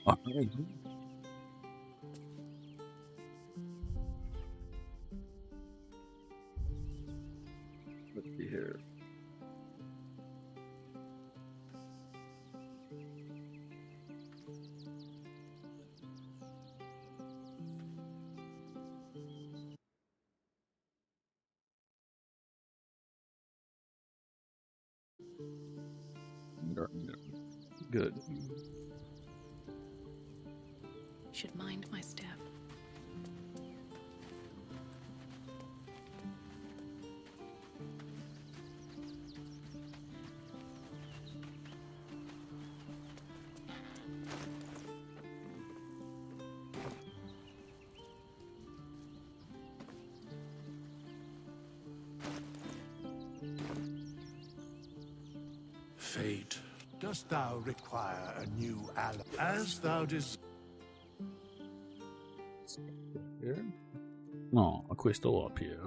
Alright. Let's see here. Good. Should mind my step. Fate, dost thou require a new ally? As thou Here? No, questo up here.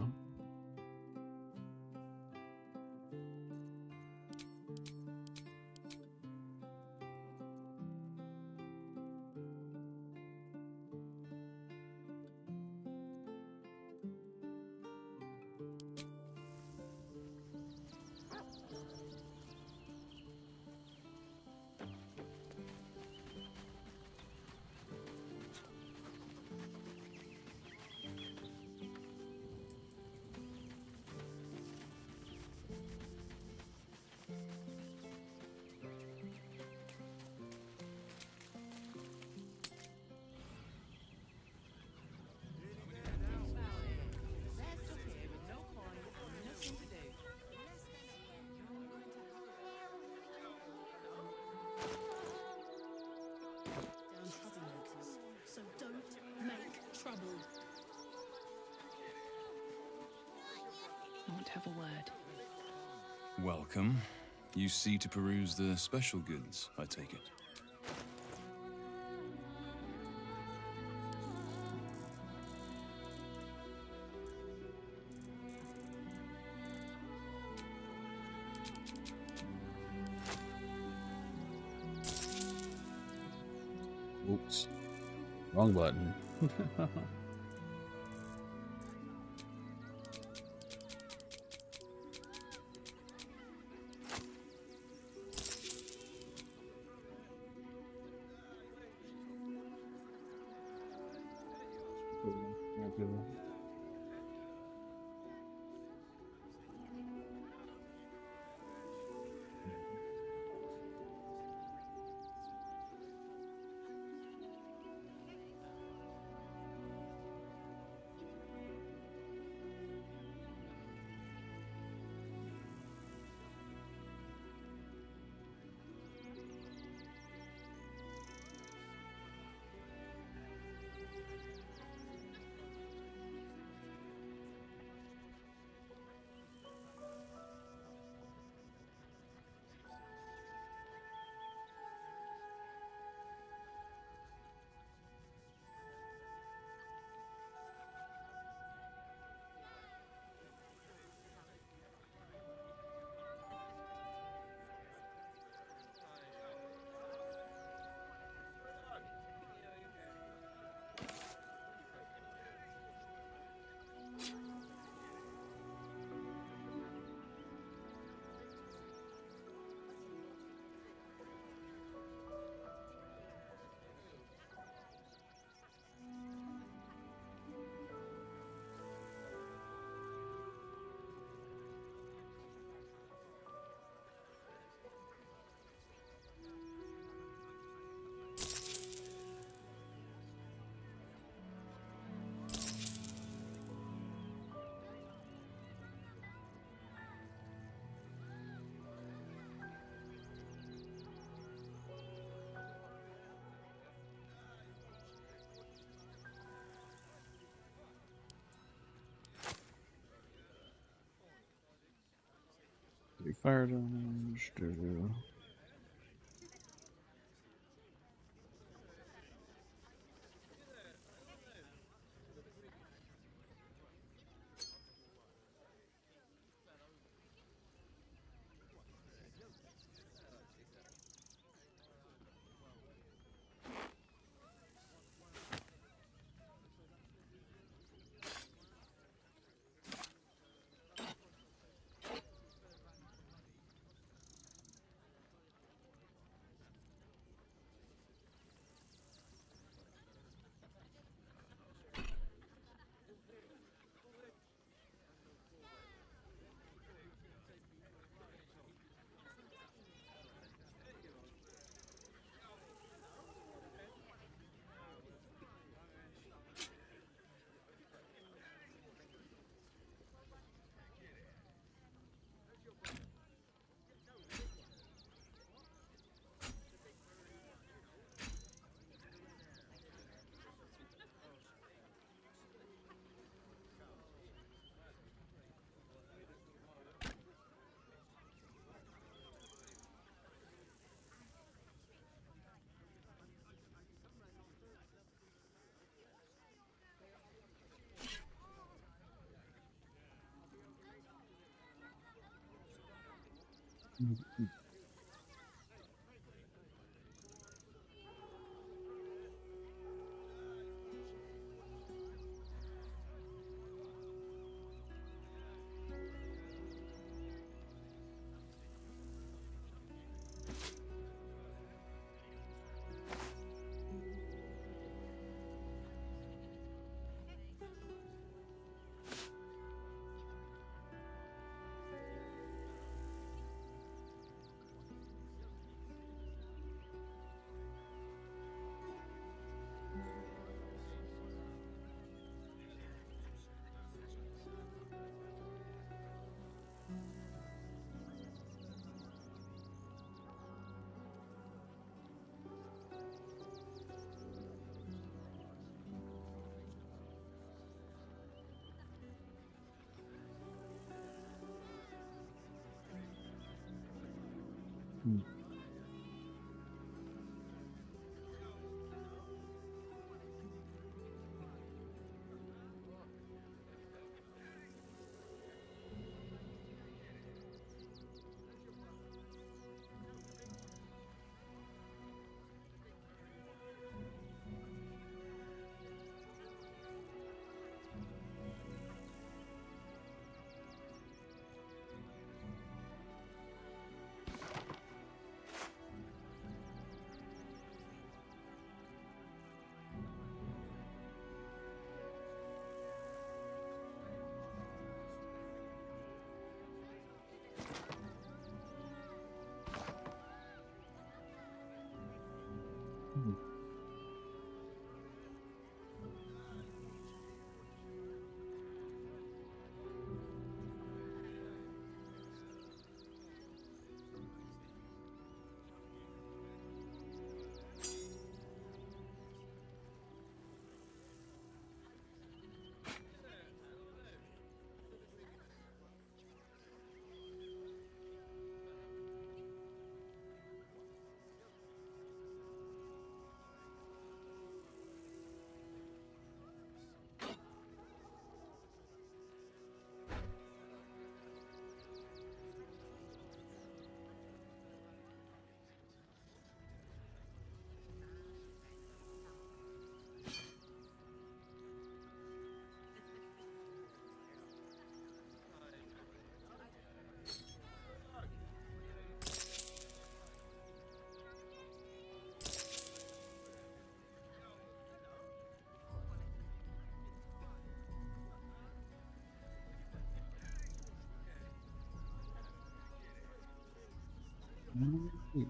So don't make trouble. I want to have a word. Welcome. You see to peruse the special goods, I take it. Oops. Wrong button. Fire damage.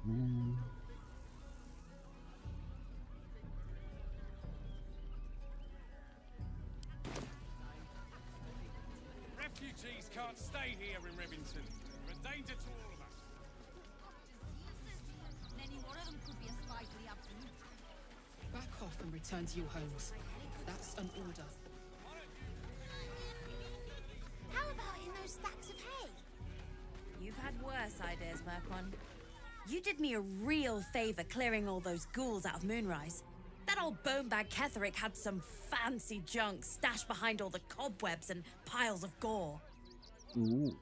Man. Refugees can't stay here in Rivington. They're a danger to all of us. Any one of them could be a spy for the Absolute. Back off and return to your homes. That's an order. How about in those stacks of hay? You've had worse ideas, Mercon. You did me a real favor clearing all those ghouls out of Moonrise. That old bonebag Ketherick had some fancy junk stashed behind all the cobwebs and piles of gore. Ooh.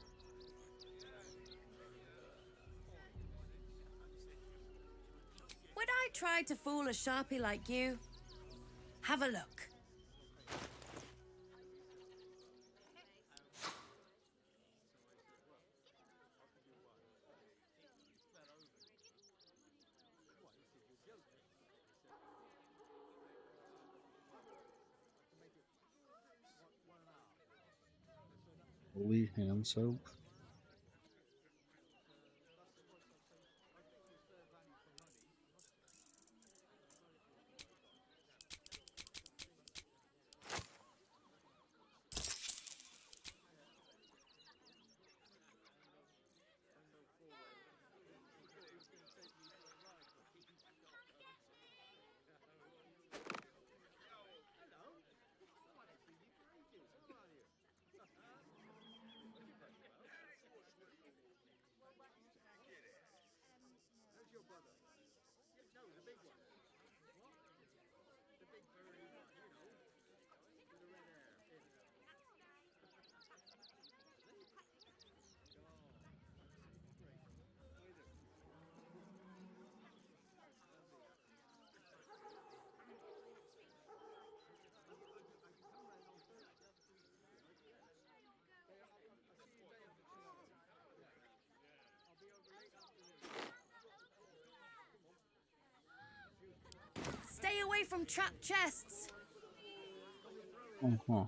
Would I try to fool a sharpie like you? Have a look. Holy hand soap. away from trapped chests. Uh-huh.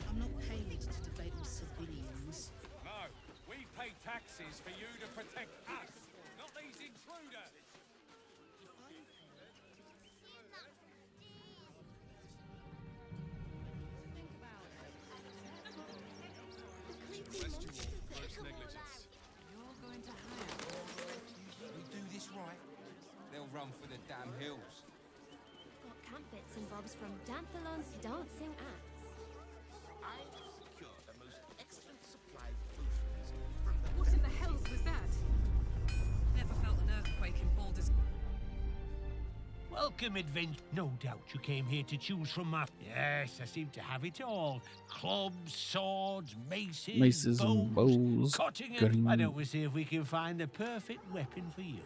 I'm not paid to debate with civilians. No, we pay taxes for you to protect us, not these intruders. We do this right, they'll run for the damn hills. Got camp bits and bobs from Danthalon's dancing acts. I've secured the most excellent supply of potions from the... What in the hells was that? Never felt an earthquake in Baldur's. Welcome, adventure. No doubt you came here to choose from my... Yes, I seem to have it all. Clubs, swords, maces, and bows, cutting cutting. Why don't we see if we can find the perfect weapon for you?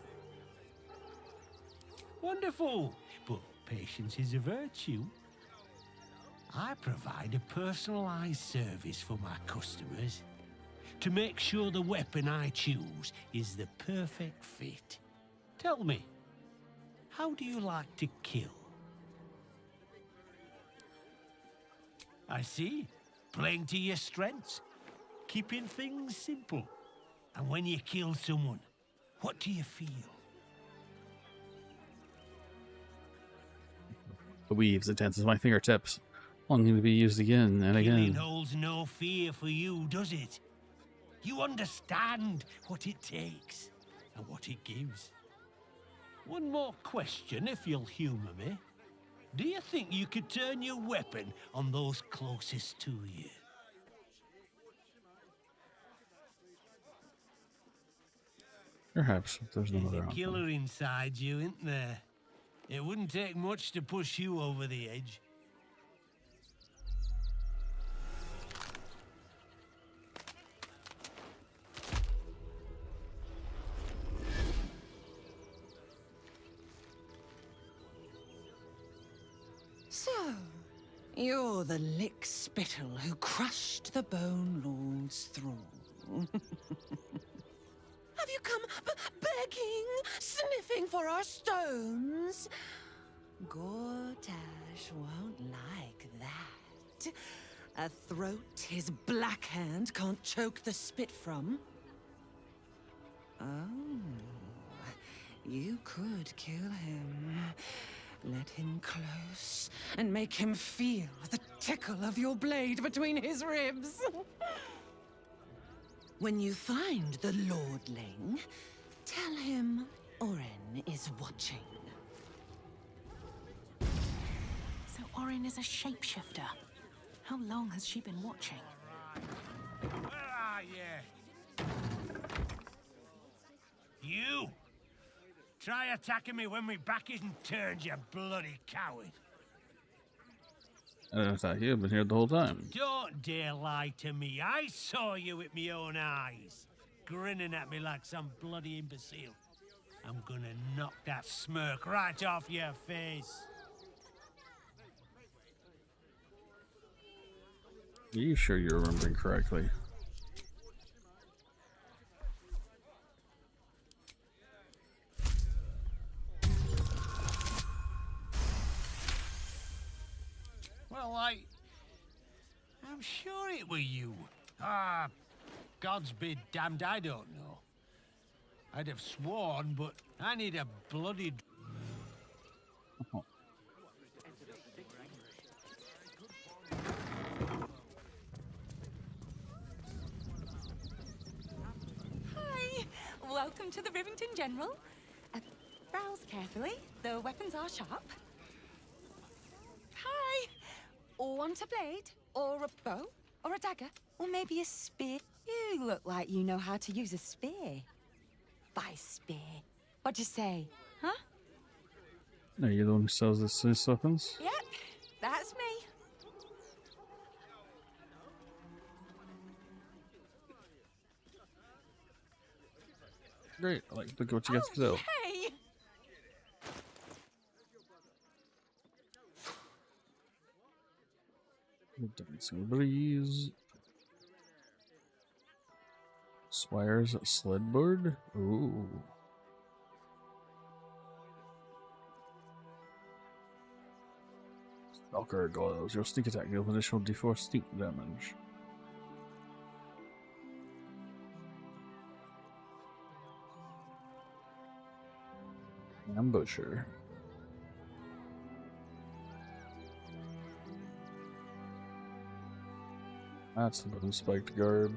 Wonderful. But patience is a virtue. I provide a personalized service for my customers to make sure the weapon I choose is the perfect fit. Tell me, how do you like to kill? I see. Playing to your strengths. Keeping things simple. And when you kill someone, what do you feel? The weaves it dances my fingertips, longing to be used again and Killing again. holds no fear for you, does it? You understand what it takes and what it gives. One more question, if you'll humor me. Do you think you could turn your weapon on those closest to you? Perhaps if there's no There's other a option. killer inside you, isn't there? It wouldn't take much to push you over the edge. So, you're the lick-spittle who crushed the Bone Lord's thrall. Have you come begging, sniffing for our stones? Gortash won't like that. A throat his black hand can't choke the spit from. Oh, you could kill him. Let him close and make him feel the tickle of your blade between his ribs. When you find the Lordling, tell him Orin is watching. So Orin is a shapeshifter. How long has she been watching? Where are you? You! Try attacking me when my back isn't turned, you bloody coward. I thought you had been here the whole time. Don't dare lie to me. I saw you with my own eyes, grinning at me like some bloody imbecile. I'm gonna knock that smirk right off your face. Are you sure you're remembering correctly? Well, I'm sure it were you. God's be damned, I don't know. I'd have sworn, but I need a bloody... Oh. Hi! Welcome to the Rivington General. Browse carefully. The weapons are sharp. Hi! Want a blade? Or a bow? Or a dagger? Or maybe a spear? You look like you know how to use a spear. By spear. What'd you say? Huh? Are you the one who sells these weapons? Yep, that's me. Great. I like look at what you got to sell. Hey! Dancing breeze. Swire's sledboard. Ooh. Valkyrie glows. Your sneak attack deals additional d4 sneak damage. Ambusher. That's the blue spiked garb.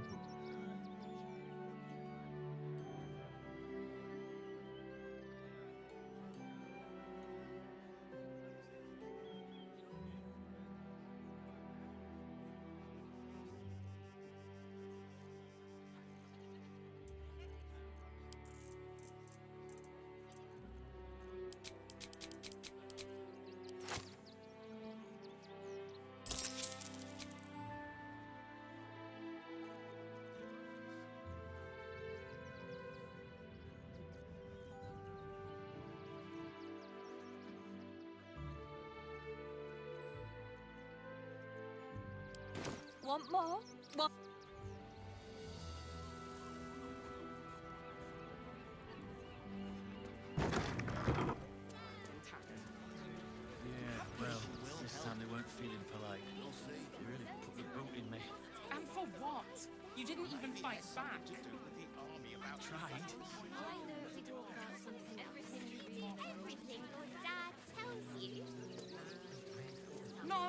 Want more? What? Yeah, well, this time they weren't feeling polite. They really put the boot in me. And for what? You didn't even fight back. I tried. I know if we talk about something, everything your dad tells you. No!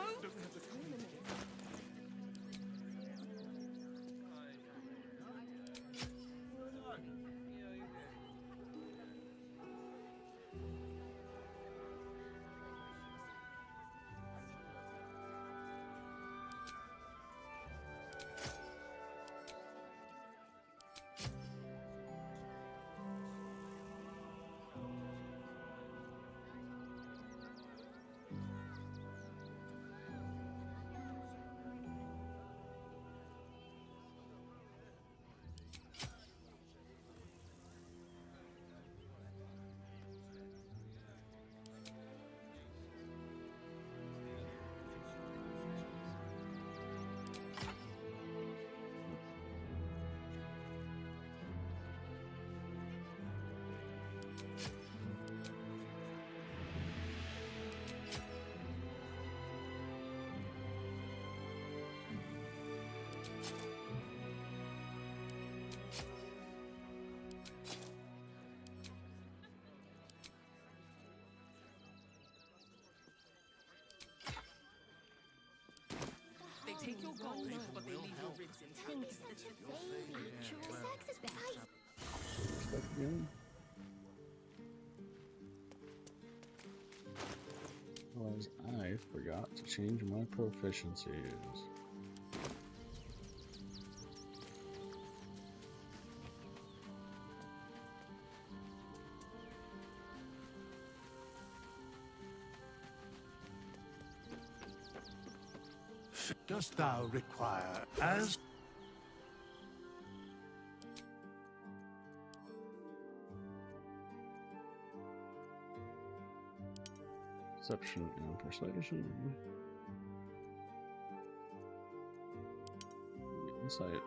They take your gold, but they leave your ribs intact. Thinks that the baby sex is best. Was I forgot to change my proficiencies. Dost thou require as Deception and persuasion. Insight.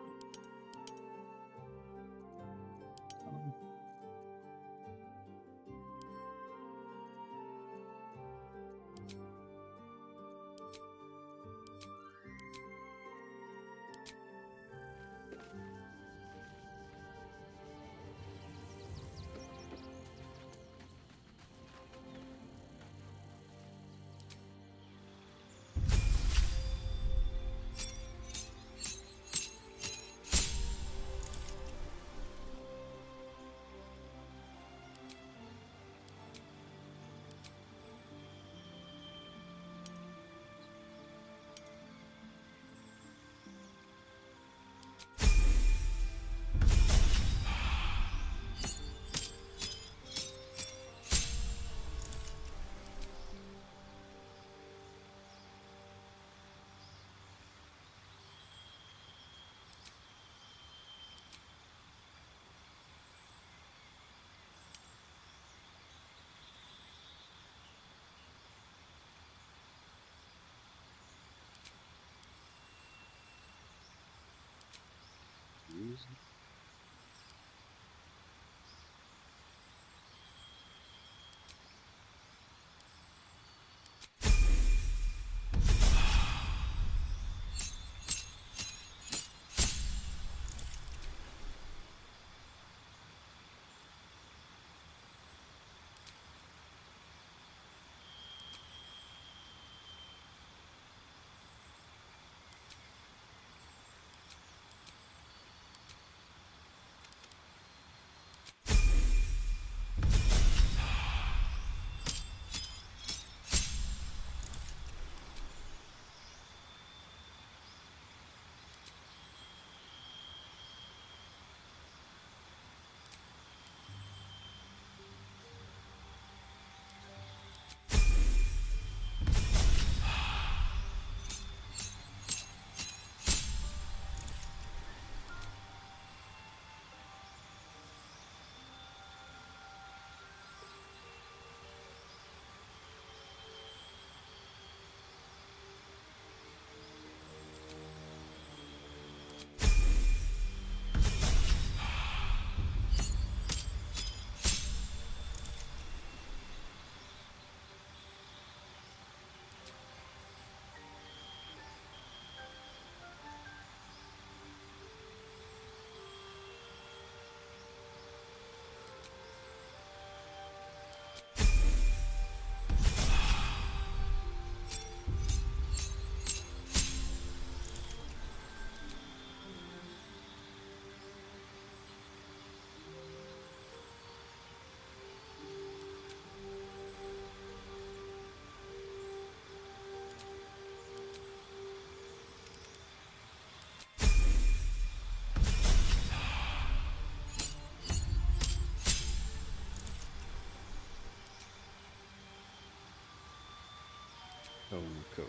Cool.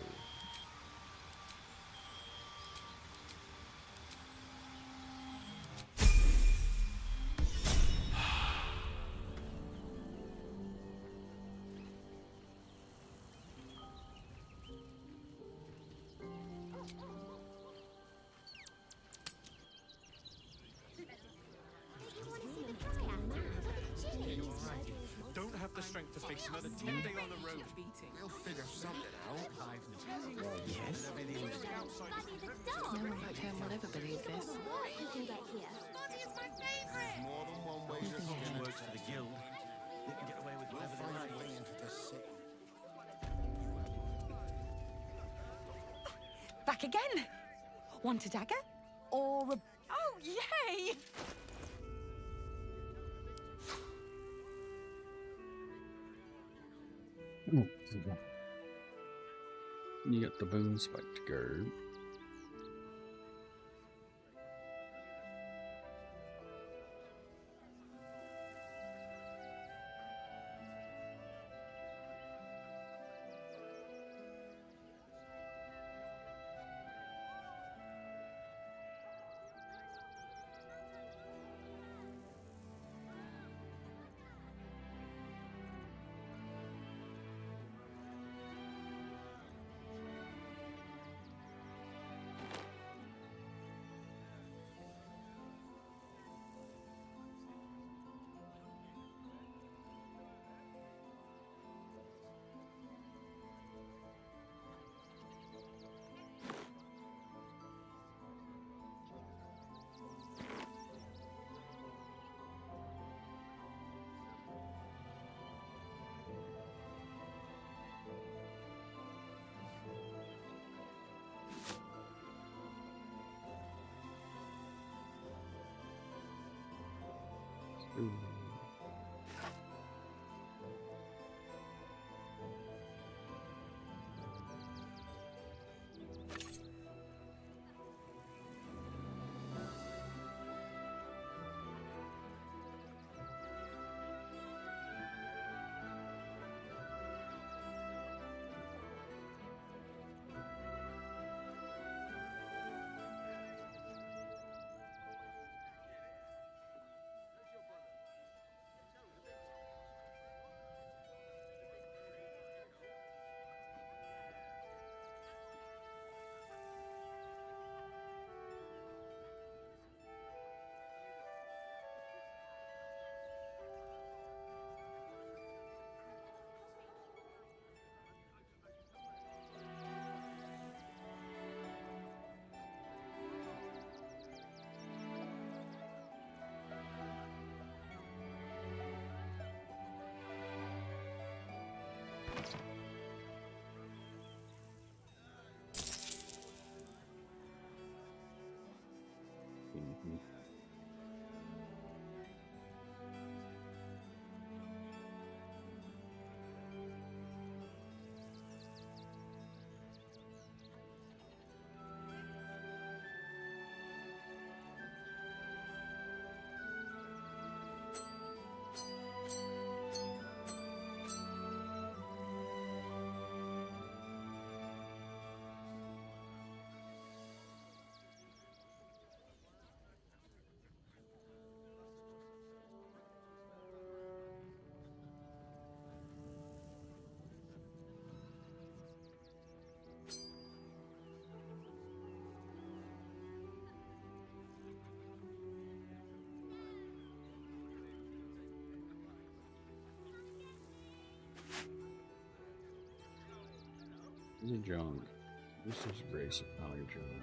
Don't have the strength to face another 10 day on the road. We'll figure something out. Yes. No one back home will ever believe this. You can get here. More than one way to Nothing get works for the guild. They can get away with We'll whatever they find like. a way into the city. Back again. Want a dagger? Or a... Oh, yay! You got the bone spiked guard. Ooh. This is John. This is Race of Poly John.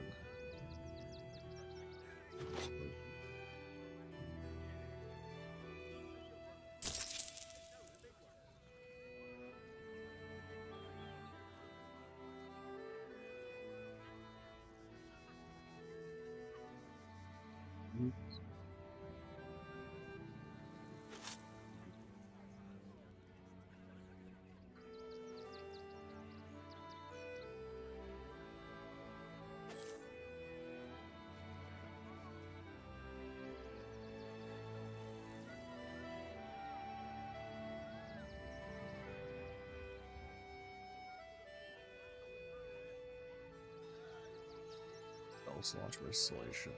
Spell slot restoration.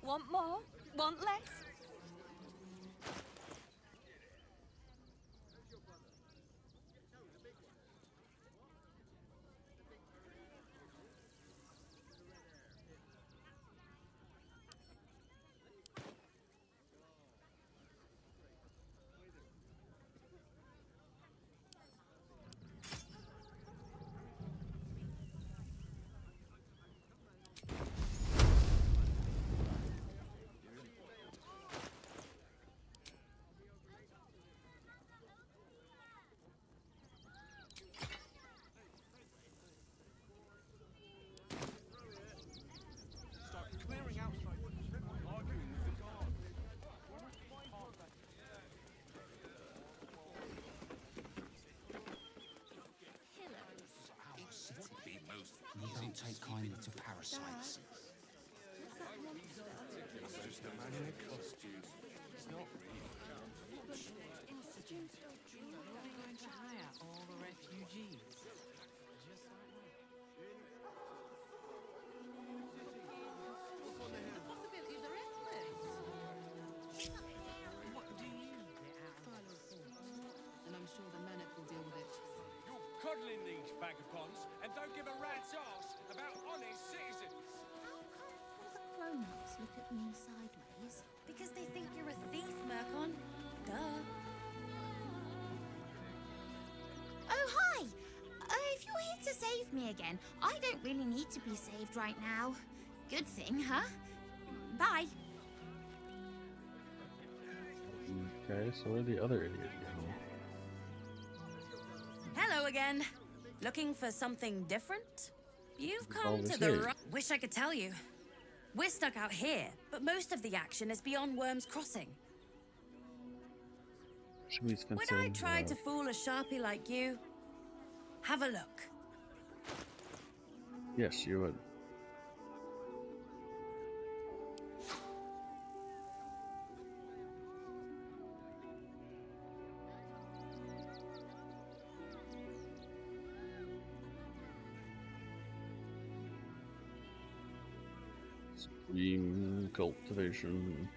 Want more? Want less? You don't take kindly to parasites. It's just a man in a costume. It's not real. You're going to hire all the refugees. The possibilities are endless. What do you get out of it? And I'm sure the Manic will deal with it. You're coddling these vagabonds and don't give a rat's ass about honest citizens. How come all the grown-ups look at me sideways? Because they think you're a thief, Murkon. Duh. Oh, hi! If you're here to save me again, I don't really need to be saved right now. Good thing, huh? Bye. Okay, so where the other idiot go? Hello again. Looking for something different? You've come Baldur to the Shady. right... Wish I could tell you. We're stuck out here, but most of the action is beyond Worm's Crossing. Should we Would I try to fool a Sharpie like you? Have a look. Yes, you would. Supreme cultivation.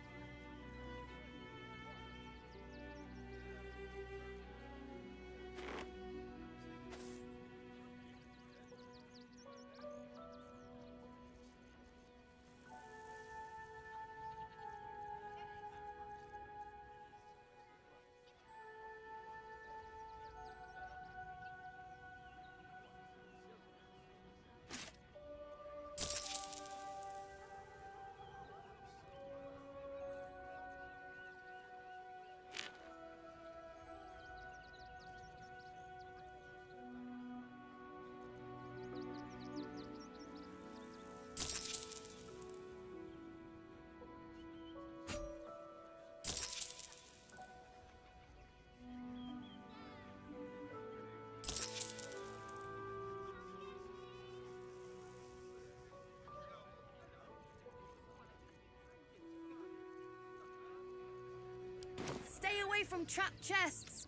Stay away from trapped chests.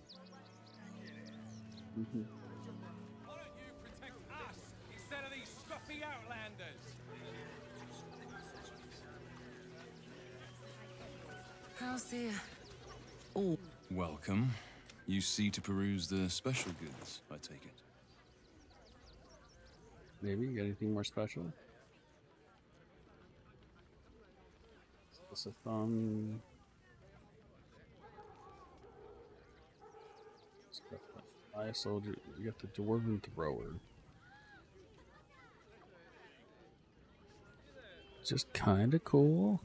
Why don't you protect us instead of these scruffy outlanders? How's the... Welcome. You see to peruse the special goods, I take it. Maybe anything more special? Sithon. Eye soldier. You got the dwarven thrower. Just kind of cool.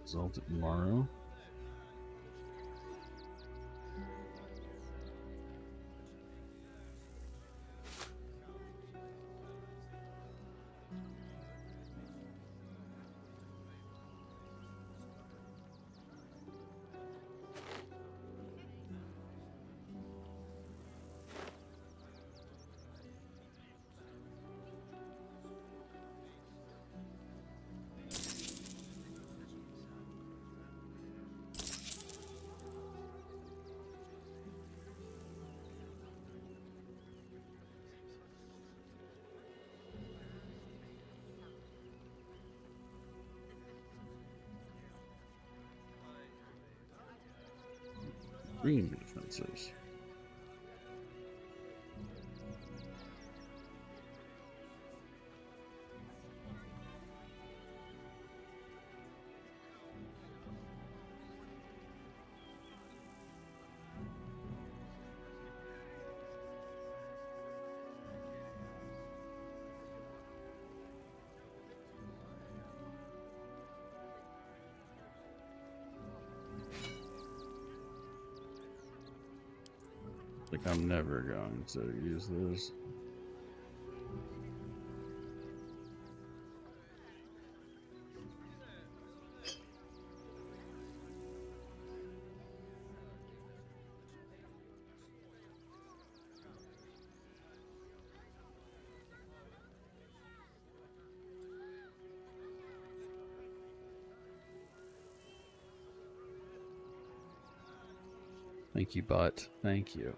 Exalted Morrow. Green defenses. Like I'm never going to use this. Thank you, bot. Thank you.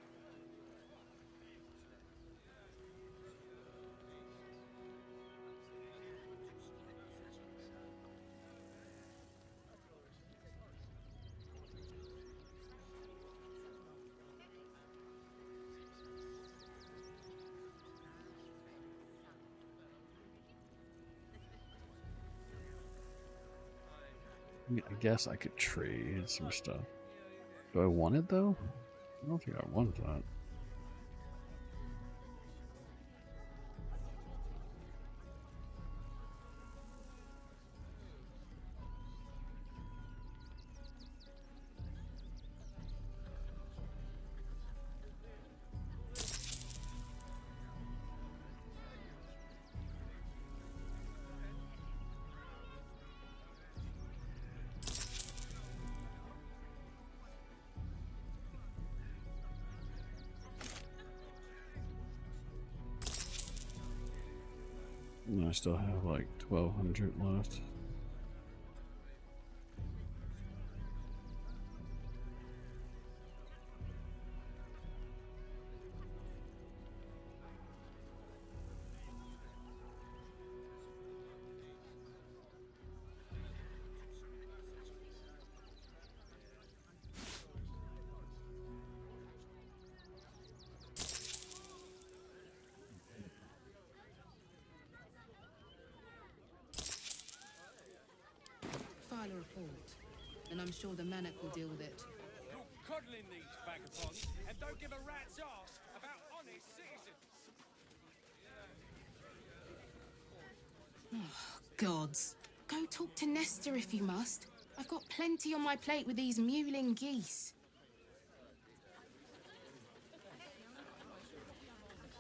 I guess I could trade some stuff. Do I want it though? I don't think I want that. And I still have like 1,200 left. I'm sure the Manic will deal with it. You're coddling these vagabonds and don't give a rat's ass about honest citizens. Gods. Go talk to Nestor if you must. I've got plenty on my plate with these mewling geese.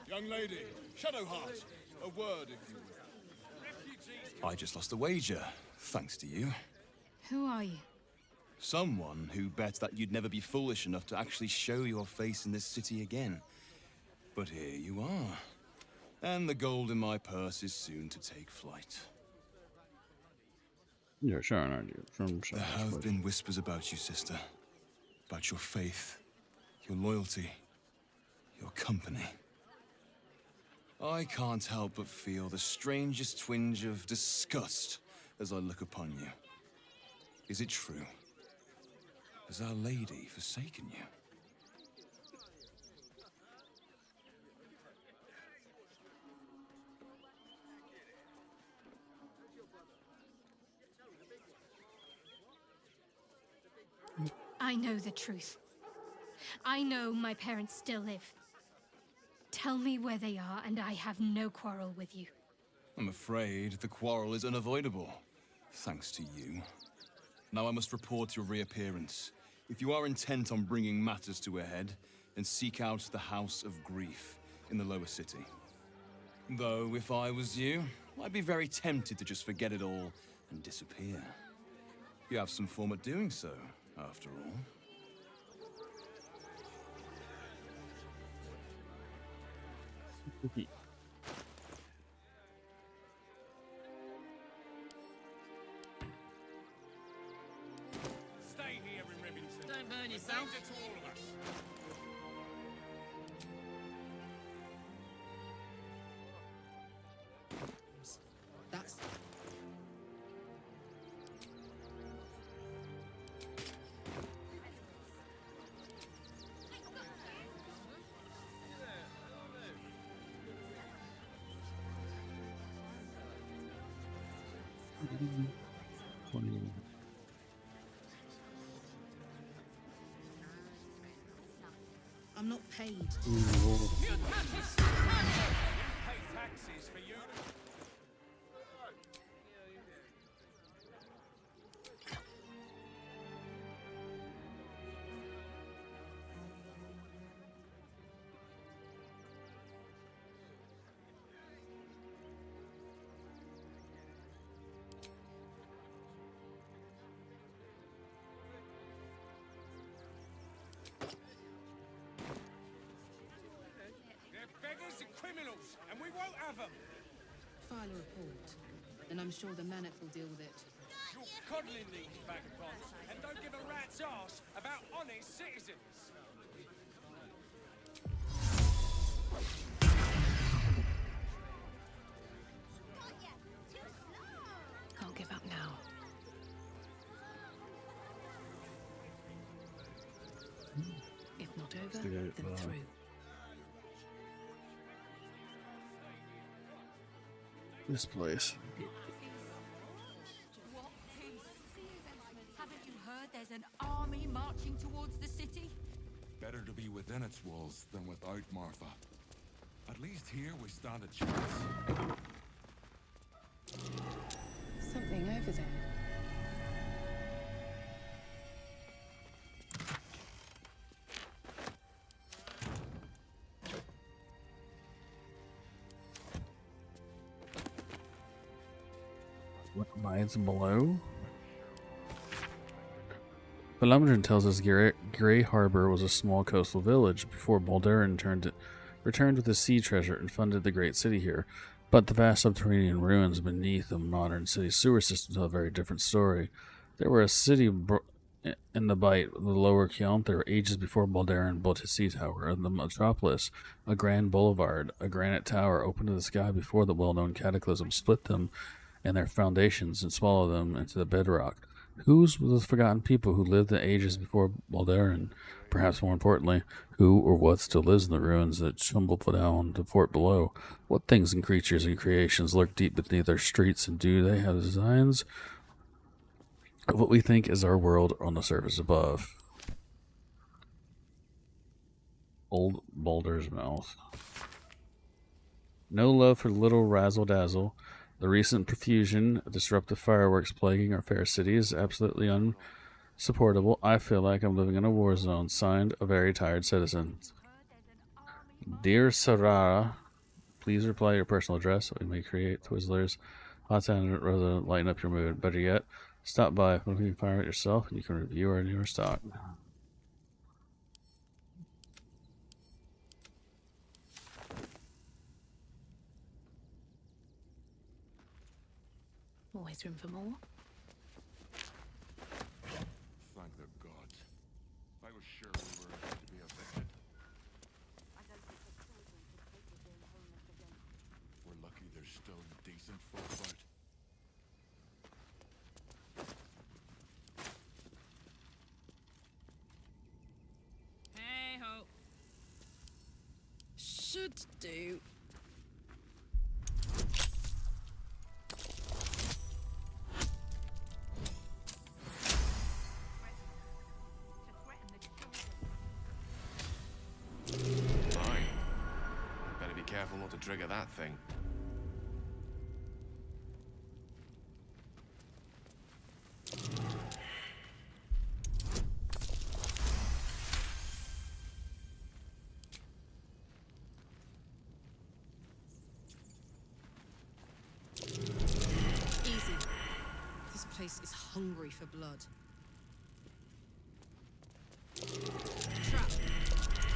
Young lady, Shadowheart, a word if you will. I just lost a wager, thanks to you. Who are you? Someone who bet that you'd never be foolish enough to actually show your face in this city again. But here you are. And the gold in my purse is soon to take flight. Yeah, sure, an idea from There have been whispers about you, sister. About your faith, your loyalty, your company. I can't help but feel the strangest twinge of disgust as I look upon you. Is it true? Has Our Lady forsaken you? I know the truth. I know my parents still live. Tell me where they are, and I have no quarrel with you. I'm afraid the quarrel is unavoidable, thanks to you. Now I must report your reappearance. If you are intent on bringing matters to a head, then seek out the House of Grief in the lower city. Though, if I was you, I'd be very tempted to just forget it all and disappear. You have some form at doing so, after all. Stay here in Rivington. Don't burn yourself. Danger to all of us. That's... I'm not paid. You pay taxes for you. Beggars and criminals, and we won't have them. File a report, and I'm sure the Manic will deal with it. You're coddling these vagabonds and don't give a rat's ass about honest citizens. Can't give up now. If not over, then through. This place. What peace? Haven't you heard there's an army marching towards the city? Better to be within its walls than without, Martha. At least here we stand a chance. Something over there. What lies below? Baludr tells us Grey Harbor was a small coastal village before Baldur returned with the sea treasure and funded the great city here. But the vast subterranean ruins beneath the modern city sewer system tell a very different story. There were a city in the Bight, the lower Keonthar, ages before Baldur built his sea tower, and the metropolis, a grand boulevard, a granite tower open to the sky before the well-known cataclysm split them and their foundations and swallow them into the bedrock. Whose were the forgotten people who lived the ages before Baldur, and perhaps more importantly, who or what still lives in the ruins that tumbled down the fort below? What things and creatures and creations lurk deep beneath our streets, and do they have designs of what we think is our world on the surface above. Old Baldur's Mouth. No love for little razzle-dazzle. The recent profusion of disruptive fireworks plaguing our fair city is absolutely unsupportable. I feel like I'm living in a war zone. Signed, a very tired citizen. Dear Sarara, please reply your personal address so we may create Twizzlers hot sandwich rather than lighten up your mood. Better yet, stop by, you fire it yourself, and you can review our newer stock. Always room for more. Thank the gods. I was sure we were about to be evicted. We're lucky there's still decent folk about. Hey ho. Should do. Careful not to trigger that thing. Easy. This place is hungry for blood. Trap.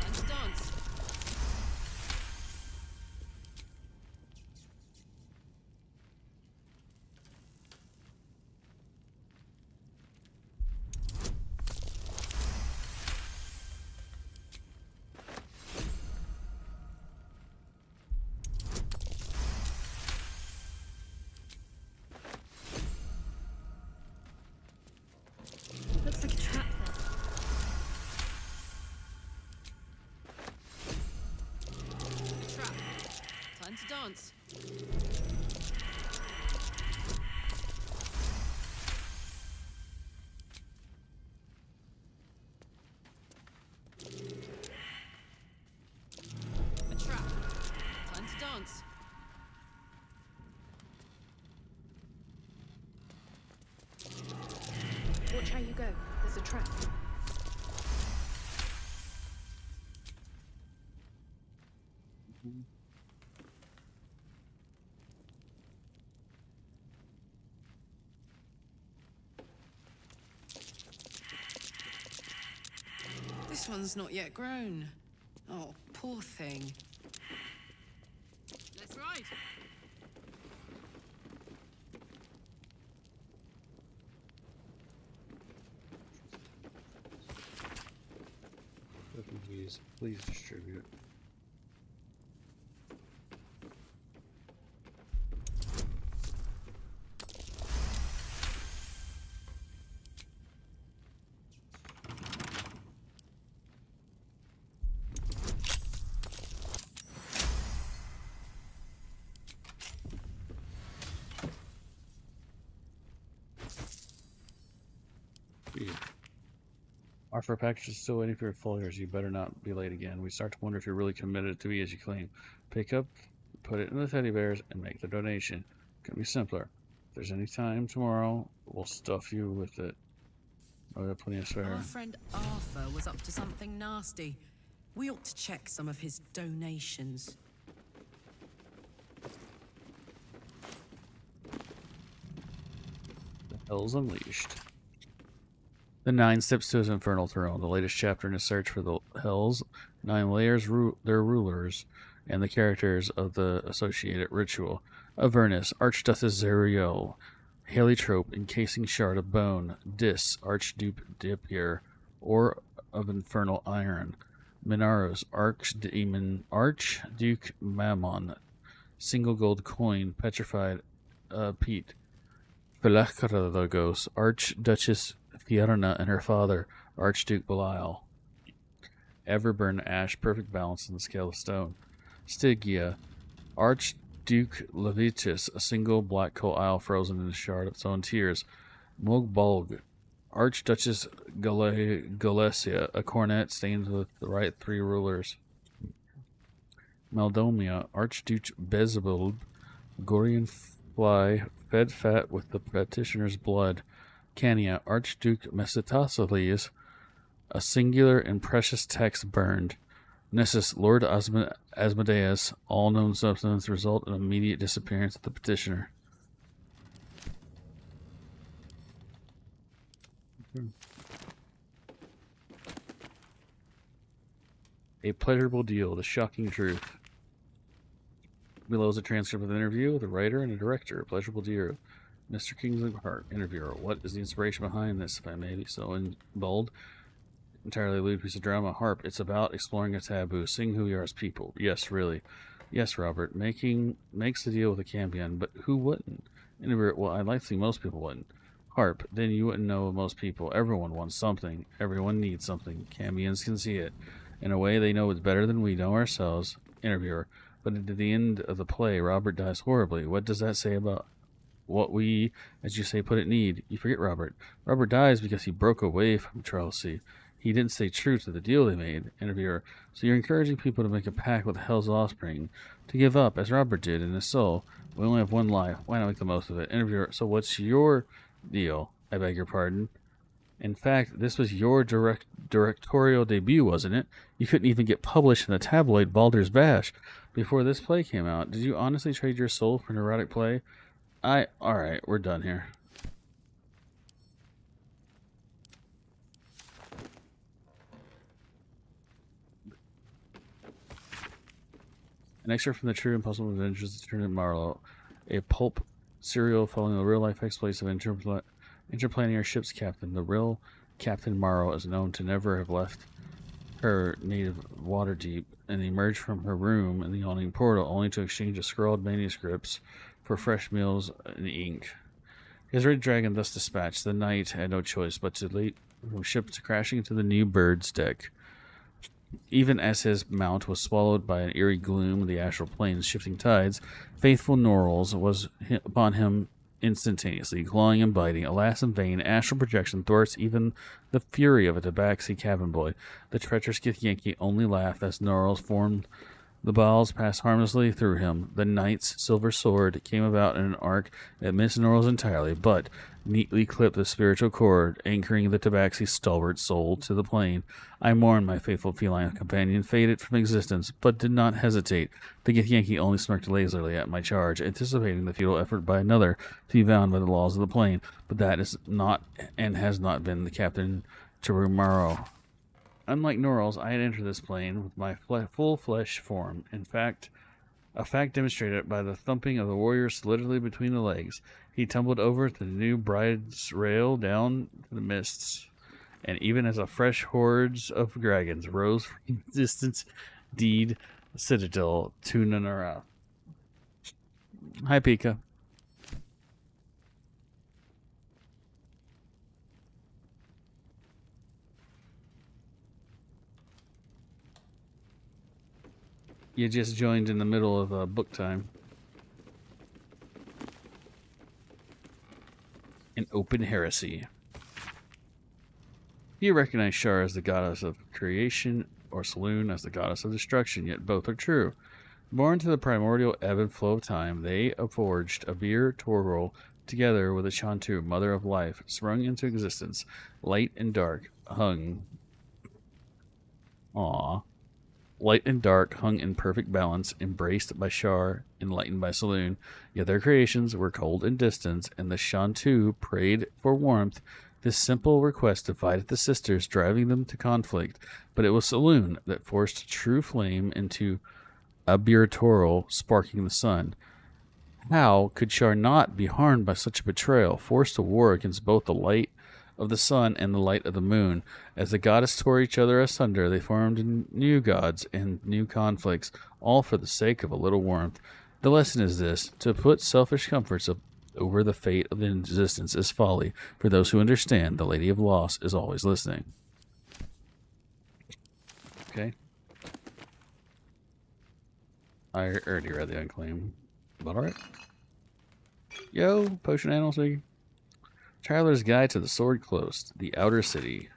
Time to dance. Looks like a trap there. Trap. Time to dance. A trap. Time to dance. Watch how you go. There's a trap. This one's not yet grown. Oh, poor thing. Let's ride. Please distribute. Our package is still waiting for your folders. You better not be late again. We start to wonder if you're really committed to be as you claim. Pick up, put it in the teddy bears, and make the donation. Couldn't be simpler. If there's any time tomorrow, we'll stuff you with it. Oh, we got plenty of spare. Our friend Arthur was up to something nasty. We ought to check some of his donations. The Hells Unleashed. The Nine Steps to his Infernal Throne, the latest chapter in his search for the Hells, 9 layers, their rulers, and the characters of the associated ritual. Avernus, Archduchess Zeriel, Heliotrope, encasing shard of bone, Dis, Archduke Dipier, ore of infernal iron, Minaros, Archduke Mammon, single gold coin, petrified peat, Velacragos, Archduchess Fierna and her father, Archduke Belial. Everburn ash, perfect balance in the scale of stone. Stygia, Archduke Leviticus, a single black coal isle frozen in a shard of its own tears. Mogbulg, Archduchess Galesia, a coronet stained with the right three rulers. Maldomia, Archduke Bezabulb, Gorian fly, fed fat with the petitioner's blood. Cania, Archduke Mephistopheles, a singular and precious text burned. Nessus, Lord Asmodeus, all known substance result in immediate disappearance of the petitioner. A pleasurable deal, the shocking truth. Below is a transcript of the interview with a writer and a director. A pleasurable deal. Mr. Kingsley Hart, interviewer. What is the inspiration behind this, if I may be so bold? Entirely lewd piece of drama. Harp. It's about exploring a taboo, seeing who we are as people. Yes, really. Yes, Robert. Makes the deal with a Cambion, but who wouldn't? Interviewer. Well, I'd like to think most people wouldn't. Harp. Then you wouldn't know most people. Everyone wants something. Everyone needs something. Cambions can see it. In a way, they know it's better than we know ourselves. Interviewer. But at the end of the play, Robert dies horribly. What does that say about what we, as you say, put it need? You forget Robert. Robert dies because he broke away from Charles C. He didn't stay true to the deal they made. Interviewer. So you're encouraging people to make a pact with Hell's offspring, to give up, as Robert did in his soul. We only have one life. Why not make the most of it? Interviewer. So what's your deal? I beg your pardon. In fact, this was your directorial debut, wasn't it? You couldn't even get published in the tabloid Baldur's Bash before this play came out. Did you honestly trade your soul for an erotic play? Alright, we're done here. An excerpt from the True Impossible Adventures of Lieutenant Marlowe, a pulp serial following the real-life exploits of interplanetary ship's captain. The real Captain Morrow is known to never have left her native Waterdeep and emerged from her room in the yawning portal only to exchange scrawled manuscripts for fresh meals and ink. His red dragon thus dispatched, the knight had no choice but to leap from ship to crashing into the new bird's deck. Even as his mount was swallowed by an eerie gloom of the astral plane's shifting tides, faithful Norrells was upon him instantaneously, clawing and biting. Alas, in vain, astral projection thwarts even the fury of a tabaxi cabin boy. The treacherous Githyanki only laughed as Norrells formed. The balls passed harmlessly through him. The knight's silver sword came about in an arc that missed Norrells entirely, but neatly clipped the spiritual cord, anchoring the tabaxi's stalwart soul to the plane. I mourned my faithful feline companion, faded from existence, but did not hesitate. The Githyanki only smirked lazily at my charge, anticipating the futile effort by another to be bound by the laws of the plane. But that is not, and has not been, the Captain Terumaro. Unlike Norrells, I had entered this plane with my full flesh form. In fact, a fact demonstrated by the thumping of the warrior solidly between the legs. He tumbled over to the new bride's rail down to the mists, and even as a fresh hordes of dragons rose from the distant deed citadel to Nanara. Hi, Pika. You just joined in the middle of book time. An open heresy. You recognize Shar as the goddess of creation or Saloon as the goddess of destruction, yet both are true. Born to the primordial ebb and flow of time, they forged a beer Torgal together with a Shantu, mother of life, sprung into existence. Light and dark hung. Light and dark hung in perfect balance, embraced by Shar, enlightened by Saloon. Yet their creations were cold and distant, and the Shantu prayed for warmth. This simple request divided the sisters, driving them to conflict. But it was Saloon that forced true flame into Abirtoral, sparking the sun. How could Shar not be harmed by such a betrayal, forced to war against both the light of the sun and the light of the moon? As the goddess tore each other asunder, they formed new gods and new conflicts, all for the sake of a little warmth. The lesson is this: to put selfish comforts over the fate of existence is folly. For those who understand, the Lady of Loss is always listening. Okay. I already read the unclaimed, but alright. Yo, potion animal speaking. Traveler's Guide to the Sword Coast, the Outer City.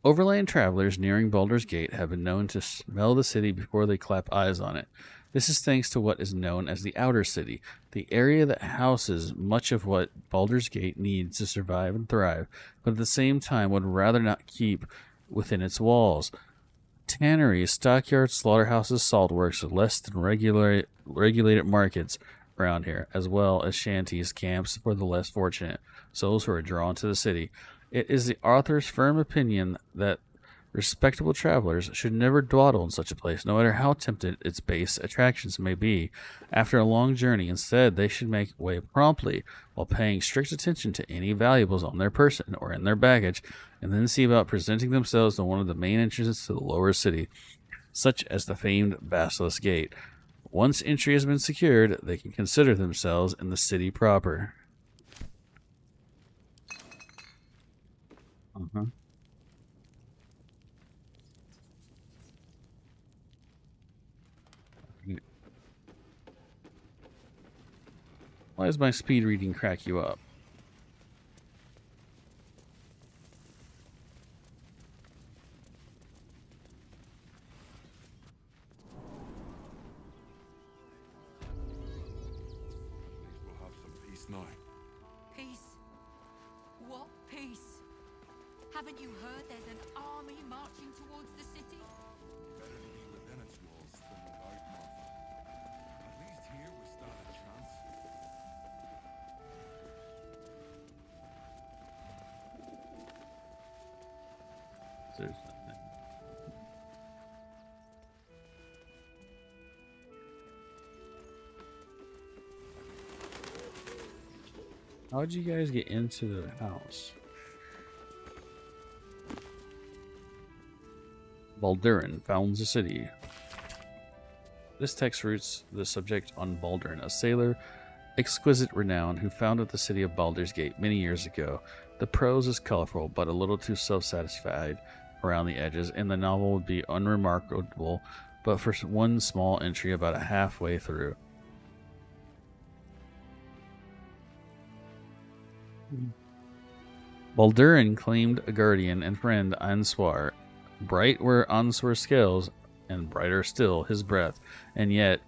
Overland travelers nearing Baldur's Gate have been known to smell the city before they clap eyes on it. This is thanks to what is known as the Outer City, the area that houses much of what Baldur's Gate needs to survive and thrive, but at the same time would rather not keep within its walls. Tanneries, stockyards, slaughterhouses, saltworks, less than regulated markets around here, as well as shanties, camps for the less fortunate, souls who are drawn to the city. It is the author's firm opinion that respectable travelers should never dawdle in such a place, no matter how tempted its base attractions may be. After a long journey, instead, they should make way promptly, while paying strict attention to any valuables on their person or in their baggage, and then see about presenting themselves to one of the main entrances to the lower city, such as the famed Basilisk Gate. Once entry has been secured, they can consider themselves in the city proper. Why does my speed reading crack you up? We'll have some peace now. Peace? What peace? Haven't you heard there's an army marching towards the city? Better to be within its walls than without, Martha. At least here we stand a chance. There's nothing. How'd you guys get into the house? Baldurin founds a city. This text roots the subject on Baldurin, a sailor exquisite renown who founded the city of Baldur's Gate many years ago. The prose is colorful, but a little too self-satisfied around the edges, and the novel would be unremarkable but for one small entry about halfway through. Baldurin claimed a guardian and friend, Answar. Bright were Answar's scales, and brighter still his breath, and yet,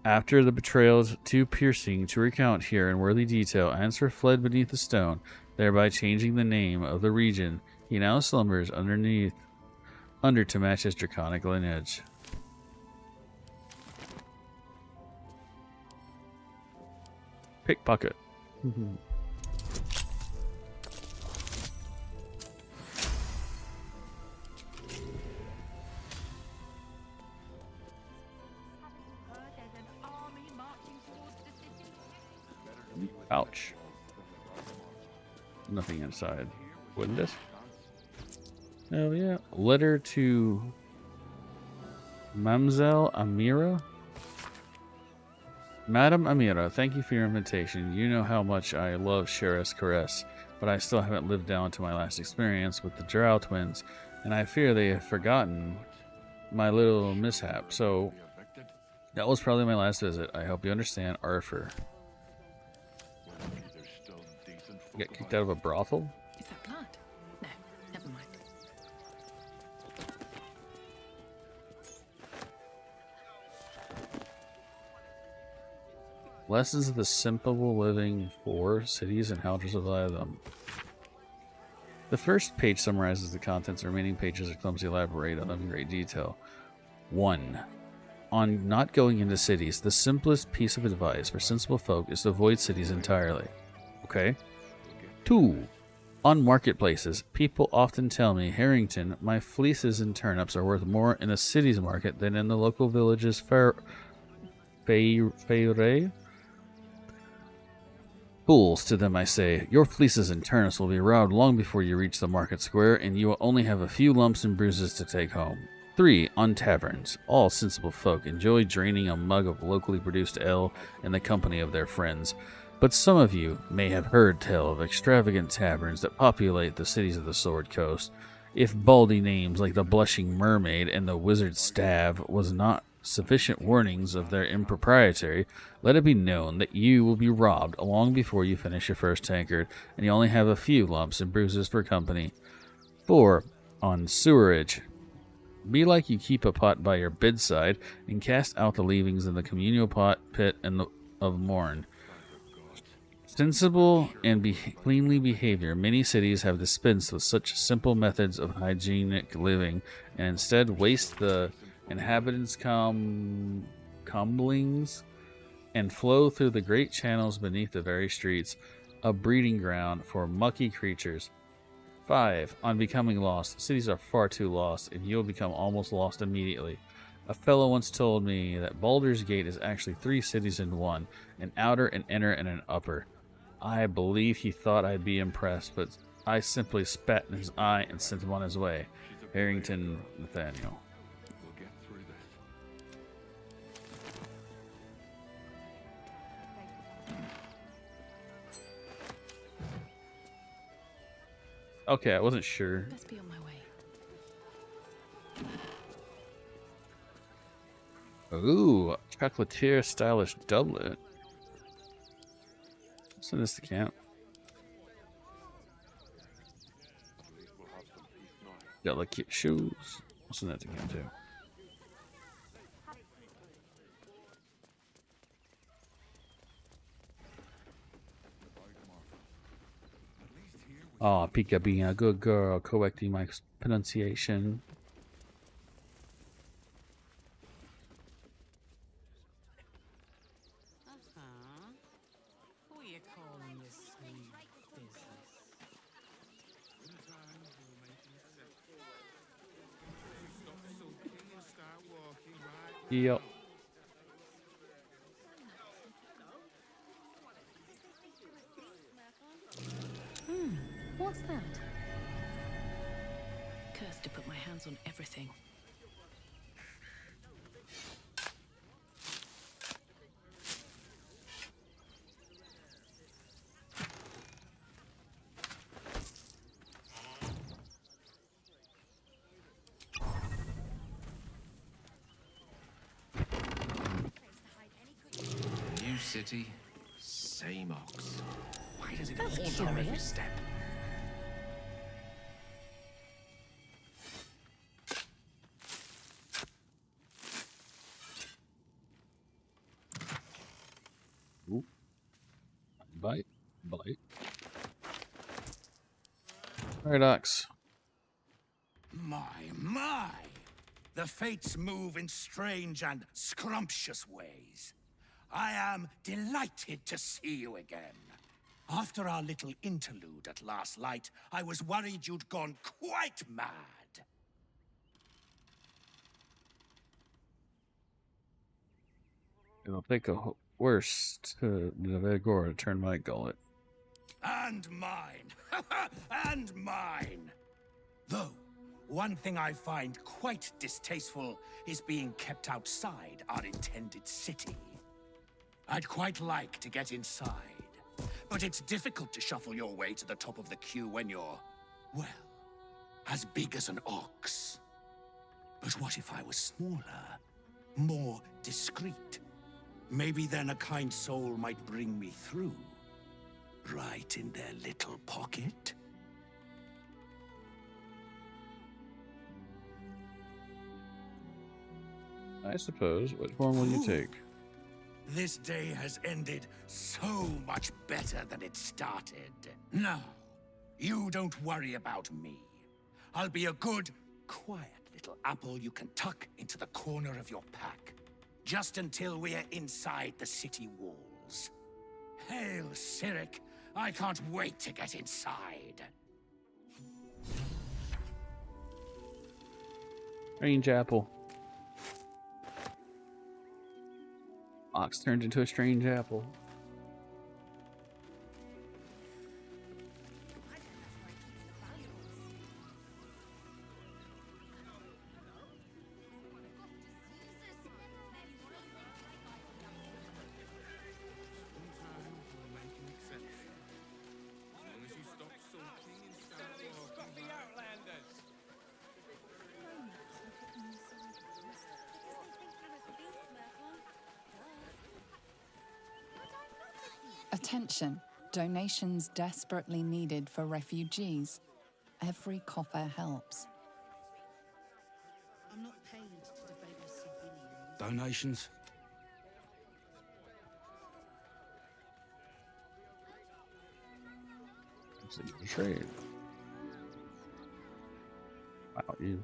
after the betrayals too piercing to recount here in worthy detail, Answer fled beneath the stone, thereby changing the name of the region. He now slumbers under to match his draconic lineage. Pickpocket. Ouch. Nothing inside. Wouldn't it? Oh yeah. Letter to Mamselle Amira. Madam Amira, thank you for your invitation. You know how much I love Sheriff's Caress, but I still haven't lived down to my last experience with the Drow twins, and I fear they have forgotten my little mishap. So that was probably my last visit. I hope you understand, Arthur. Get kicked out of a brothel? Is that blood? No, never mind. Lessons of the simple living for cities and how to survive them. The first page summarizes the contents. The remaining pages are clumsily elaborate on them in great detail. 1. On not going into cities, the simplest piece of advice for sensible folk is to avoid cities entirely. Okay? 2. On marketplaces, people often tell me, Harrington, my fleeces and turnips are worth more in a city's market than in the local village's fair. Fools, to them I say, your fleeces and turnips will be robbed long before you reach the market square, and you will only have a few lumps and bruises to take home. 3. On taverns, all sensible folk enjoy draining a mug of locally produced ale in the company of their friends. But some of you may have heard tell of extravagant taverns that populate the cities of the Sword Coast. If baldy names like the Blushing Mermaid and the Wizard's Staff was not sufficient warnings of their impropriety, let it be known that you will be robbed long before you finish your first tankard, and you only have a few lumps and bruises for company. 4. On sewerage. Be like you keep a pot by your bedside, and cast out the leavings in the communal pot pit of morn. Sensible and cleanly behavior. Many cities have dispensed with such simple methods of hygienic living, and instead waste the inhabitants' comblings and flow through the great channels beneath the very streets, a breeding ground for mucky creatures. 5. On becoming lost. Cities are far too lost, and you'll become almost lost immediately. A fellow once told me that Baldur's Gate is actually 3 cities in one, an outer, an inner, and an upper. I believe he thought I'd be impressed, but I simply spat in his eye and sent him on his way. Harrington Nathaniel. We'll get through this. Okay, I wasn't sure. Let's be on my way. Ooh, chocolatier stylish doublet. Send this to camp. Got like cute shoes. I'll send that to camp too. Oh, Pika being a good girl, correcting my pronunciation. Yep. What's that? Cursed to put my hands on everything. New city, same ox. Why does it That's haunt on every curious. step? Ooh. Bite. Bite. Paradox. My! The fates move in strange and scrumptious ways. I am delighted to see you again. After our little interlude at last light, I was worried you'd gone quite mad. It'll take a worse to the Vegor to turn my gullet. And mine. And mine. Though, one thing I find quite distasteful is being kept outside our intended city. I'd quite like to get inside, but it's difficult to shuffle your way to the top of the queue when you're, well, as big as an ox. But what if I was smaller, more discreet? Maybe then a kind soul might bring me through. Right in their little pocket. I suppose. What form will you take? This day has ended so much better than it started. Now, you don't worry about me. I'll be a good, quiet little apple you can tuck into the corner of your pack. Just until we're inside the city walls. Hail, Cyric. I can't wait to get inside. Strange apple. Ox turned into a strange apple. Attention. Donations desperately needed for refugees. Every copper helps. I'm not paid to defend civilians. Donations? Trade. Wow, you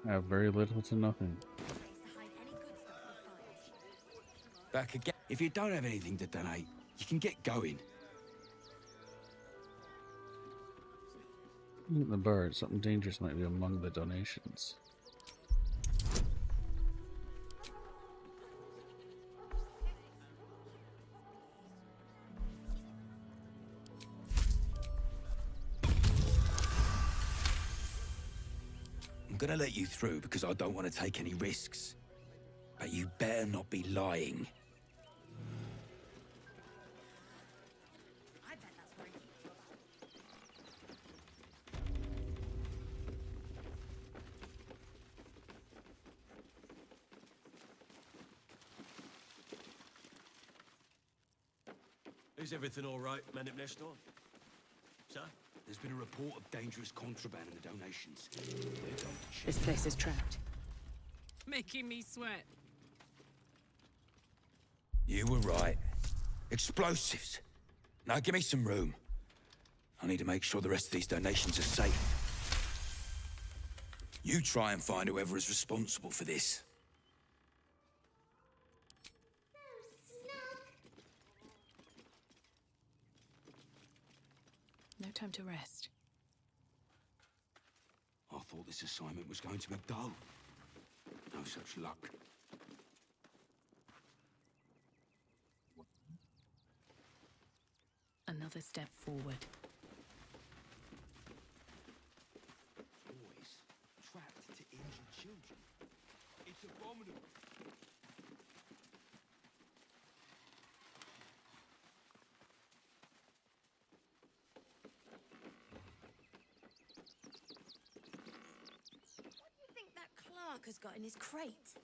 have very little to nothing. Back again. If you don't have anything to donate, you can get going. Look at the bird. Something dangerous might be among the donations. I'm gonna let you through because I don't want to take any risks. But you better not be lying. Is everything all right, man at Nestor? Sir? There's been a report of dangerous contraband in the donations. This place is trapped. Making me sweat. You were right. Explosives. Now give me some room. I need to make sure the rest of these donations are safe. You try and find whoever is responsible for this. No time to rest. I thought this assignment was going to be dull. No such luck. Another step forward. Boys trapped to injured children. It's abominable. Clark has got in his crate?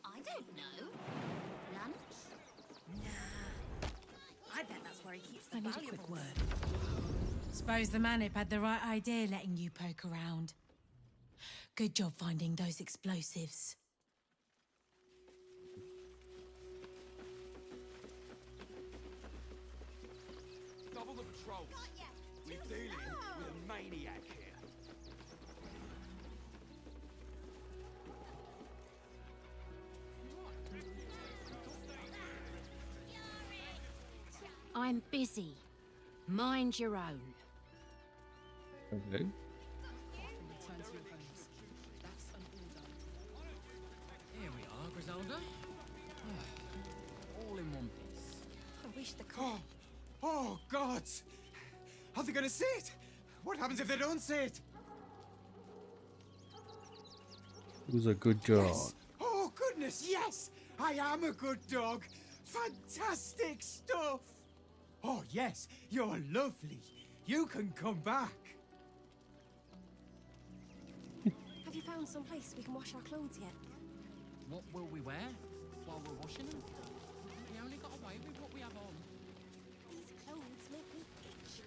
I don't know. Lunch? Nah. I bet that's where he keeps the I need a valuables. quick word. Suppose the Manip had the right idea letting you poke around. Good job finding those explosives. Double the patrols. We're dealing with a maniac here. I'm busy. Mind your own. Okay. Here we are, Griselda. All in one piece. I wish the car. Oh, God! Are they gonna see it? What happens if they don't see it? It was a good dog. Yes. Oh, goodness, yes! I am a good dog. Fantastic stuff! Oh, yes, you're lovely. You can come back. Have you found some place we can wash our clothes yet? What will we wear while we're washing them? We only got away with what we have on. These clothes make me itch.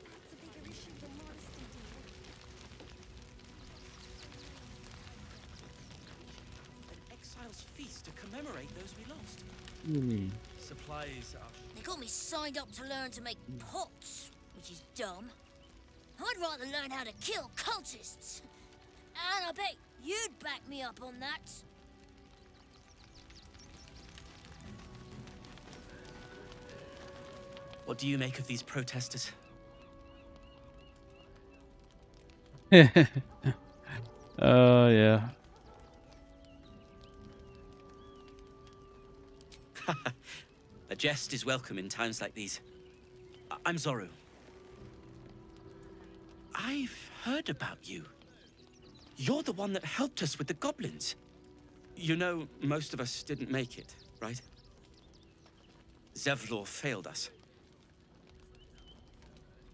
That's a bigger issue than modesty, dear. An exile's feast to commemorate those we lost. What do you mean? Supplies are... They got me signed up to learn to make pots, which is dumb. I'd rather learn how to kill cultists. And I bet you'd back me up on that. What do you make of these protesters? Yeah. A jest is welcome in times like these. I'm Zoru. I've heard about you. You're the one that helped us with the goblins. You know, most of us didn't make it, right? Zevlor failed us.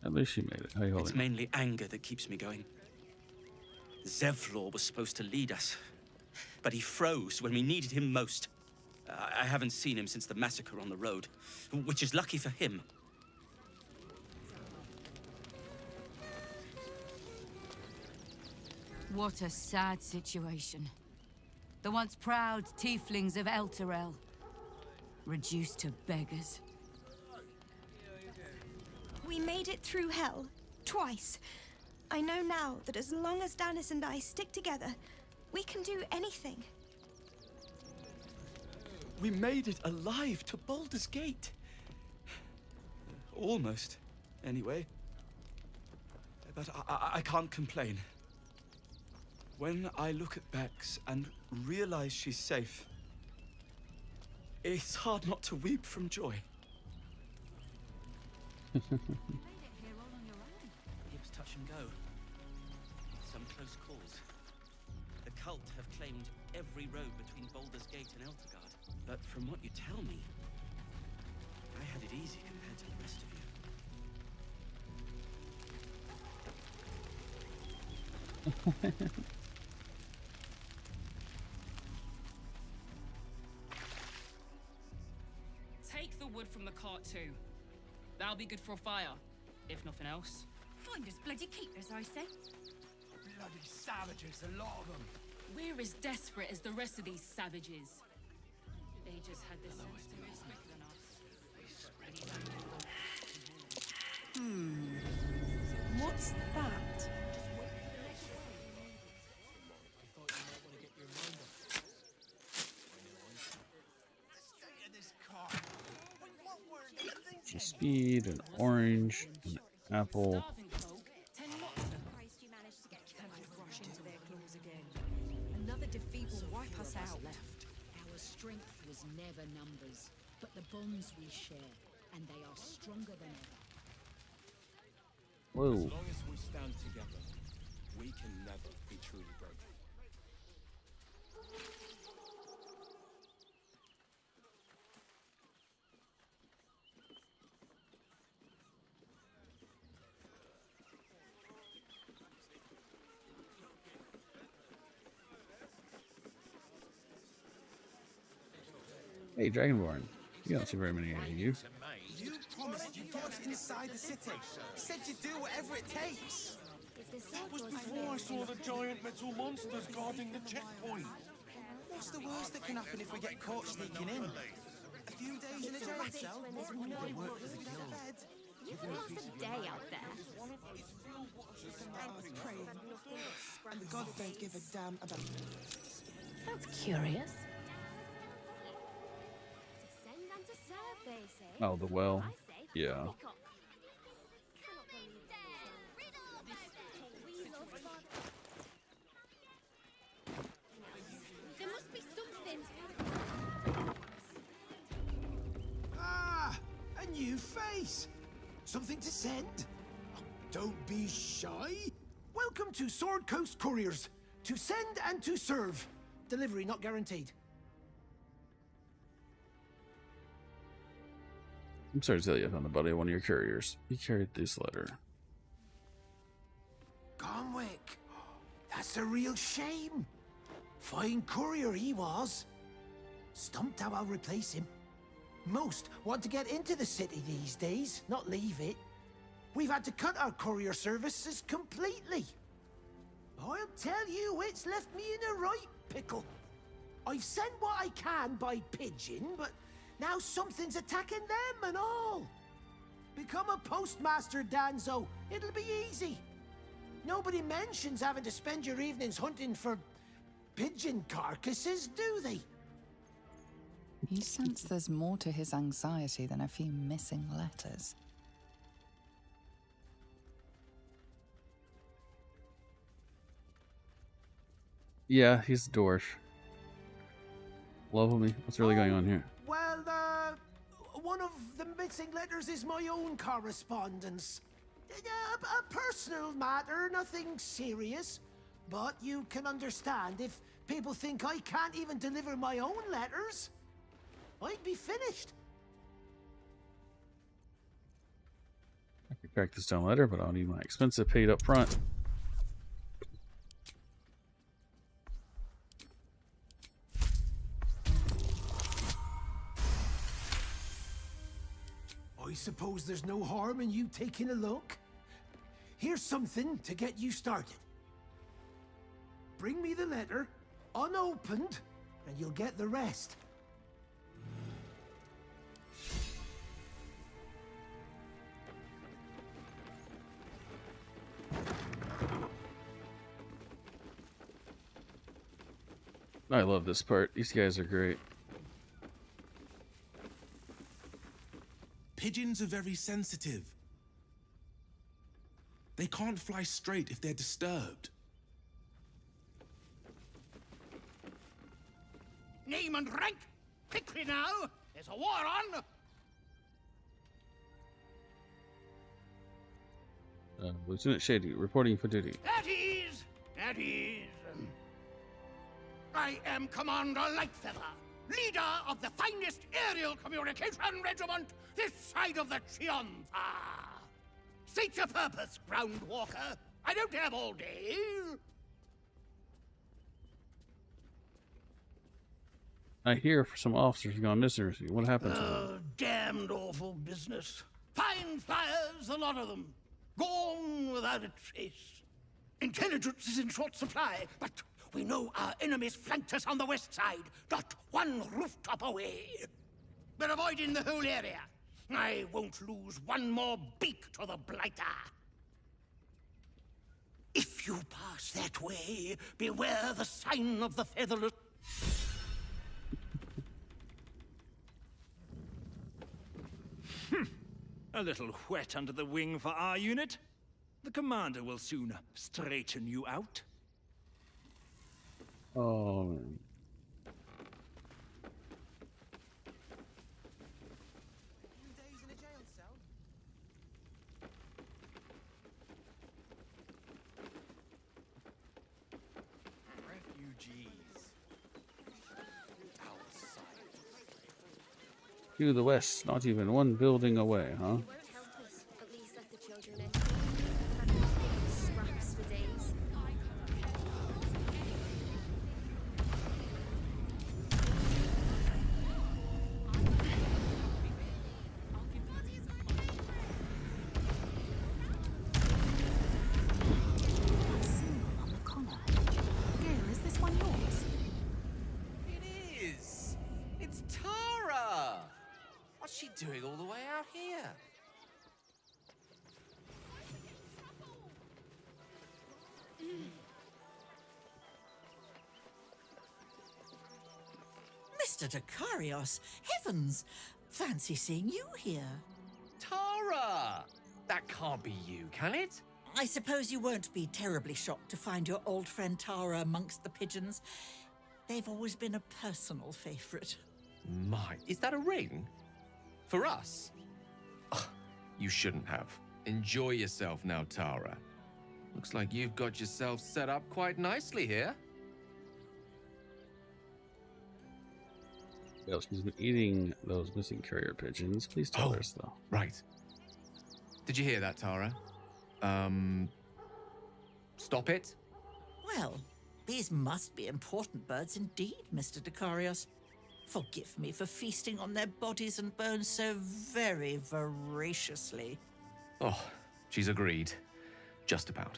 At least you made it. How you It's holding? mainly anger that keeps me going. Zevlor was supposed to lead us, but he froze when we needed him most. I haven't seen him since the massacre on the road, which is lucky for him. What a sad situation. The once proud tieflings of Elturel, reduced to beggars. We made it through hell, twice. I know now that as long as Danis and I stick together, we can do anything. We made it alive to Baldur's Gate. Almost, anyway. But I can't complain. When I look at Bex and realize she's safe, it's hard not to weep from joy. It was touch and go. Some close calls. The cult have claimed every road between Baldur's Gate and Elturgard. But from what you tell me, I had it easy compared to the rest of you. Take the wood from the cart too. That'll be good for a fire, if nothing else. Find us bloody keepers, I say. Bloody savages, a lot of them. We're as desperate as the rest of these savages. They just had the sense to be quicker than us. What's that? Some speed, an orange, an apple. Another defeat will wipe us out. Our strength was never numbers, but the bonds we share, and they are stronger than ever. Whoa. As long as we stand together, we can never be truly broken. Hey, Dragonborn. You don't see very many of you. You promised you'd get us inside the city. You said you'd do whatever it takes. That was before I saw the giant metal monsters guarding the checkpoint. What's the worst that can happen if we get caught sneaking in? A few days in a jail cell? You've lost a day out there. And the gods don't give a damn about... That's curious. To send and to serve, they say. Oh, the well. Yeah. There must be something. Ah! A new face! Something to send? Oh, don't be shy. Welcome to Sword Coast Couriers. To send and to serve. Delivery not guaranteed. I'm sorry to tell you, I found the body of one of your couriers. He carried this letter. Gonwick. That's a real shame. Fine courier he was. Stumped how I'll replace him. Most want to get into the city these days, not leave it. We've had to cut our courier services completely. I'll tell you, it's left me in a right pickle. I've sent what I can by pigeon, but now something's attacking them and all. Become a postmaster, Danzo. It'll be easy. Nobody mentions having to spend your evenings hunting for pigeon carcasses, do they? You sense there's more to his anxiety than a few missing letters. Yeah, he's a dwarf. Love me. What's really going on here? Well, one of the missing letters is my own correspondence. A personal matter, nothing serious. But you can understand if people think I can't even deliver my own letters, I'd be finished. I could crack this down later, but I'll need my expensive paid up front. I suppose there's no harm in you taking a look. Here's something to get you started. Bring me the letter, unopened, and you'll get the rest. I love this part. These guys are great. Pigeons are very sensitive. They can't fly straight if they're disturbed. Name and rank! Quickly now! There's a war on! Lieutenant Shady, reporting for duty. At ease! At ease! I am Commander Lightfeather, leader of the finest aerial communication regiment this side of the Chianza. State your purpose, Groundwalker. I don't have all day. I hear some officers gone missing recently. What happened to them? Oh, damned awful business. Fine flyers, a lot of them. Gone without a trace. Intelligence is in short supply, but we know our enemies flanked us on the west side, not one rooftop away. We're avoiding the whole area. I won't lose one more beak to the blighter. If you pass that way, beware the sign of the featherless. A little wet under the wing for our unit. The commander will soon straighten you out. Oh, man. To the west, not even one building away, huh? Doing all the way out here? Mr. Dakarios, heavens! Fancy seeing you here. Tara! That can't be you, can it? I suppose you won't be terribly shocked to find your old friend Tara amongst the pigeons. They've always been a personal favorite. My, is that a ring? For us? Ugh, you shouldn't have. Enjoy yourself now, Tara. Looks like you've got yourself set up quite nicely here. Well, she's been eating those missing carrier pigeons. Please tell us, though. Right. Did you hear that, Tara? Stop it? Well, these must be important birds indeed, Mr. Dakarios. Forgive me for feasting on their bodies and bones so very voraciously. Oh, she's agreed. Just about.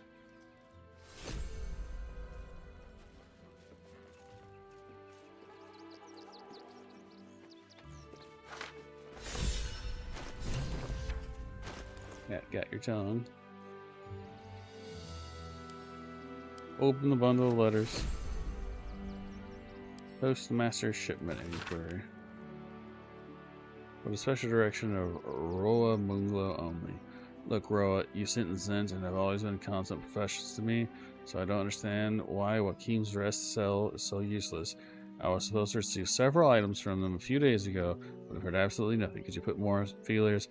Got your tongue. Open the bundle of letters. Postmaster shipment inquiry. With a special direction of Roa Munglo only. Look, Roa, you sit and Zent and have always been constant professionals to me, so I don't understand why Joachim's rest cell is so useless. I was supposed to receive several items from them a few days ago, but I've heard absolutely nothing. Could you put more feelers?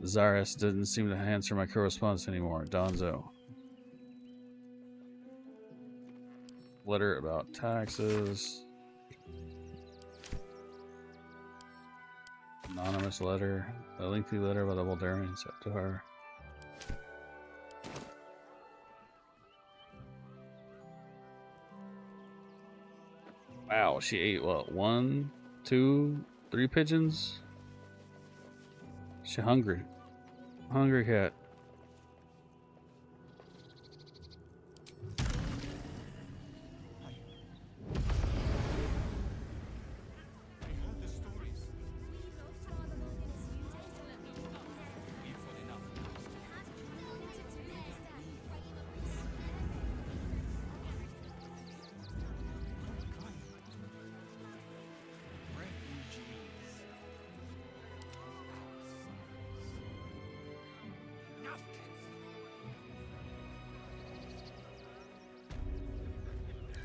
Zaris didn't seem to answer my correspondence anymore. Donzo. Letter about taxes. Anonymous letter. A lengthy letter about a Baldurian sent to her. Wow, she ate what? 1, 2, 3 pigeons? She's hungry. Hungry cat.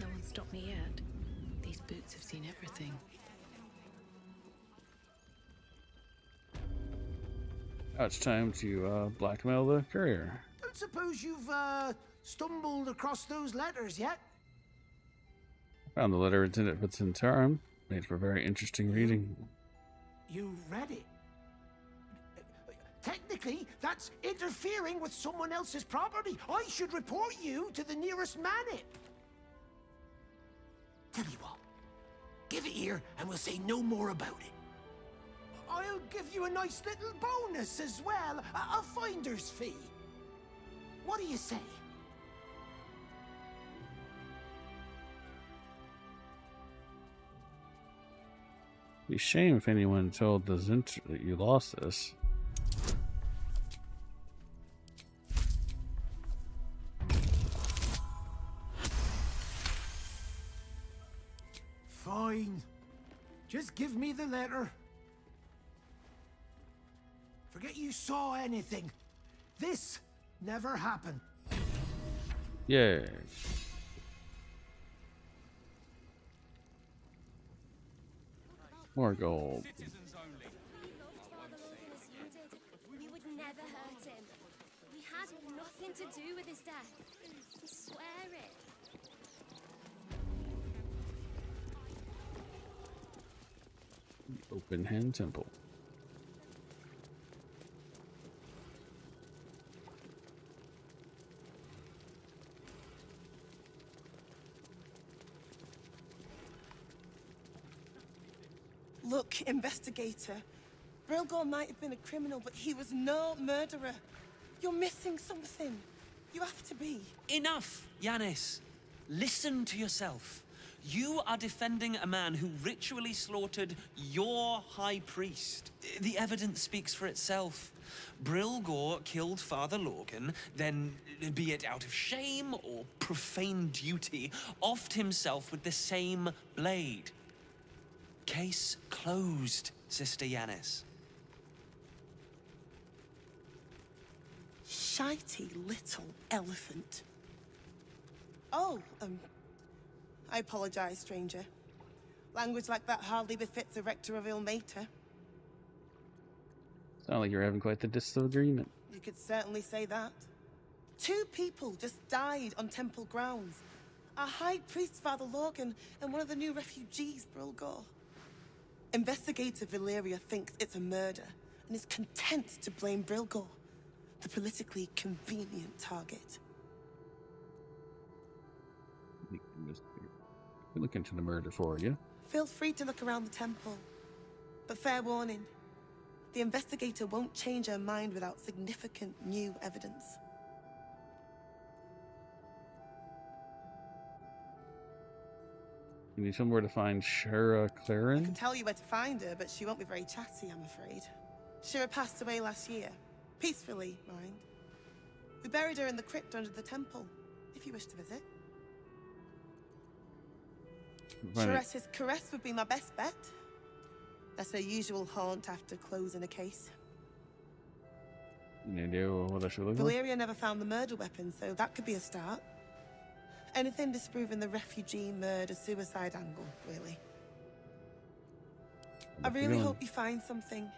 No one stopped me yet. These boots have seen everything. Now it's time to blackmail the courier. Don't suppose you've stumbled across those letters yet? Found the letter intended for Centaurum. Made for very interesting reading. You read it? Technically, that's interfering with someone else's property. I should report you to the nearest manor. Tell you what, give it here and we'll say no more about it. I'll give you a nice little bonus as well, a finder's fee. What do you say? Be a shame if anyone told the Zint that you lost this. Fine. Just give me the letter. Forget you saw anything. This never happened. Yeah. More gold. We would never hurt him. We had nothing to do with his death. We swear it. Open Hand Temple. Look, investigator. Brilgor might have been a criminal, but he was no murderer. You're missing something. You have to be. Enough, Yanis. Listen to yourself. You are defending a man who ritually slaughtered your high priest. The evidence speaks for itself. Brilgor killed Father Lorgan, then, be it out of shame or profane duty, offed himself with the same blade. Case closed, Sister Yanis. Shitey little elephant. Oh, I apologize, stranger. Language like that hardly befits a rector of Ilmater. Sound like you're having quite the disagreement. You could certainly say that. 2 people just died on temple grounds. Our high priest, Father Lorgan, and one of the new refugees, Brilgor. Investigator Valeria thinks it's a murder and is content to blame Brilgor, the politically convenient target. We'll look into the murder for you. Feel free to look around the temple. But fair warning, the investigator won't change her mind without significant new evidence. You need somewhere to find Shara I Claren? can tell you where to find her, but she won't be very chatty, I'm afraid. Shira passed away last year. Peacefully, mind. We buried her in the crypt under the temple, if you wish to visit. Shira's caress would be my best bet. That's her usual haunt after closing a case. Any idea what I should look for? Valeria never found the murder weapon, so that could be a start. Anything disproving the refugee murder-suicide angle, really. I really hope you find something.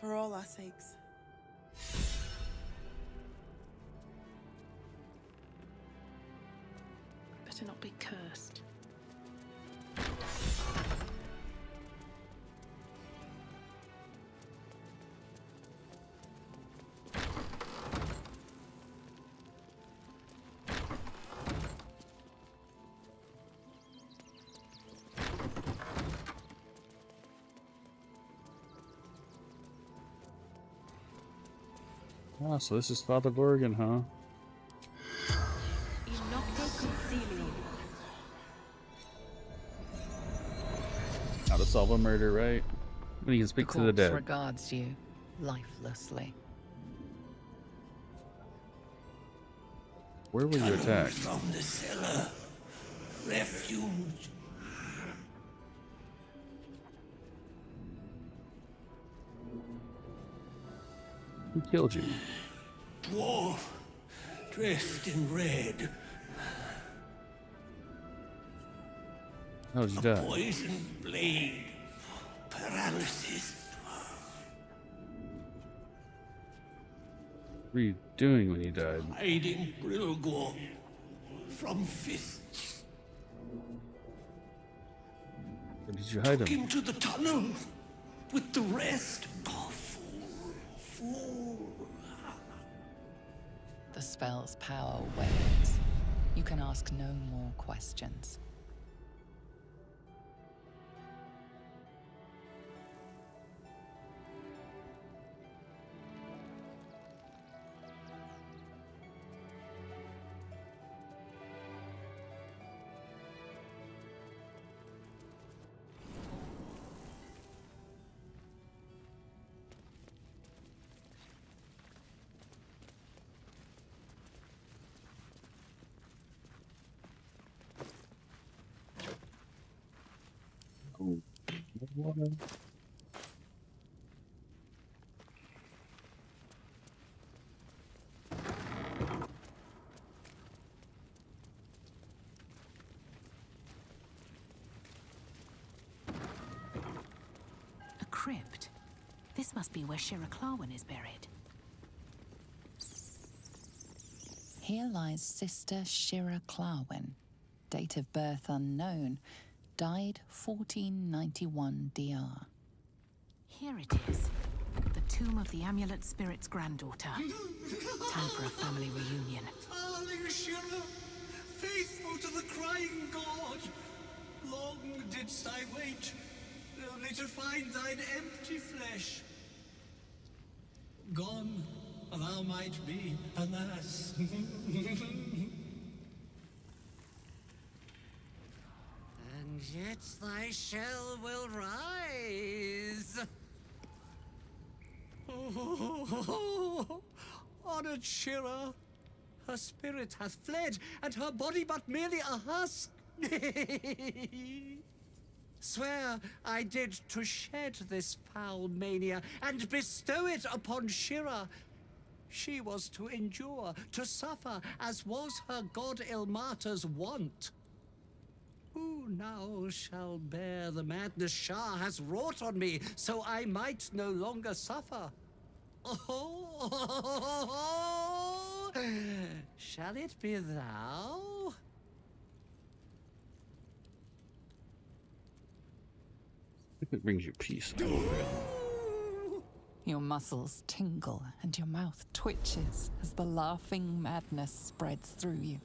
For all our sakes. Better not be cursed. Ah, so this is Father Lorgan, huh? How to solve a murder, right? When you can speak to the corpse dead. regards you lifelessly. Where were you attacked? From the cellar. Refuge. Who killed you? Dwarf. Dressed in red. How did you die? Poison blade. Paralysis. What were you doing when you died? Hiding Brilgor from fists. Where did you hide Took him? him to the tunnels with the rest. Oh, fool. The spell's power wanes. You can ask no more questions. A crypt. This must be where Shira Clawin is buried. Here lies Sister Shira Clawin. Date of birth unknown. Died 1491 DR. Here it is. The tomb of the Amulet Spirit's granddaughter. Time for a family reunion. Darling Shira, faithful to the crying god, long didst I wait, only to find thine empty flesh. Gone thou might be, alas. And yet thy shell will rise. Oh, honored Shira, her spirit hath fled, and her body but merely a husk. Swear I did to shed this foul mania and bestow it upon Shira. She was to endure, to suffer, as was her god Ilmater's wont. Who now shall bear the madness Shah has wrought on me, so I might no longer suffer? Oh, shall it be thou? If it brings you peace. Your muscles tingle and your mouth twitches as the laughing madness spreads through you.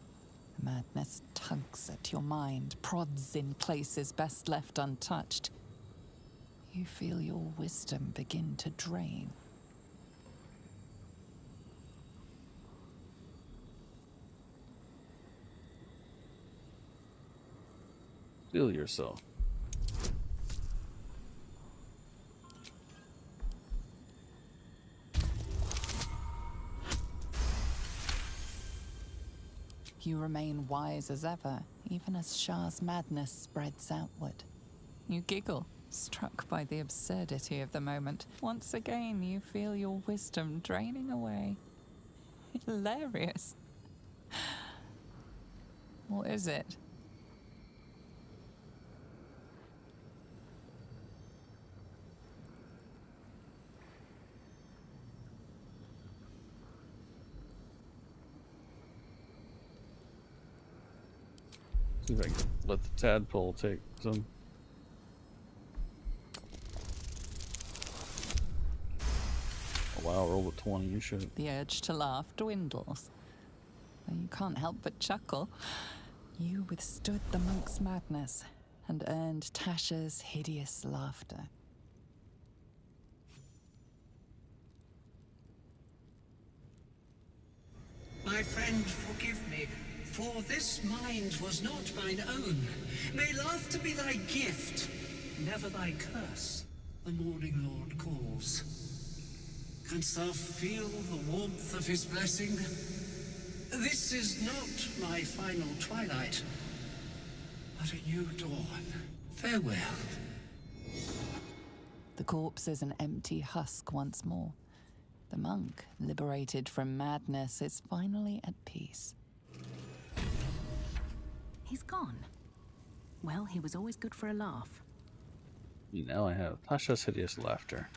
Madness tugs at your mind, prods in places best left untouched. You feel your wisdom begin to drain. Feel yourself. You remain wise as ever, even as Shah's madness spreads outward. You giggle, struck by the absurdity of the moment. Once again, you feel your wisdom draining away. Hilarious. What is it? See if I can let the tadpole take some. Oh, wow, roll a 20, you should. The urge to laugh dwindles. Though you can't help but chuckle. You withstood the monk's madness and earned Tasha's hideous laughter. For this mind was not mine own. May laughter be thy gift, never thy curse. The morning Lord calls. Canst thou feel the warmth of his blessing? This is not my final twilight, but a new dawn. Farewell. The corpse is an empty husk once more. The monk, liberated from madness, is finally at peace. He's gone. Well, he was always good for a laugh. Now I have Tasha's hideous laughter.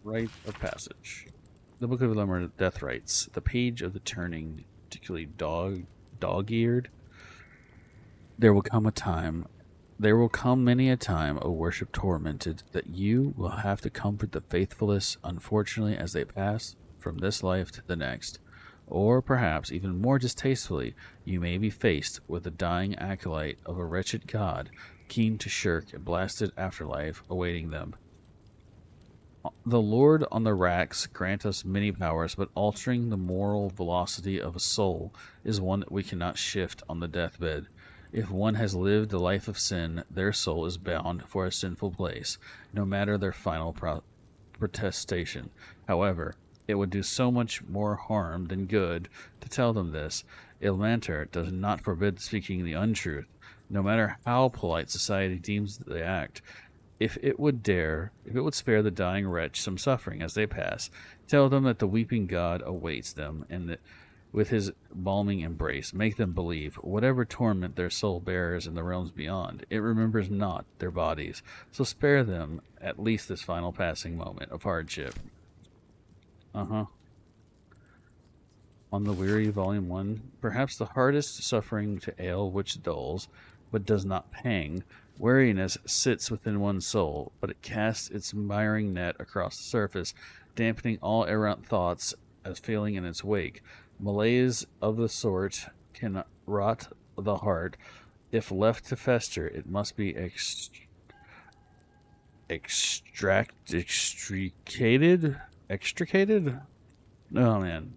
Rite of passage. The Book of Elmer Death Rites. The page of the turning, particularly dog-eared. There will come many a time, O worship tormented, that you will have to comfort the faithfulest, unfortunately, as they pass from this life to the next. Or perhaps, even more distastefully, you may be faced with the dying acolyte of a wretched god, keen to shirk a blasted afterlife awaiting them. The Lord on the racks grant us many powers, but altering the moral velocity of a soul is one that we cannot shift on the deathbed. If one has lived a life of sin, their soul is bound for a sinful place, no matter their final protestation. However, it would do so much more harm than good to tell them this. Ilmanter does not forbid speaking the untruth, no matter how polite society deems the act. If it would spare the dying wretch some suffering as they pass, tell them that the weeping God awaits them, and that with his balming embrace, make them believe, whatever torment their soul bears in the realms beyond, it remembers not their bodies, so spare them at least this final passing moment of hardship. On the Weary, Volume 1, perhaps the hardest suffering to ail which dulls, but does not pang. Weariness sits within one's soul, but it casts its miring net across the surface, dampening all errant thoughts as failing in its wake. Malaise of the sort can rot the heart. If left to fester, it must be extricated? Oh man.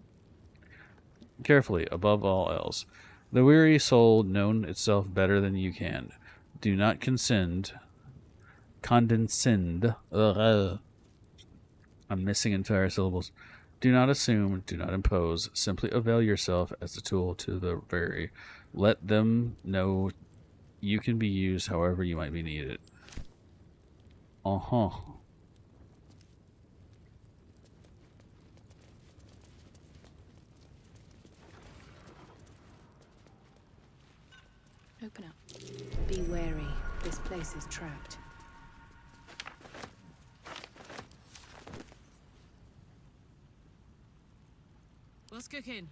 Carefully, above all else. The weary soul known itself better than you can. Do not condescend. I'm missing entire syllables. Do not assume, do not impose. Simply avail yourself as the tool to the weary. Let them know you can be used however you might be needed. Open up. Be wary. This place is trapped. What's cooking?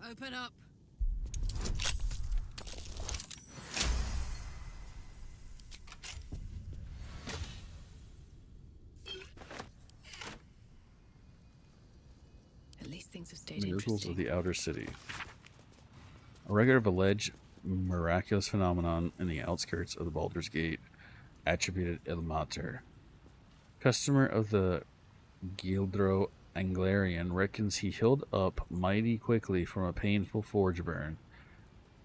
Open up. At least things have stayed Miracles interesting. of the Outer City. A record of alleged miraculous phenomenon in the outskirts of the Baldur's Gate, attributed Ilmater. Customer of the Gildro Anglarian reckons he healed up mighty quickly from a painful forge burn.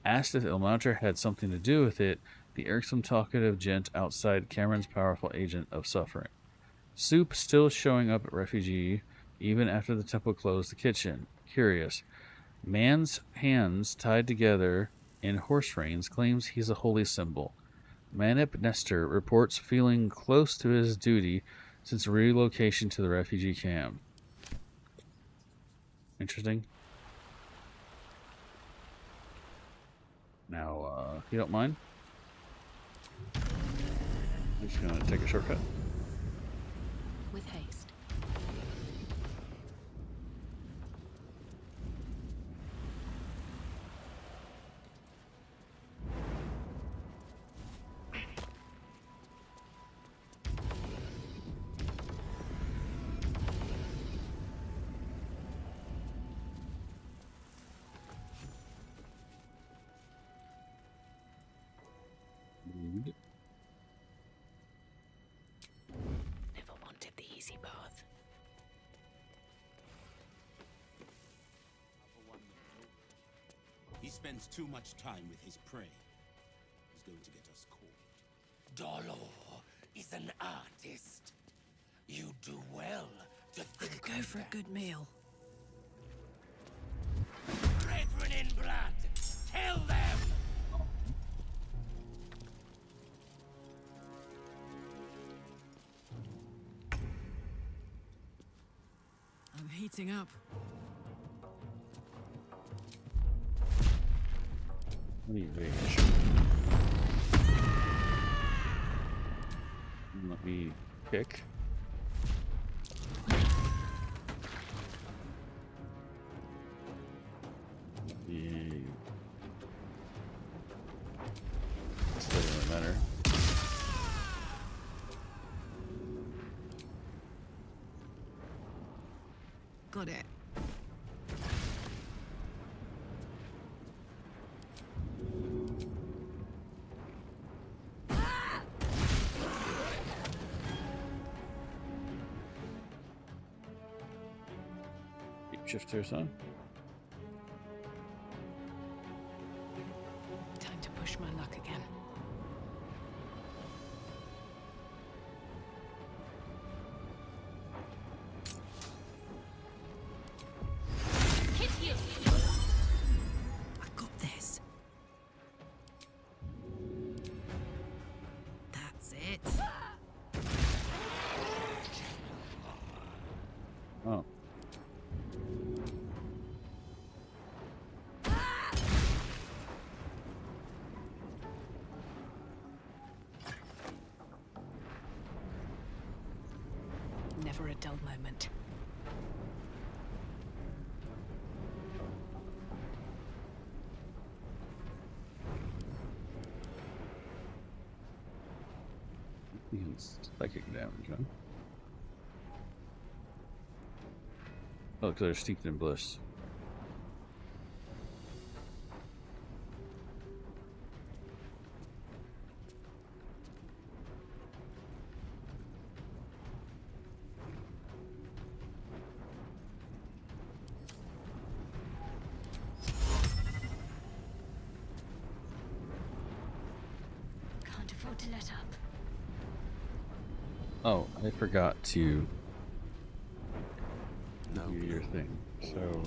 Asked if Ilmater had something to do with it, the irksome talkative gent outside Cameron's powerful agent of suffering. Soup still showing up at Refugee, even after the temple closed the kitchen. Curious. Man's hands tied together in horse reins claims he's a holy symbol. Manip Nestor reports feeling close to his duty since relocation to the refugee camp. Interesting. Now, if you don't mind, I'm just going to take a shortcut. With haste. easy path. He spends too much time with his prey. He's going to get us caught. Dolor is an artist. You do well to think. I could go for a good meal. Brethren in blood, tell them! I'm heating up. Let me kick. This doesn't really matter. Got it. Shifters on. Time to push my luck again. Hit you! I got this. That's it. Oh. Never a dull moment. Psychic damage, huh? Oh, because they're steeped in bliss. Can't afford to let up. Oh, I forgot to do your thing. So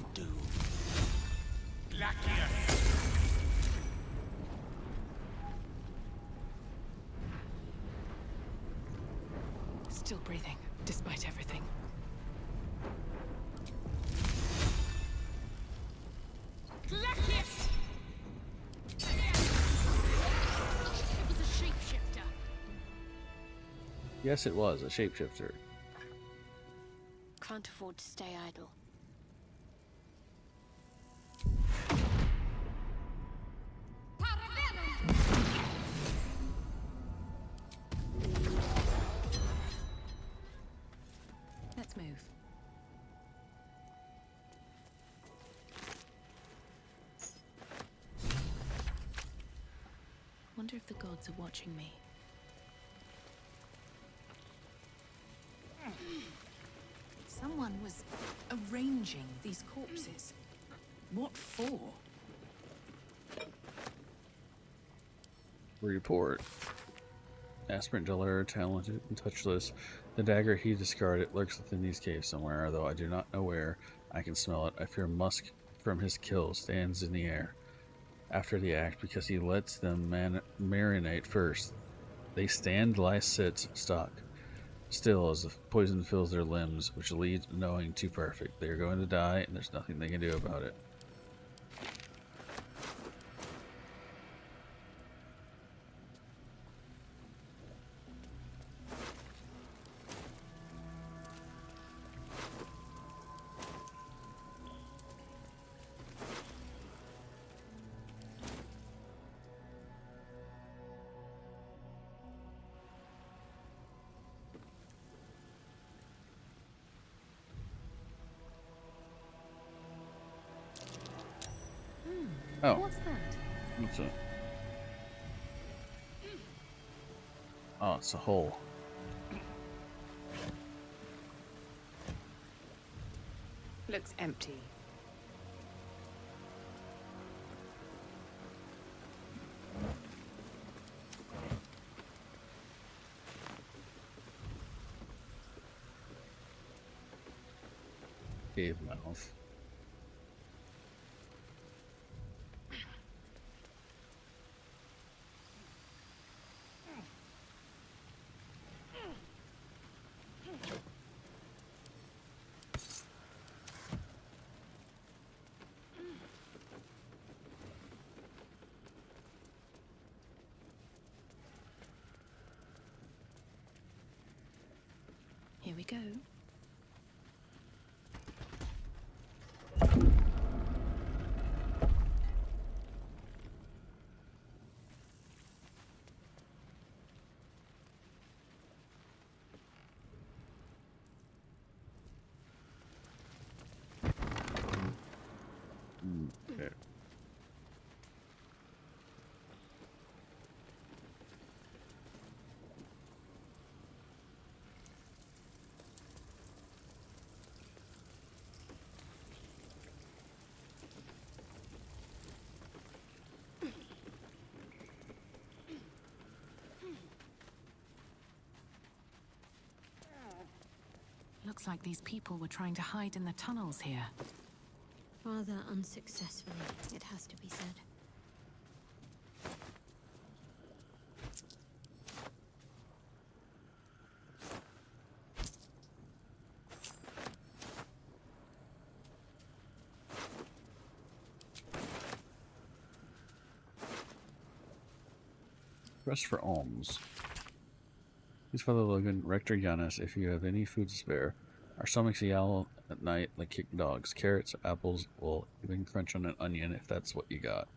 Still breathing, despite everything. It was a shapeshifter. yes, it was a shapeshifter. Can't afford to stay idle. Let's move. Wonder if the gods are watching me. Someone was arranging these corpses. What for? Report. Aspirant Jalur, talented and touchless. The dagger he discarded lurks within these caves somewhere, though I do not know where. I can smell it. I fear musk from his kill stands in the air after the act because he lets them marinate first. They stand, lie, sit, stalk. Still, as the poison fills their limbs, which leads knowing too perfect. They are going to die, and there's nothing they can do about it. Oh. What's that? What's that? Oh, it's a hole. Looks empty. Cave mouth. Here we go. Okay. Looks like these people were trying to hide in the tunnels here. Rather unsuccessfully, it has to be said. Press for alms. Please Father Logan, Rector Giannis, if you have any food to spare. Our stomachs yowl at night like kicked dogs. Carrots, apples, will even crunch on an onion if that's what you got.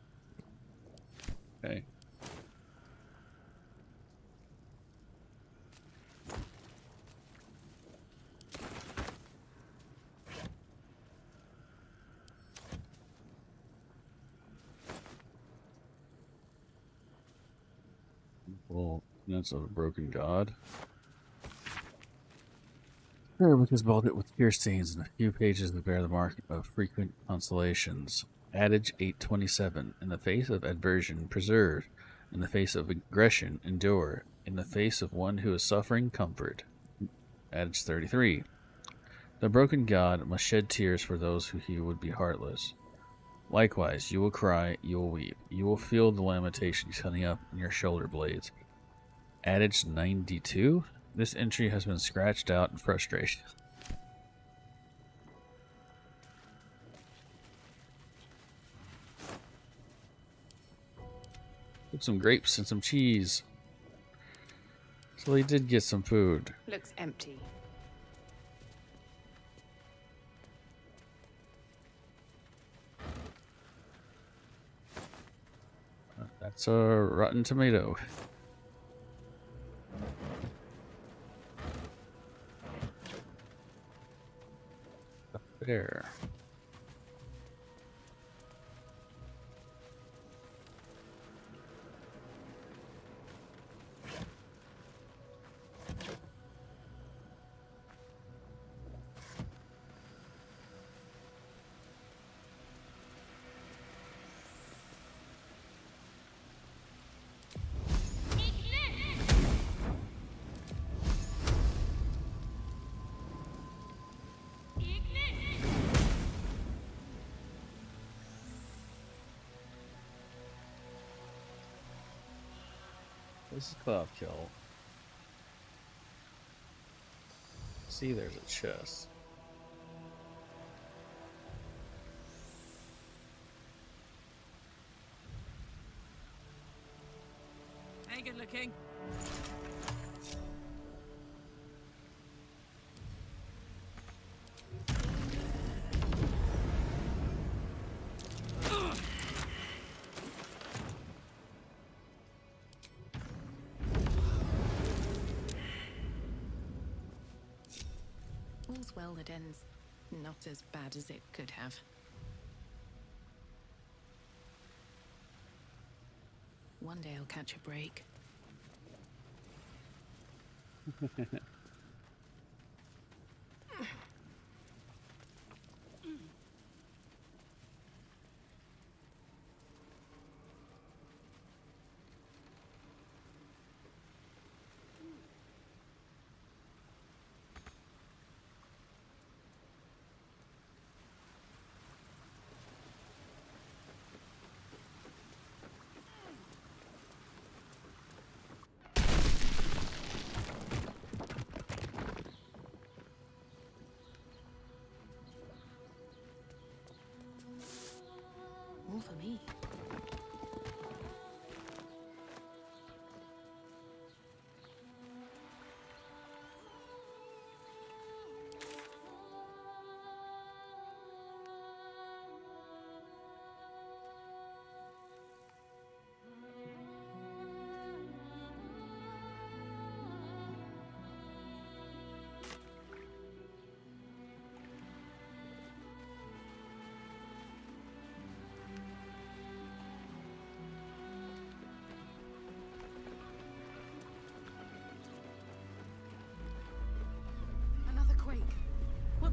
Okay. Well, that's a broken god. Here, because Baldur with tear stains and a few pages that bear the mark of frequent consolations. Adage 827. In the face of adversion, preserve. In the face of aggression, endure. In the face of one who is suffering, comfort. Adage 33. The broken god must shed tears for those who he would be heartless. Likewise, you will cry, you will weep. You will feel the lamentations coming up in your shoulder blades. Adage 92. This entry has been scratched out in frustration. Took some grapes and some cheese. So he did get some food. Looks empty. That's a rotten tomato. Up there. This is Cloud Kill. See, there's a chest. Hey, good looking. All's well that ends not as bad as it could have. One day I'll catch a break.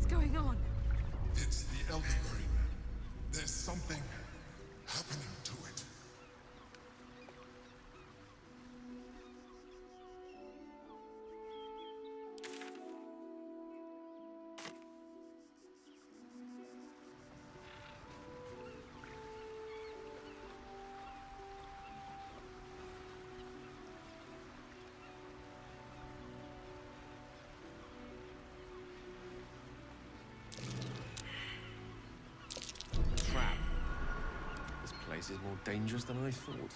What's going on? It's the elderberry. There's something happening to it. Trap. This place is more dangerous than I thought.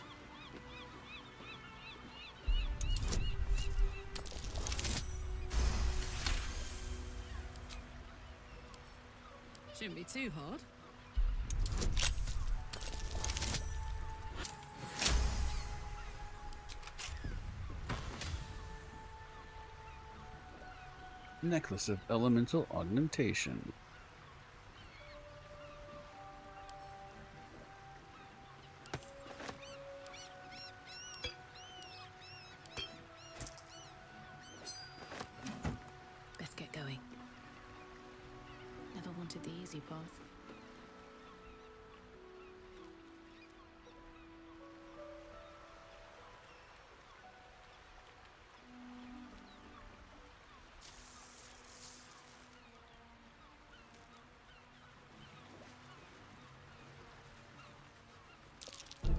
Shouldn't be too hard. Necklace of Elemental Augmentation. Best get going. Never wanted the easy path.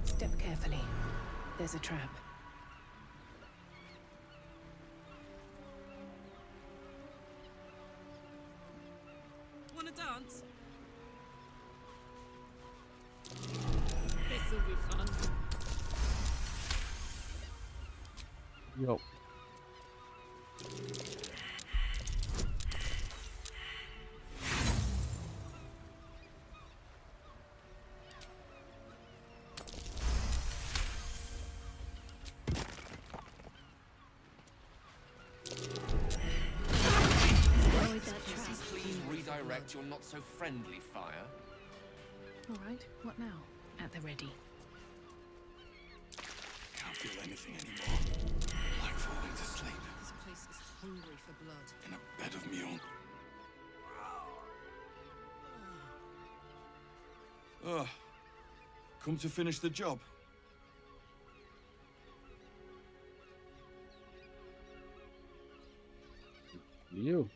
Step carefully. There's a trap. Wanna dance? This'll be fun. Yo. Please redirect your not-so-friendly fire. All right, what now? At the ready. Can't feel anything anymore. Like falling to sleep This place is hungry for blood. in a bed of my own. Come to finish the job. You.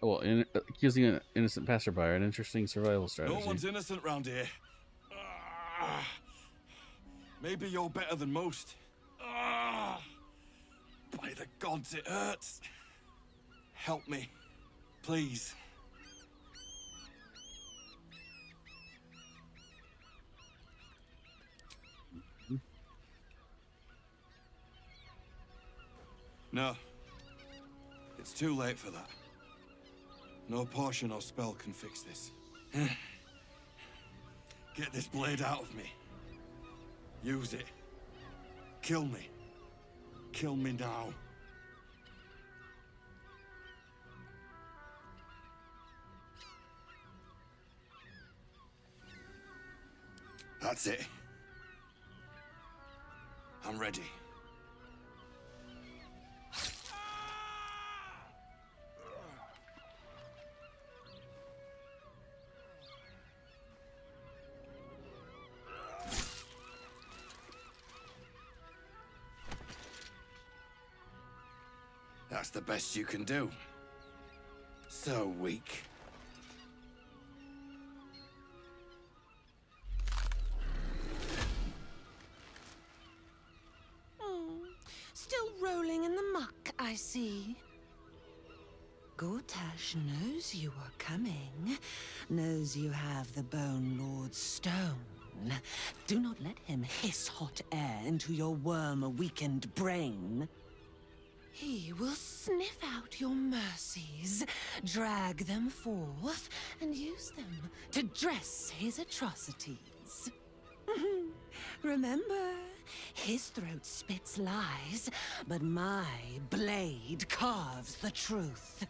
Well, accusing an innocent passerby, an interesting survival strategy. No one's innocent round here. Maybe you're better than most. By the gods, it hurts. Help me, please. No. It's too late for that. No potion or spell can fix this. Get this blade out of me. Use it. Kill me. Kill me now. That's it. I'm ready. That's the best you can do. So weak. Still rolling in the muck, I see. Gortash knows you are coming, knows you have the Bone Lord's stone. Do not let him hiss hot air into your worm-weakened brain. He will sniff out your mercies, drag them forth, and use them to dress his atrocities. Remember, his throat spits lies, but my blade carves the truth.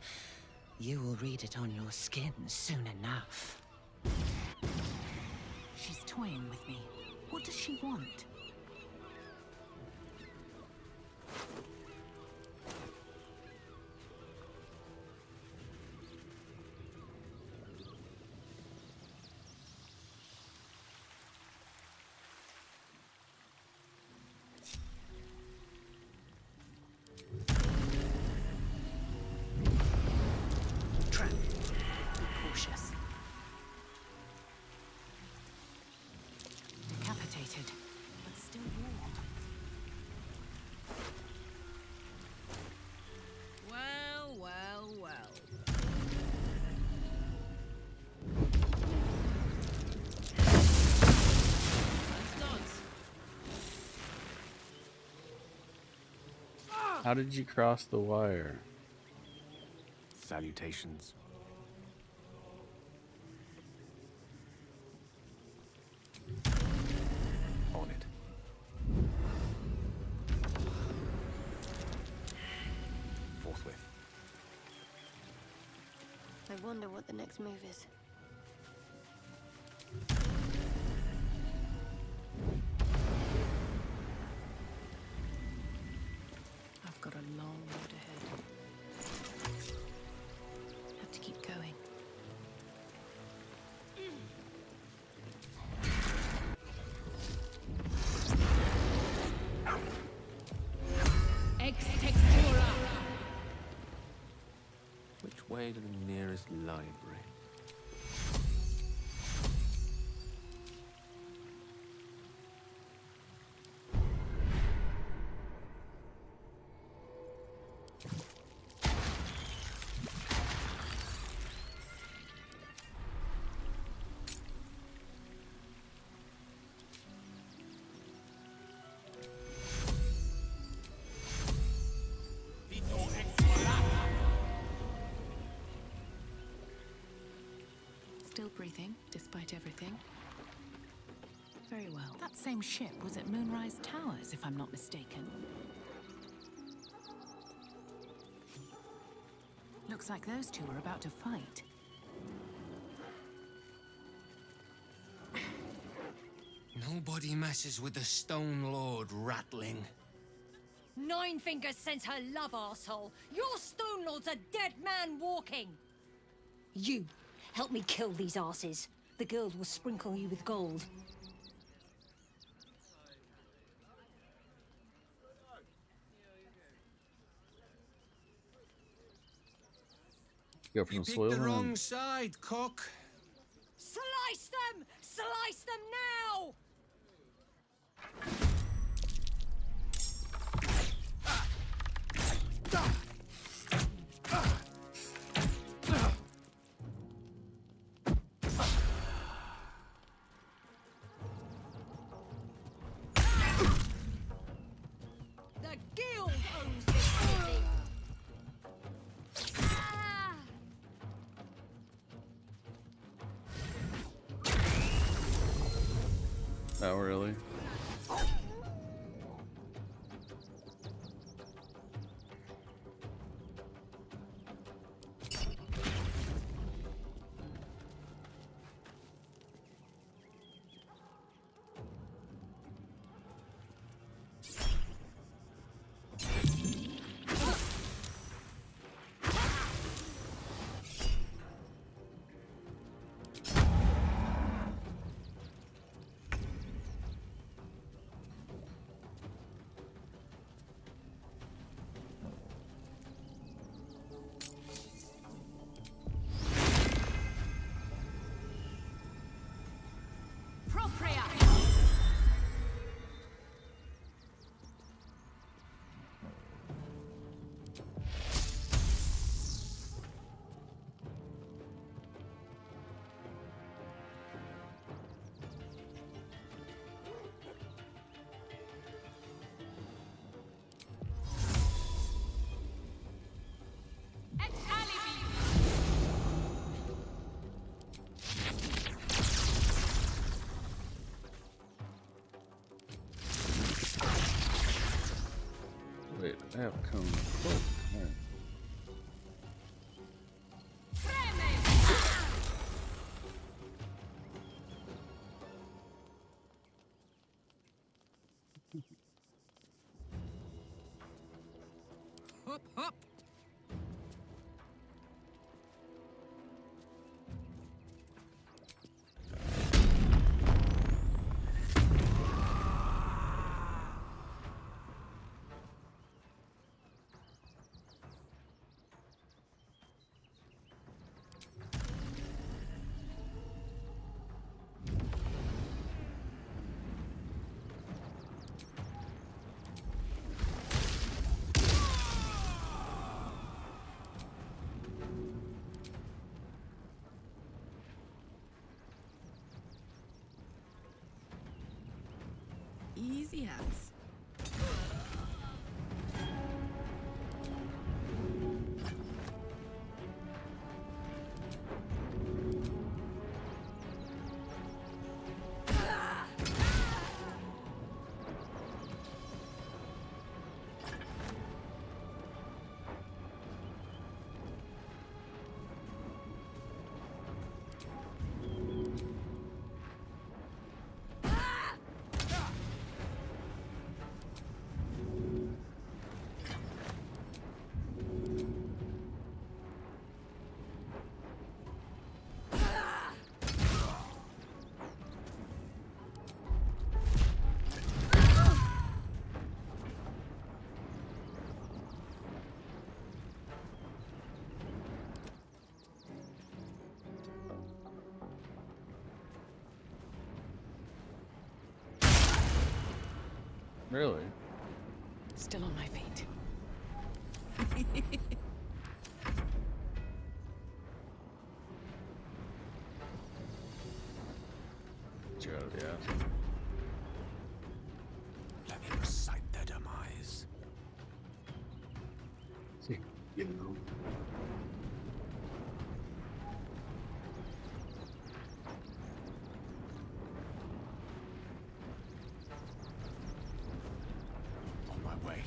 You will read it on your skin soon enough. She's toying with me. What does she want? How did you cross the wire? Salutations. On it. Forthwith. I wonder what the next move is. I've got a long road ahead. Have to keep going. Ex textura. Which way to the nearest library? Still breathing, despite everything. Very well. That same ship was at Moonrise Towers, if I'm not mistaken. Looks like those two are about to fight. Nobody messes with the Stone Lord rattling. Nine Fingers sends her love, arsehole. Your Stone Lord's a dead man walking. You, help me kill these asses. The girls will sprinkle you with gold. Go for You some picked soil. the and- wrong side, cock. Slice them! Slice them now! The guild owns this city. Oh, really? Propria! Wait, I have a cone. Oh, man. Hop, hop. Easy as. Really? Still on my feet. Get you out of the ass. Let me recite their demise. See, you know. On my way.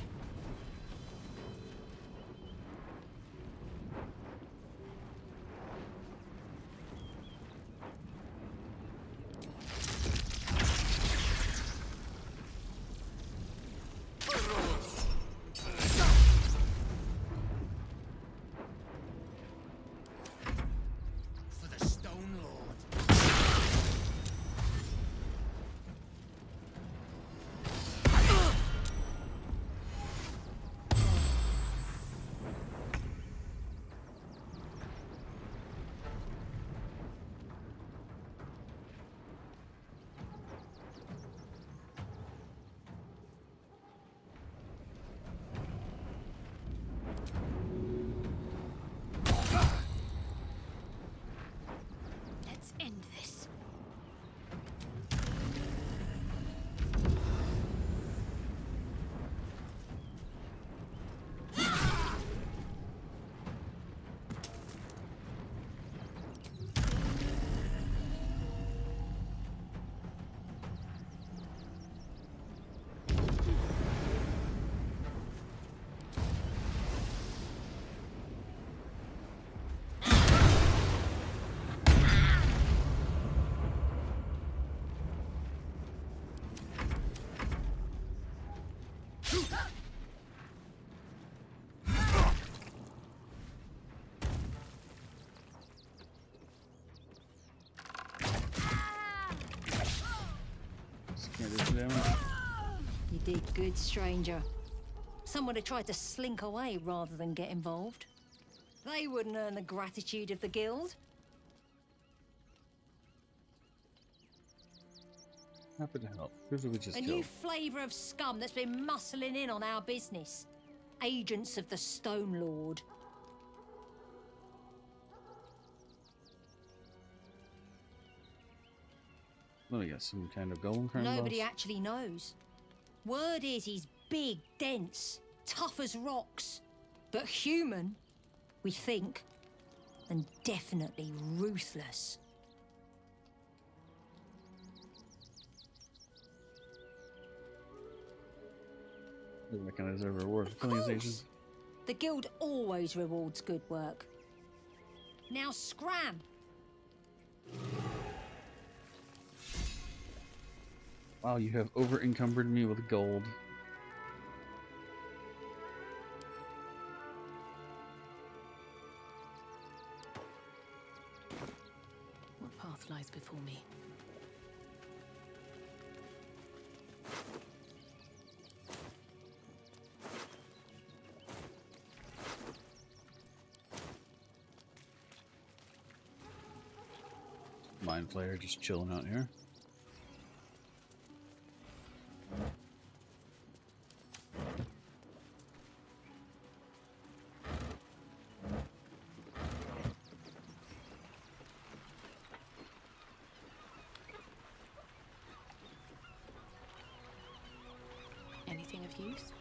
For the Stone Lord. Let's end this. Can't do the damage. You did good, stranger. Someone had tried to slink away rather than get involved. They wouldn't earn the gratitude of the guild. Happy to help. Who's we just A killed? new flavour of scum that's been muscling in on our business. Agents of the Stone Lord. Let me guess, some kind of golem crime Nobody boss? actually knows. Word is he's big, dense, tough as rocks. But human, we think. And definitely ruthless. Doesn't recognize their reward for killing his agents. The guild always rewards good work. Now scram! Wow, you have over encumbered me with gold. What path lies before me? Mind Flayer just chilling out here. Anything of use?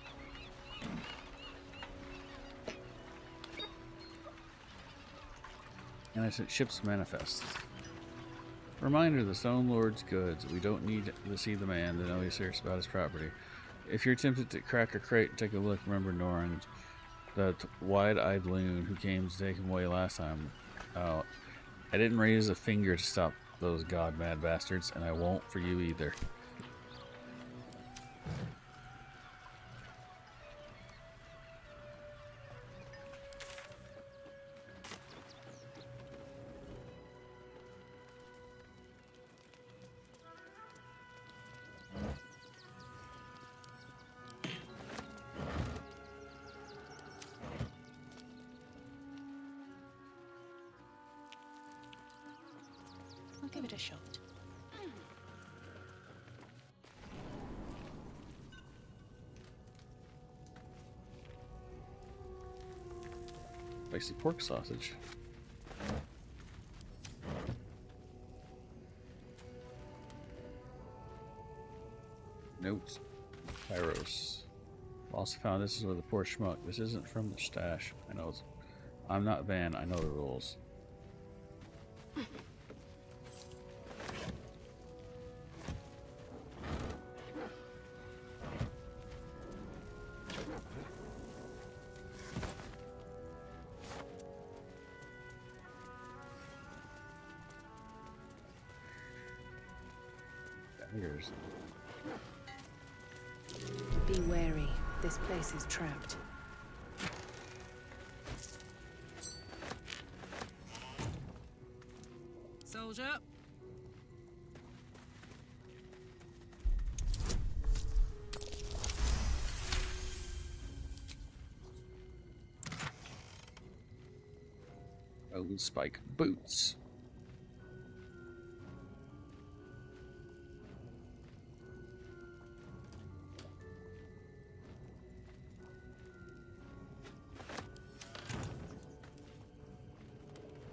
And I sent ship's manifests. Reminder, the Stone Lord's goods. We don't need to see the man to know he's serious about his property. If you're tempted to crack a crate and take a look, remember Norin, that wide-eyed loon who came to take him away last time out. I didn't raise a finger to stop those god-mad bastards, and I won't for you either. I'll give it a shot. Spicy pork sausage. Notes. Pyros. Also found this is where the poor schmuck. This isn't from the stash. I know it's. I'm not Van. I know the rules. Daggers. Be wary. This place is trapped. Soldier. Golden spike boots.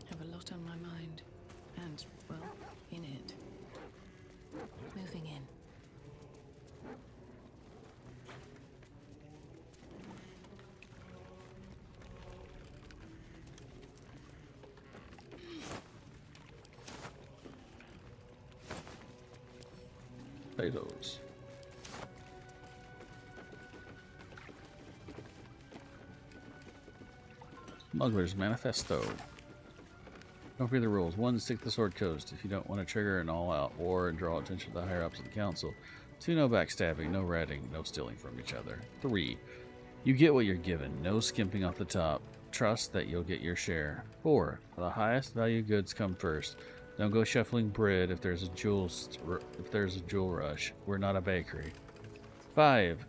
Have a lot on my mind. And, well, in it. Moving in. Potatoes. Smuggler's Manifesto. Don't forget the rules. 1. Stick to the Sword Coast if you don't want to trigger an all-out war and draw attention to the higher-ups of the council. 2. No backstabbing, no ratting, no stealing from each other. 3. You get what you're given. No skimping off the top. Trust that you'll get your share. 4. The highest value goods come first. Don't go shuffling bread if there's a jewel rush. We're not a bakery. 5.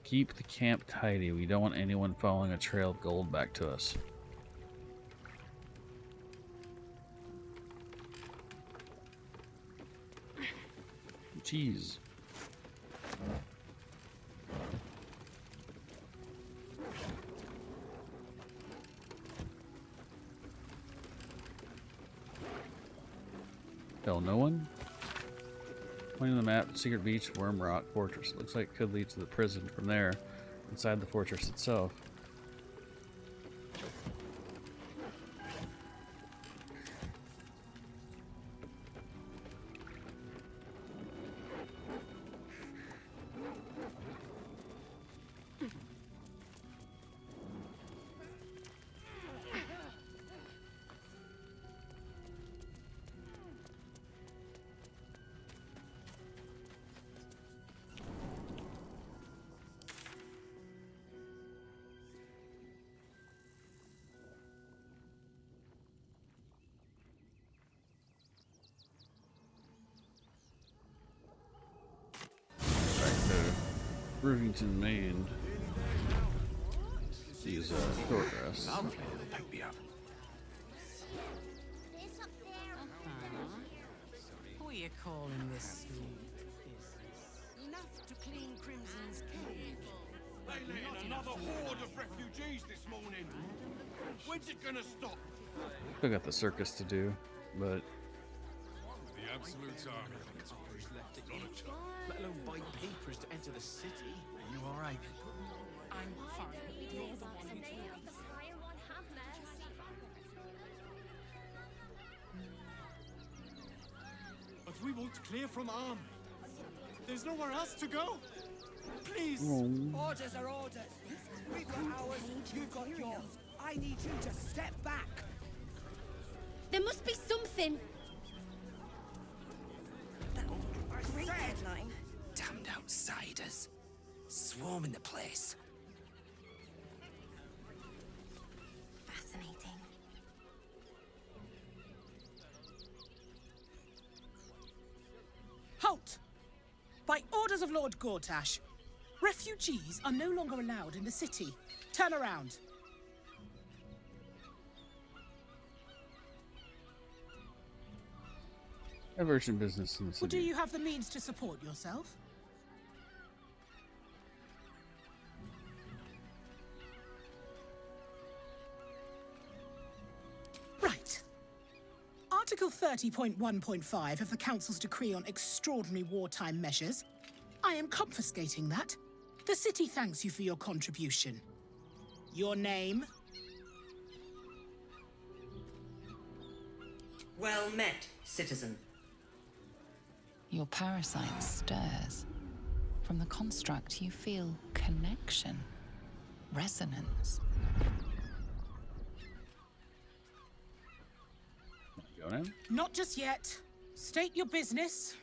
Keep the camp tidy. We don't want anyone following a trail of gold back to us. Jeez. Tell no one? Pointing the map, secret beach, Worm Rock Fortress. Looks like it could lead to the prison from there, inside the fortress itself. Rivington, Maine. These Thorgrass. Who are you calling this enough to clean Crimson's cage? They let in another horde of refugees this morning. When's it gonna stop? Still got the circus to do, but The Absolute's army. Let alone buy papers to enter the city. Are you alright? I'm fine. But we won't clear from arm. There's nowhere else to go. Please. Orders are orders. We've got ours, you've got yours. I need you to step back. There must be something. Great headline. Damned outsiders. Swarming the place. Fascinating. Halt! By orders of Lord Gortash, refugees are no longer allowed in the city. Turn around. have urgent business in the Or do city. you have the means to support yourself? Article 30.1.5 of the Council's decree on extraordinary wartime measures. I am confiscating that. The city thanks you for your contribution. Your name? Well met, citizen. Your parasite stirs. From the construct, you feel connection, resonance. Go now? Not just yet. State your business.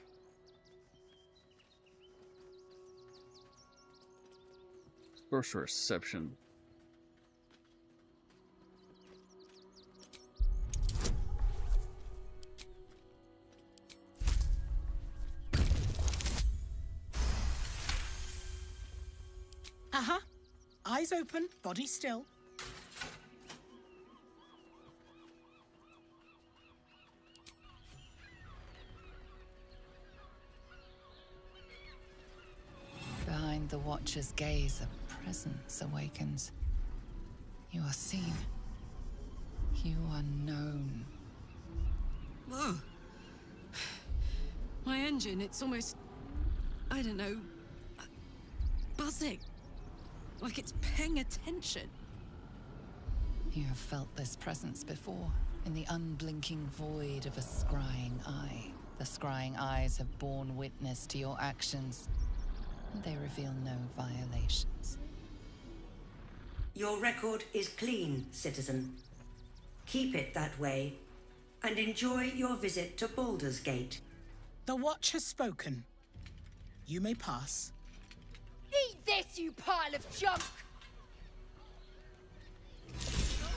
Sorcerer reception. Uh-huh. Eyes open, body still. Behind the Watcher's gaze, a presence awakens. You are seen. You are known. Whoa. My engine, it's almost... I don't know... buzzing. Like it's paying attention. You have felt this presence before, in the unblinking void of a scrying eye. The scrying eyes have borne witness to your actions, and they reveal no violations. Your record is clean, citizen. Keep it that way, and enjoy your visit to Baldur's Gate. The Watch has spoken. You may pass. Eat this, you pile of junk!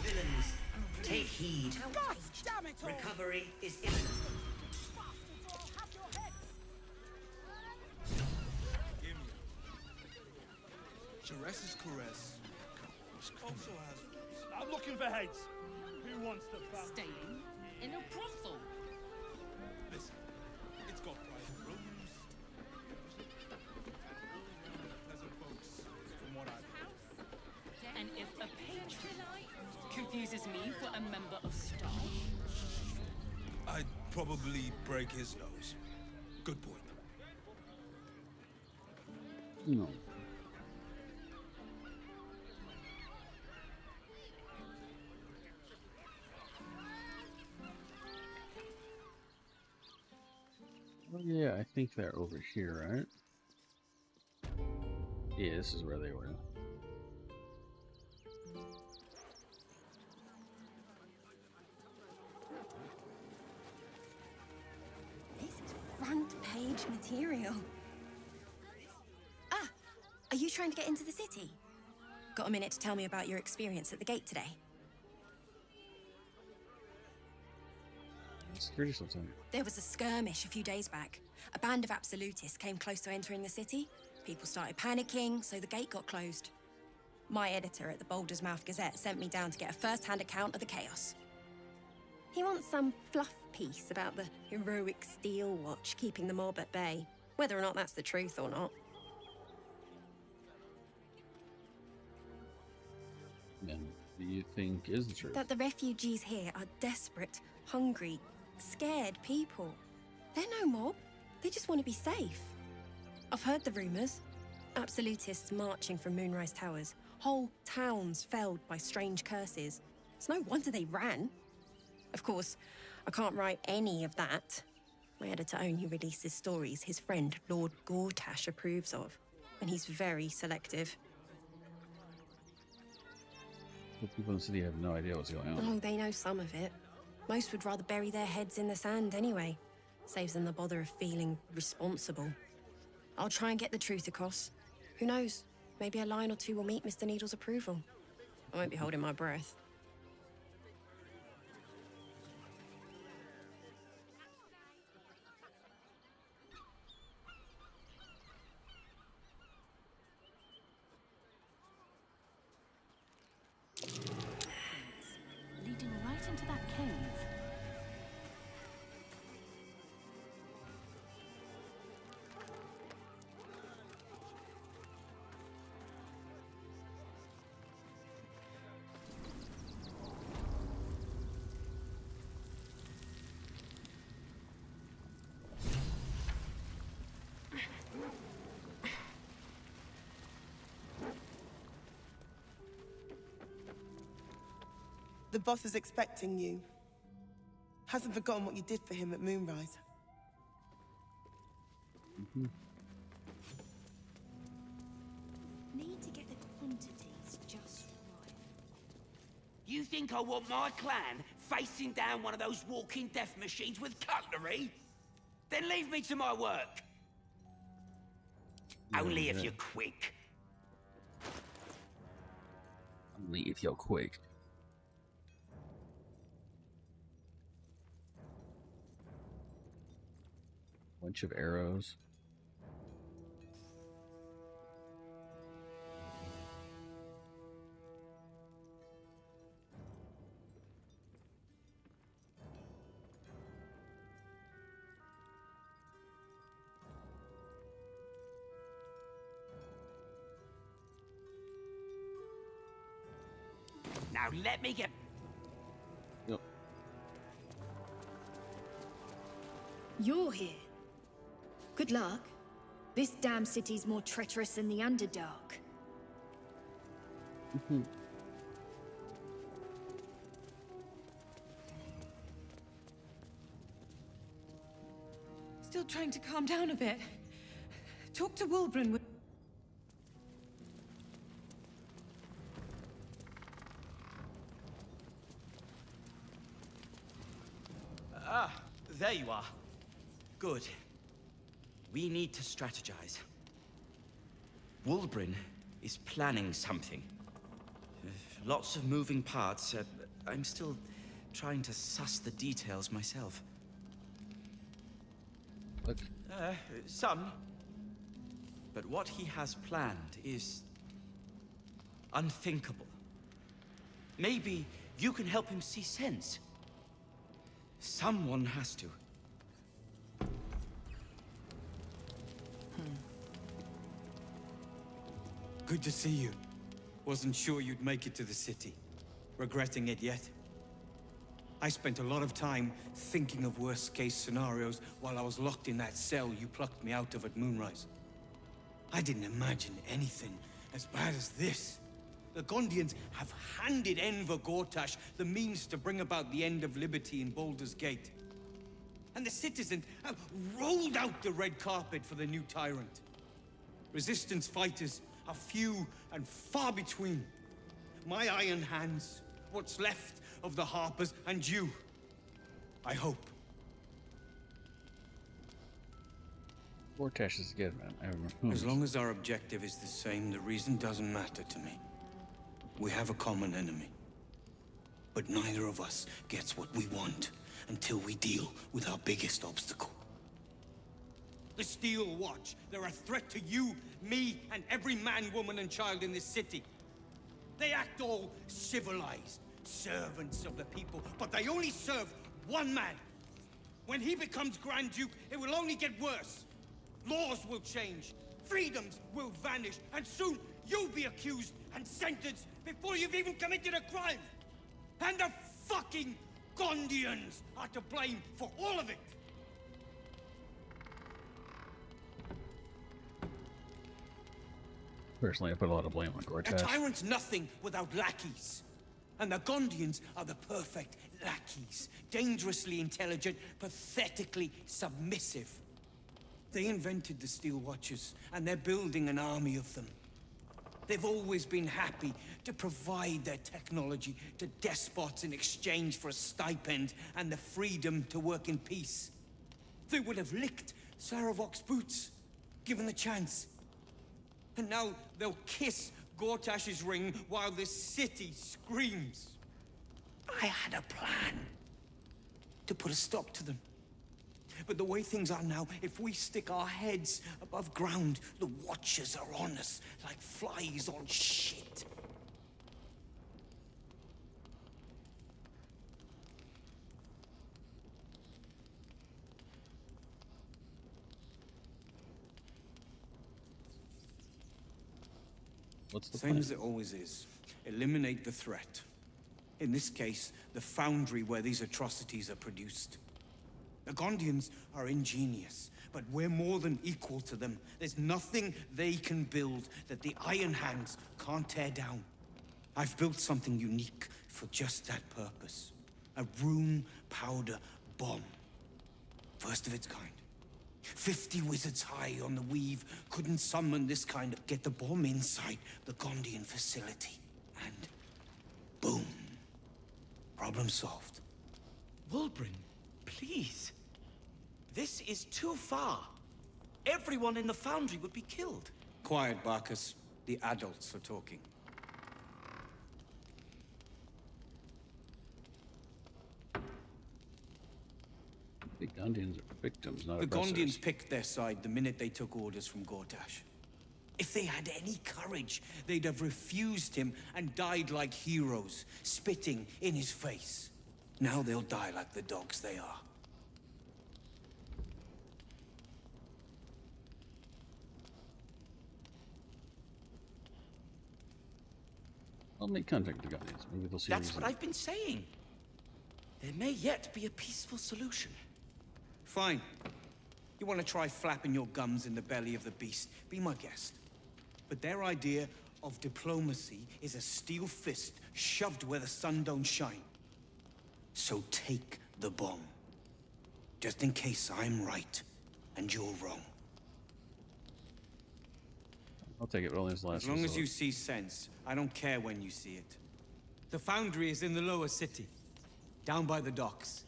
Villains, take heed. God damn it all! Recovery is imminent. Jerez's caress also has... I'm looking for heads. Who wants to back? Staying in a brothel. Listen, it's got private rooms. Pleasant folks, from what I've heard. And if a patron confuses me for a member of staff, I'd probably break his nose. Good point. No. Well, yeah, I think they're over here, right? Yeah, this is where they were. This is front page material. Ah, are you trying to get into the city? Got a minute to tell me about your experience at the gate today? Security something. There was a skirmish a few days back. A band of absolutists came close to entering the city. People started panicking, so the gate got closed. My editor at the Baldur's Mouth Gazette sent me down to get a first-hand account of the chaos. He wants some fluff piece about the heroic Steel Watch keeping the mob at bay, whether or not that's the truth or not. And do you think is the truth? That the refugees here are desperate, hungry, scared people. They're no mob. They just want to be safe. I've heard the rumors. Absolutists marching from Moonrise Towers. Whole towns felled by strange curses. It's no wonder they ran. Of course, I can't write any of that. My editor only releases stories his friend Lord Gortash approves of. And he's very selective. The people in the city have no idea what's going on. Oh, they know some of it. Most would rather bury their heads in the sand anyway. Saves them the bother of feeling responsible. I'll try and get the truth across. Who knows? Maybe a line or two will meet Mr. Needle's approval. I won't be holding my breath. Leading right into that cave. The boss is expecting you. Hasn't forgotten what you did for him at Moonrise. Need to get the quantities just right. You think I want my clan facing down one of those walking death machines with cutlery? Then leave me to my work. Only if you're quick. Only if you're quick. Bunch of arrows. Now let me get... Yep. You're here. Good luck. This damn city's more treacherous than the Underdark. Still trying to calm down a bit. Talk to Wilbrun. Ah, there you are. Good. We need to strategize. Wilbrun is planning something. Lots of moving parts. I'm still trying to suss the details myself. Look. Some. But what he has planned is unthinkable. Maybe you can help him see sense. Someone has to. Good to see you. Wasn't sure you'd make it to the city. Regretting it yet? I spent a lot of time thinking of worst-case scenarios while I was locked in that cell you plucked me out of at Moonrise. I didn't imagine anything as bad as this. The Gondians have handed Enver Gortash the means to bring about the end of liberty in Baldur's Gate. And the citizens have rolled out the red carpet for the new tyrant. Resistance fighters are few and far between. My iron hands, what's left of the Harpers, and you. I hope. Gortash is good, man. As long as our objective is the same, the reason doesn't matter to me. We have a common enemy. But neither of us gets what we want until we deal with our biggest obstacle. The Steel Watch. They're a threat to you, me, and every man, woman, and child in this city. They act all civilized, servants of the people, but they only serve one man. When he becomes Grand Duke, it will only get worse. Laws will change, freedoms will vanish, and soon you'll be accused and sentenced before you've even committed a crime. And the fucking Gondians are to blame for all of it. Personally, I put a lot of blame on Gortash. A tyrant's nothing without lackeys. And the Gondians are the perfect lackeys. Dangerously intelligent, pathetically submissive. They invented the Steel Watchers, and they're building an army of them. They've always been happy to provide their technology to despots in exchange for a stipend and the freedom to work in peace. They would have licked Saravok's boots, given the chance. And now they'll kiss Gortash's ring while this city screams. I had a plan to put a stop to them. But the way things are now, if we stick our heads above ground, the Watchers are on us like flies on shit. What's the Same plan? as it always is. Eliminate the threat. In this case, the foundry where these atrocities are produced. The Gondians are ingenious, but we're more than equal to them. There's nothing they can build that the Iron Hands can't tear down. I've built something unique for just that purpose. A rune powder bomb. First of its kind. 50 wizards high on the weave couldn't summon this kind of... Get the bomb inside the Gondian facility. And boom. Problem solved. Wulbren, please. This is too far. Everyone in the foundry would be killed. Quiet, Barkus. The adults are talking. The Gondians are victims, not The oppressors. Gondians picked their side the minute they took orders from Gortash. If they had any courage, they'd have refused him and died like heroes, spitting in his face. Now they'll die like the dogs they are. I'll make contact with the Gondians. Maybe they'll see That's reason. what I've been saying. There may yet be a peaceful solution. Fine. You want to try flapping your gums in the belly of the beast? Be my guest. But their idea of diplomacy is a steel fist shoved where the sun don't shine. So take the bomb. Just in case I'm right and you're wrong. I'll take it, but only as the last As long as resort. you see sense, I don't care when you see it. The foundry is in the lower city, down by the docks.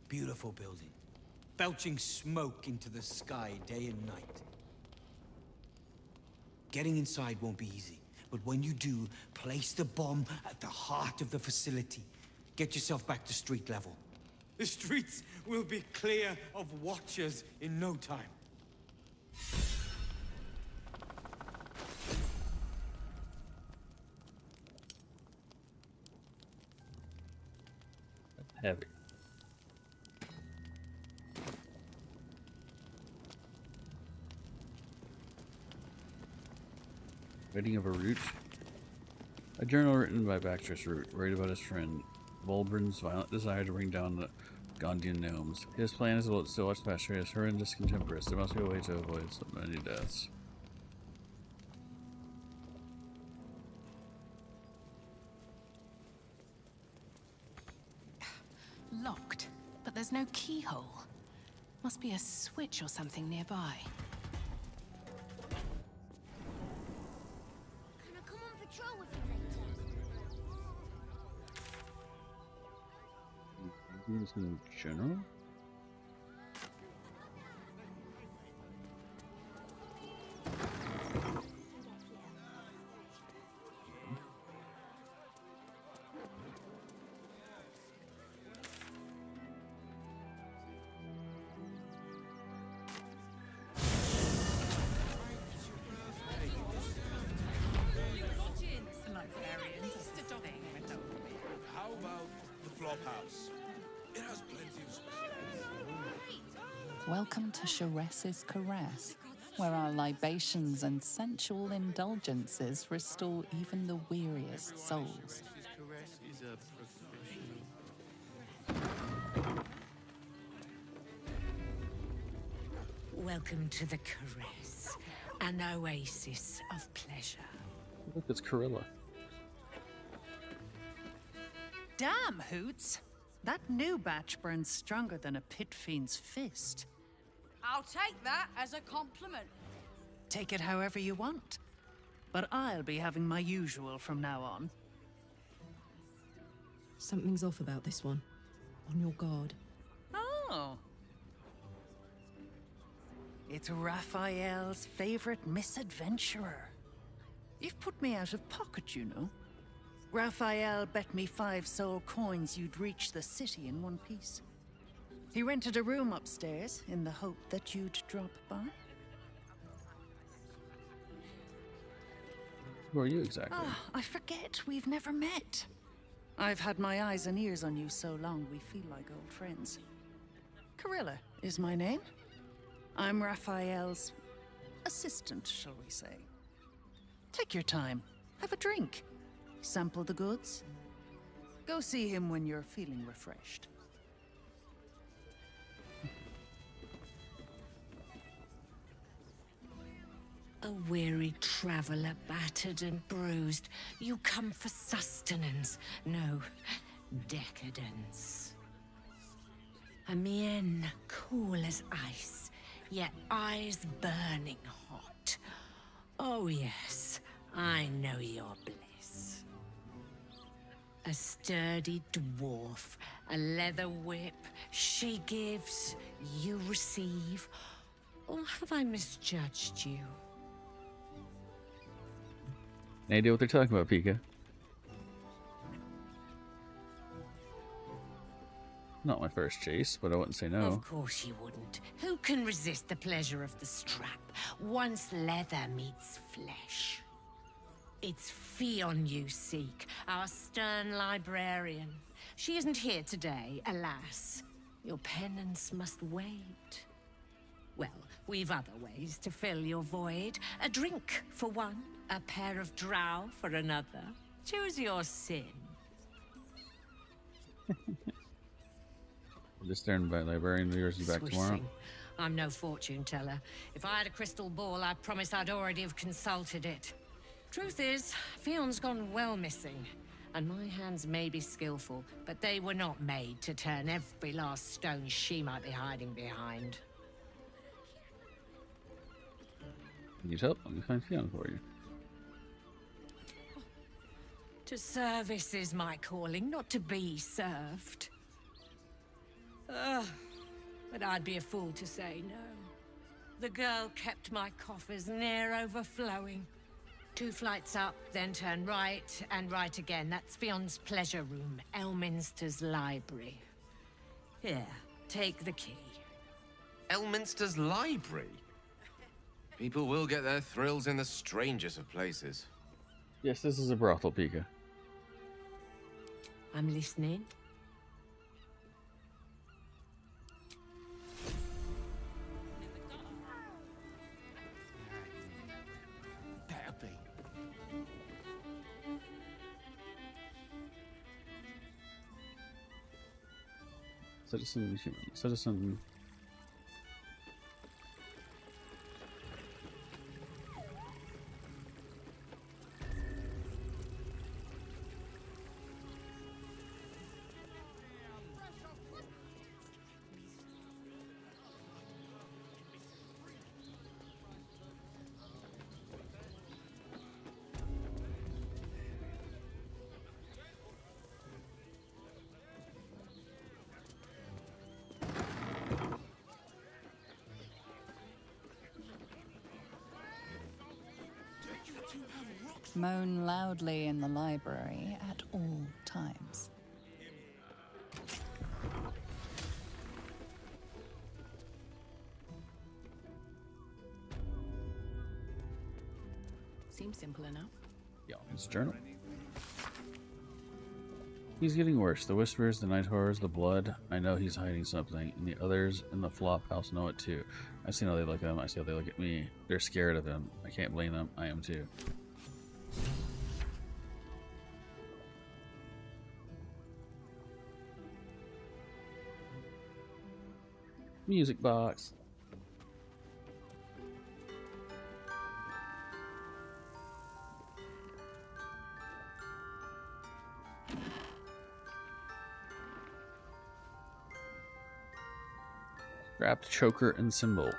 Beautiful building, belching smoke into the sky day and night. Getting inside won't be easy, but when you do, place the bomb at the heart of the facility. Get yourself back to street level. The streets will be clear of watchers in no time. Heavy. Writing of a root. A journal written by Bactress Root, worried about his friend Wulbren's violent desire to bring down the Gondian gnomes. His plan is to watch past his horrendous contemporaries. There must be a way to avoid so many deaths. Locked, but there's no keyhole. Must be a switch or something nearby. Can I come on patrol with you later? Maybe it's in general? How about the flophouse? It has plenty of space. Welcome to Sharess's Caress, where our libations and sensual indulgences restore even the weariest souls. Welcome to the Caress, an oasis of pleasure. Look, it's Corilla. Damn, Hoots! That new batch burns stronger than a pit fiend's fist. I'll take that as a compliment. Take it however you want. But I'll be having my usual from now on. Something's off about this one. On your guard. Oh. It's Raphael's favorite misadventurer. You've put me out of pocket, you know. Raphael bet me 5 soul coins you'd reach the city in one piece. He rented a room upstairs in the hope that you'd drop by. Who are you exactly? Ah, I forget we've never met. I've had my eyes and ears on you so long we feel like old friends. Corilla is my name. I'm Raphael's assistant, shall we say. Take your time. Have a drink. Sample the goods. Go see him when you're feeling refreshed. A weary traveller, battered and bruised, you come for sustenance, no, decadence. A mien cool as ice, yet eyes burning hot. Oh yes, I know your bliss. A sturdy dwarf, a leather whip, she gives, you receive. Or have I misjudged you? Any idea what they're talking about, Pika? Not my first chase, but I wouldn't say no. Of course you wouldn't. Who can resist the pleasure of the strap once leather meets flesh? It's Fionn you seek, our stern librarian. She isn't here today, alas. Your penance must wait. Well, we've other ways to fill your void. A drink for one, a pair of drow for another. Choose your sin. This turn by librarian viewers is back tomorrow. Swishing. I'm no fortune teller. If I had a crystal ball, I promise I'd already have consulted it. Truth is, Fionn's gone well missing. And my hands may be skillful, but they were not made to turn every last stone she might be hiding behind. Need help? Let me find Fionn for you. To service is my calling, not to be served. But I'd be a fool to say no. The girl kept my coffers near overflowing. 2 flights up, then turn right, and right again. That's Fionn's pleasure room, Elminster's library. Here, take the key. Elminster's library? People will get their thrills in the strangest of places. Yes, this is a brothel, Pika. I'm listening. Better be. Citizen. Moan loudly in the library at all times. Seems simple enough. Yeah, his journal. He's getting worse. The whispers, the night horrors, the blood. I know he's hiding something, and the others in the flop house know it too. I see how they look at him. I see how they look at me. They're scared of him. I can't blame them. I am too. Music box. Wrapped choker and symbol.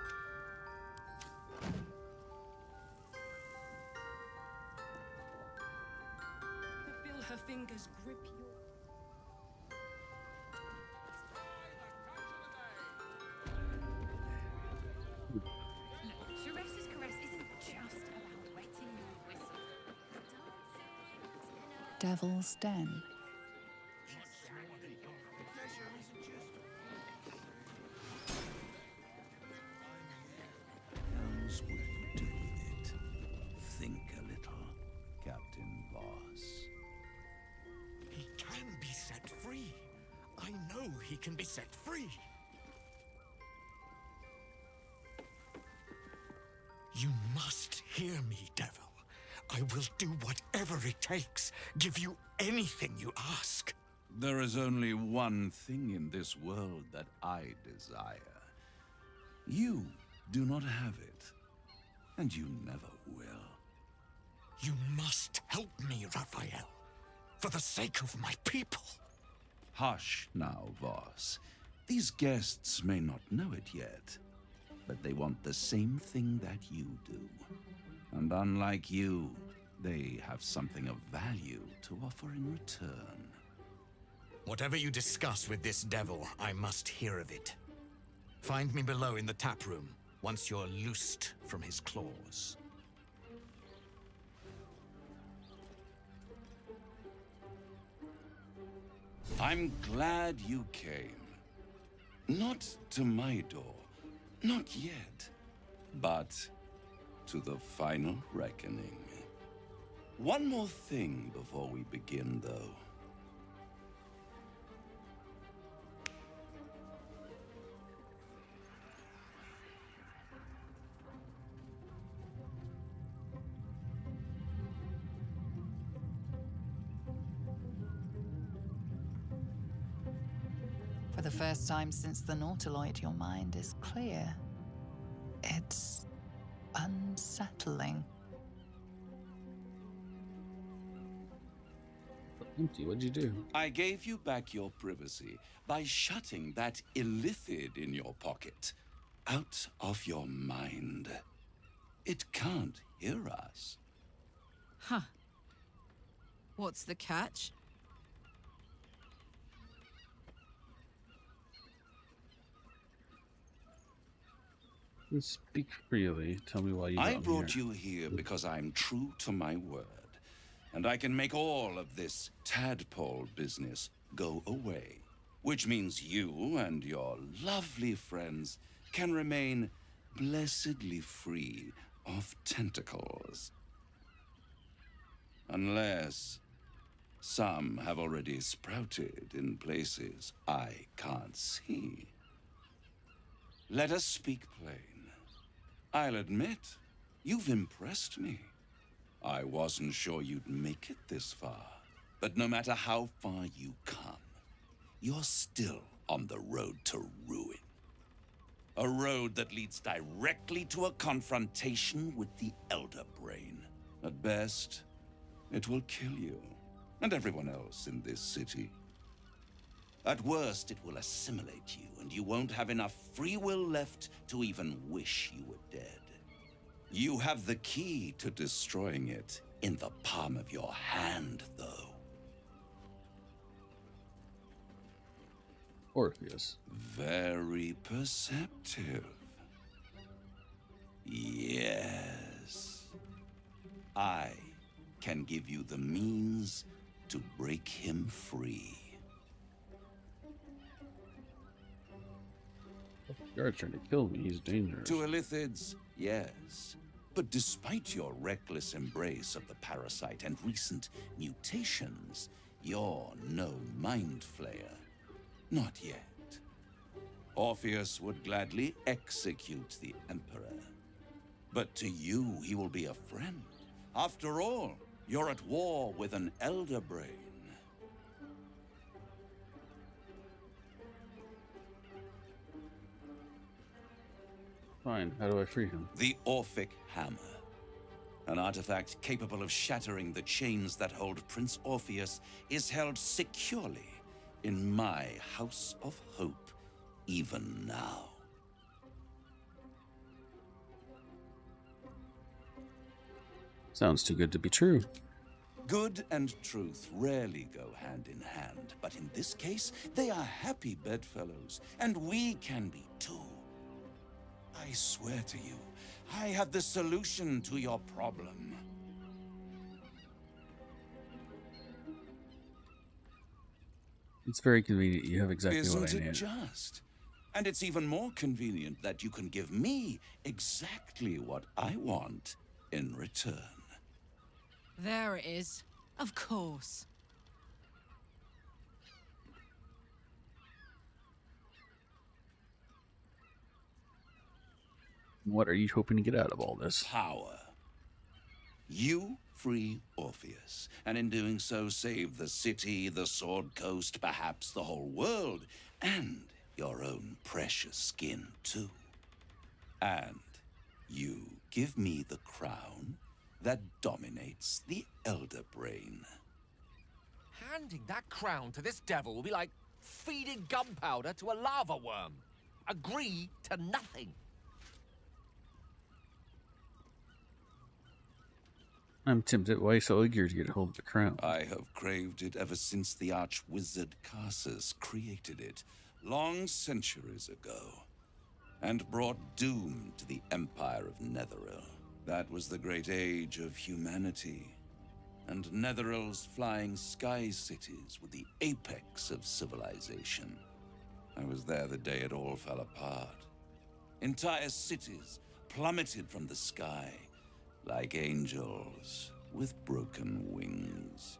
Feel her fingers grip your... Shiressa's caress isn't just about wetting your whistle. Devil's Den. Knows what to do with it. Think a little, Captain Voss. He can be set free. I know he can be set free. You must hear me, devil. I will do whatever it takes. Give you anything you ask. There is only one thing in this world that I desire. You do not have it. And you never will. You must help me, Raphael. For the sake of my people. Hush now, Voss. These guests may not know it yet, but they want the same thing that you do. And unlike you, they have something of value to offer in return. Whatever you discuss with this devil, I must hear of it. Find me below in the tap room, once you're loosed from his claws. I'm glad you came. Not to my door, not yet, but to the final reckoning. One more thing before we begin, though. For the first time since the Nautiloid, your mind is clear. It's unsettling. Empty, what'd you do? I gave you back your privacy by shutting that illithid in your pocket out of your mind. It can't hear us. Huh. What's the catch? Speak freely. Tell me why you I got me brought here. you here because I'm true to my word. And I can make all of this tadpole business go away. Which means you and your lovely friends can remain blessedly free of tentacles. Unless some have already sprouted in places I can't see. Let us speak plain. I'll admit, you've impressed me. I wasn't sure you'd make it this far. But no matter how far you come, you're still on the road to ruin. A road that leads directly to a confrontation with the Elder Brain. At best, it will kill you, and everyone else in this city. At worst, it will assimilate you, and you won't have enough free will left to even wish you were dead. You have the key to destroying it in the palm of your hand, though. Orpheus. Very perceptive. Yes. I can give you the means to break him free. You're trying to kill me. He's dangerous. To illithids, yes. But despite your reckless embrace of the parasite and recent mutations, you're no mind flayer. Not yet. Orpheus would gladly execute the Emperor. But to you, he will be a friend. After all, you're at war with an Elder Brain. Fine. How do I free him? The Orphic Hammer. An artifact capable of shattering the chains that hold Prince Orpheus is held securely in my House of Hope, even now. Sounds too good to be true. Good and truth rarely go hand in hand, but in this case, they are happy bedfellows, and we can be too. I swear to you, I have the solution to your problem. It's very convenient. You have exactly Isn't what I it need. just? And it's even more convenient that you can give me exactly what I want in return. There it is. Of course. What are you hoping to get out of all this? Power. You free Orpheus, and in doing so save the city, the Sword Coast, perhaps the whole world, and your own precious skin too. And you Give me the crown that dominates the Elder Brain. Handing that crown to this devil will be like feeding gunpowder to a lava worm. Agree to nothing. I'm tempted. Why so eager to get hold of the crown? I have craved it ever since the arch-wizard Karsus created it, long centuries ago, and brought doom to the Empire of Netheril. That was the great age of humanity, and Netheril's flying sky cities were the apex of civilization. I was there the day it all fell apart. Entire cities plummeted from the sky, like angels with broken wings.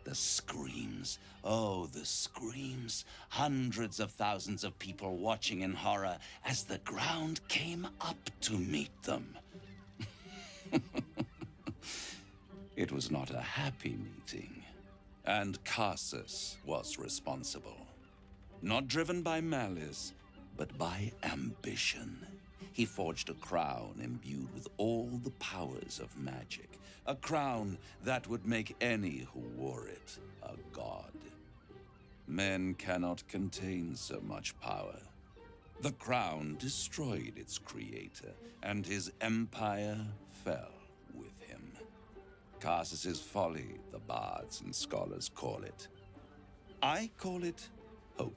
The screams, oh, the screams. Hundreds of thousands of people watching in horror as the ground came up to meet them. It was not a happy meeting, and Karsus was responsible. Not driven by malice, but by ambition. He forged a crown imbued with all the powers of magic. A crown that would make any who wore it a god. Men cannot contain so much power. The crown destroyed its creator, and his empire fell with him. Karsus's folly, the bards and scholars call it. I call it hope.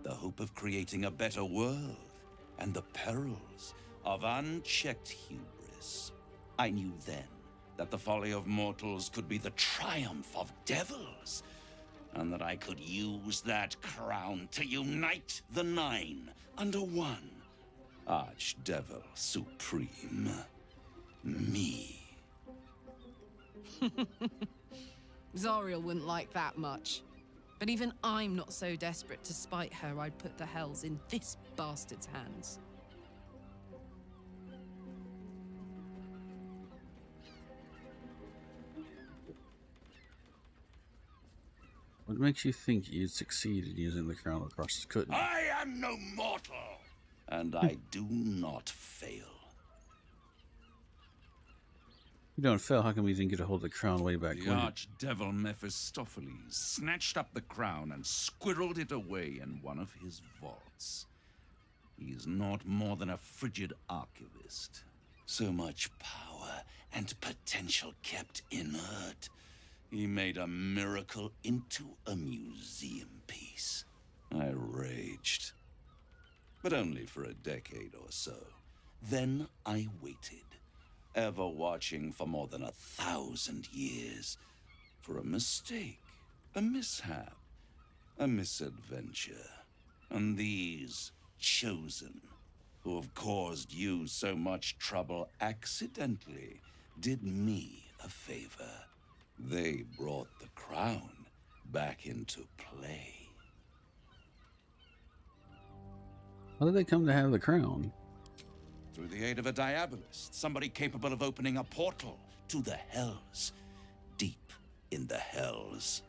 The hope of creating a better world, and the perils of unchecked hubris. I knew then that the folly of mortals could be the triumph of devils, and that I could use that crown to unite the Nine under one Archdevil Supreme. Me. Zariel wouldn't like that much. But even I'm not so desperate to spite her I'd put the hells in this bastard's hands. What makes you think you'd succeed in using the crown that Karsus couldn't? I am no mortal, and I do not fail. You don't fail. How come you didn't get a hold of the crown way back The when? archdevil Mephistopheles snatched up the crown and squirreled it away in one of his vaults. He is not more than a frigid archivist. So much power and potential kept inert. He made a miracle into a museum piece. I raged. But only for a decade or so. Then I waited. Ever watching for more than 1,000 years. For a mistake, a mishap, a misadventure. And these chosen, who have caused you so much trouble accidentally, did me a favor. They brought the crown back into play. How did they come to have the crown? Through the aid of a diabolist, somebody capable of opening a portal to the hells, deep in the hells.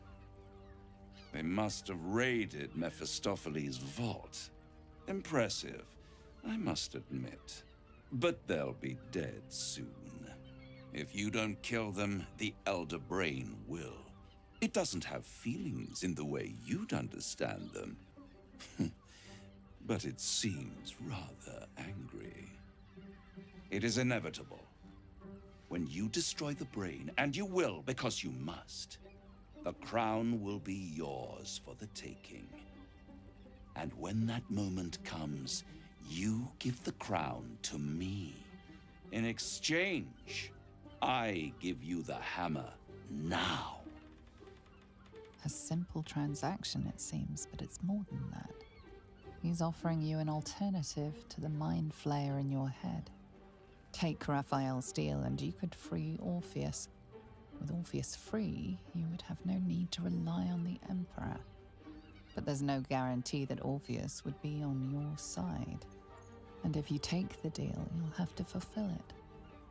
They must have raided Mephistopheles' vault. Impressive, I must admit. But they'll be dead soon. If you don't kill them, the Elder Brain will. It doesn't have feelings in the way you'd understand them. But it seems rather angry. It is inevitable. When you destroy the brain, and you will because you must, the crown will be yours for the taking. And when that moment comes, you give the crown to me. In exchange, I give you the hammer now. A simple transaction, it seems, but it's more than that. He's offering you an alternative to the mind flayer in your head. Take Raphael's deal and you could free Orpheus. With Orpheus free, you would have no need to rely on the Emperor. But there's no guarantee that Orpheus would be on your side. And if you take the deal, you'll have to fulfill it.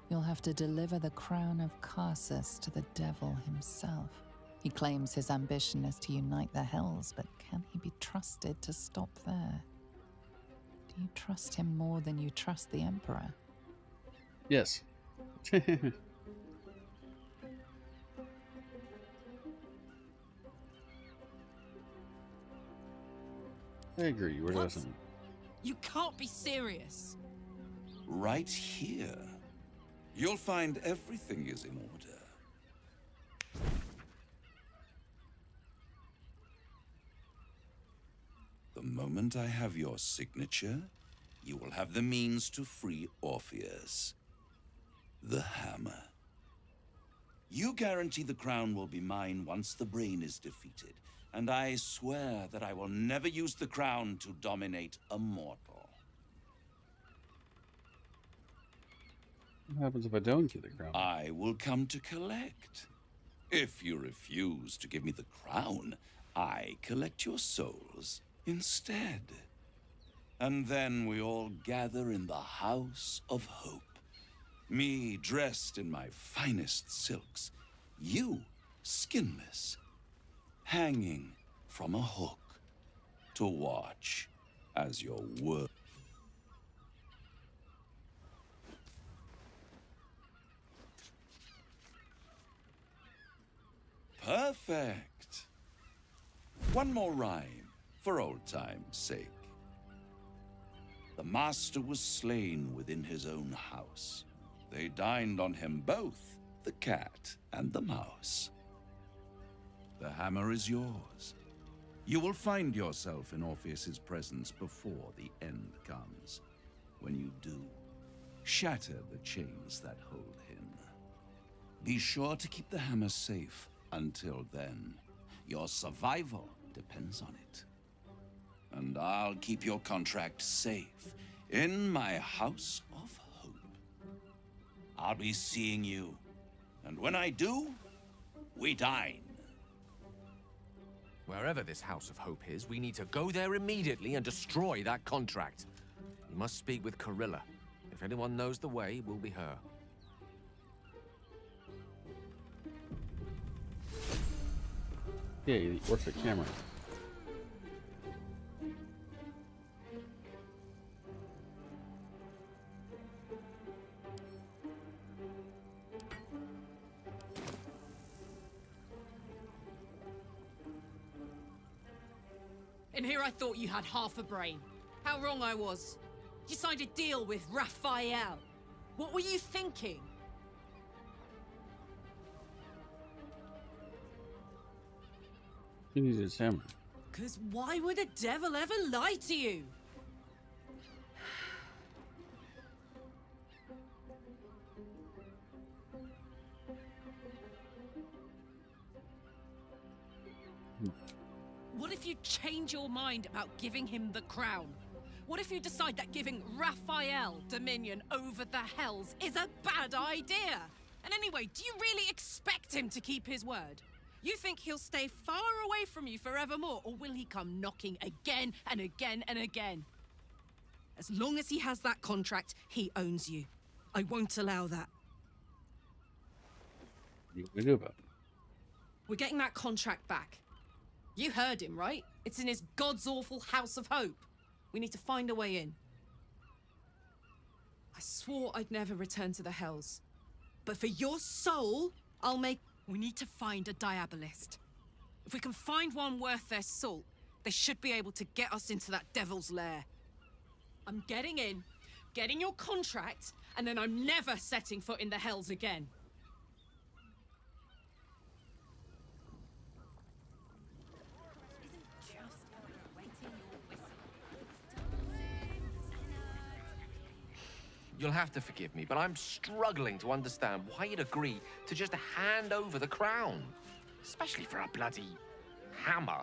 You'll have to deliver the crown of Karsus to the devil himself. He claims his ambition is to unite the hells, but can he be trusted to stop there? Do you trust him more than you trust the Emperor? Yes. I agree. Where What? does it? You can't be serious. Right here. You'll find everything is in order. The moment I have your signature, you will have the means to free Orpheus. The hammer. You guarantee the crown will be mine once the brain is defeated, and I swear that I will never use the crown to dominate a mortal. What happens if I don't get the crown? I will come to collect. If you refuse to give me the crown, I collect your souls instead. And then we all gather in the House of Hope. Me dressed in my finest silks, you skinless, hanging from a hook to watch as your work. Perfect. One more rhyme, for old time's sake. The master was slain within his own house. They dined on him both, the cat and the mouse. The hammer is yours. You will find yourself in Orpheus's presence before the end comes. When you do, shatter the chains that hold him. Be sure to keep the hammer safe until then. Your survival depends on it. And I'll keep your contract safe in my House of Hope. I'll be seeing you, and when I do, we dine. Wherever this House of Hope is, we need to go there immediately and destroy that contract. We must speak with Carilla. If anyone knows the way, it will be her. Yeah, the Orphic camera. In here I thought you had half a brain. How wrong I was. You signed a deal with Raphael. What were you thinking? He needs his hammer. Because why would the devil ever lie to you? What if you change your mind about giving him the crown? What if you decide that giving Raphael dominion over the Hells is a bad idea? And anyway, do you really expect him to keep his word? You think he'll stay far away from you forevermore, or will he come knocking again and again and again? As long as he has that contract, he owns you. I won't allow that. What are you gonna do about it? We're getting that contract back. You heard him, right? It's in his God's awful House of Hope. We need to find a way in. I swore I'd never return to the Hells. But for your soul, I'll make... We need to find a Diabolist. If we can find one worth their salt, they should be able to get us into that devil's lair. I'm getting in, getting your contract, and then I'm never setting foot in the Hells again. You'll have to forgive me, but I'm struggling to understand why you'd agree to just hand over the crown. Especially for a bloody hammer.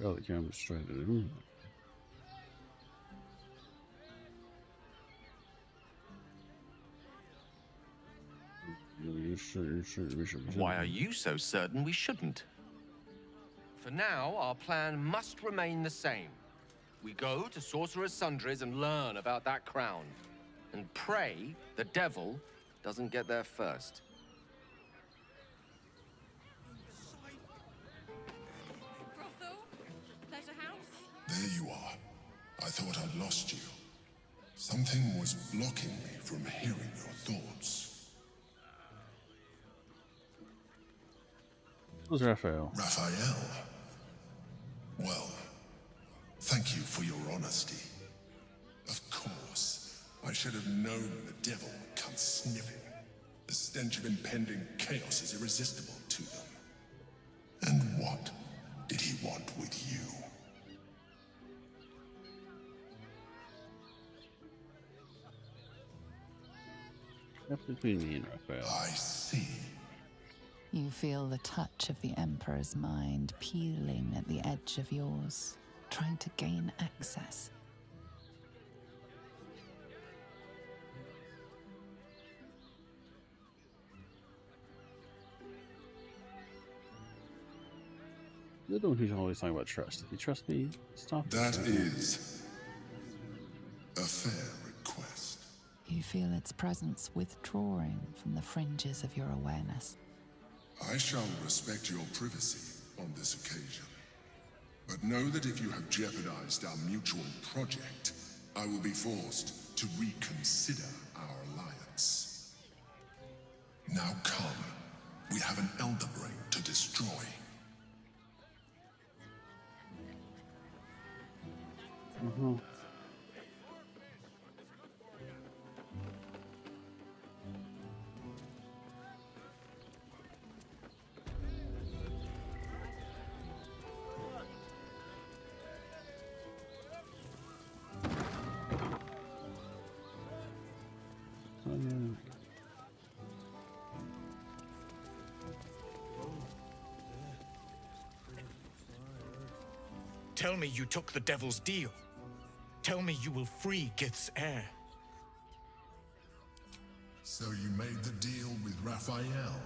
Oh, the camera's straight at him. Why are you so certain we shouldn't? For now, our plan must remain the same. We go to Sorcerer's Sundries and learn about that crown. And pray the devil doesn't get there first. Brothel? Pleasure house? There you are. I thought I'd lost you. Something was blocking me from hearing your thoughts. Who's Raphael? Raphael? Well, thank you for your honesty. Of course, I should have known the devil would come sniffing. The stench of impending chaos is irresistible to them. And what did he want with you? What's between me and Raphael? I see. You feel the touch of the Emperor's mind peeling at the edge of yours, trying to gain access. You're the one who's always talking about trust. If you trust me, stop. That is a fair request. You feel its presence withdrawing from the fringes of your awareness. I shall respect your privacy on this occasion. But know that if you have jeopardized our mutual project, I will be forced to reconsider our alliance. Now come. We have an Elder Brain to destroy. Mm-hmm. Tell me you took the devil's deal. Tell me you will free Gith's heir. So you made the deal with Raphael,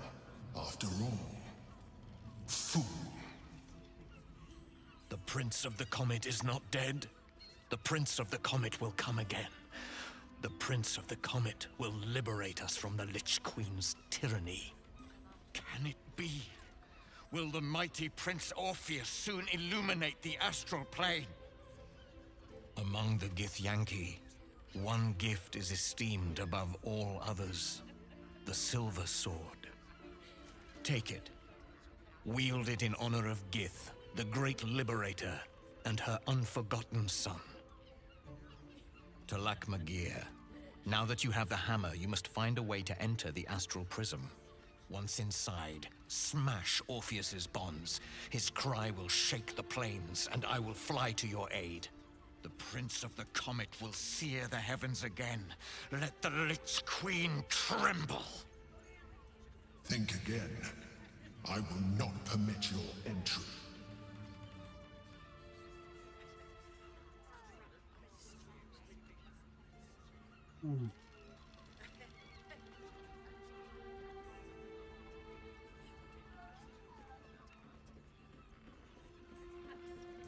after all. Fool. The Prince of the Comet is not dead. The Prince of the Comet will come again. The Prince of the Comet will liberate us from the Lich Queen's tyranny. Can it be? Will the mighty Prince Orpheus soon illuminate the astral plane? Among the Githyanki, one gift is esteemed above all others. The Silver Sword. Take it. Wield it in honor of Gith, the great liberator, and her unforgotten son. Talak Magir, now that you have the hammer, you must find a way to enter the astral prism. Once inside, smash Orpheus's bonds. His cry will shake the plains, and I will fly to your aid. The Prince of the Comet will sear the heavens again. Let the Lich Queen tremble. Think again. I will not permit your entry.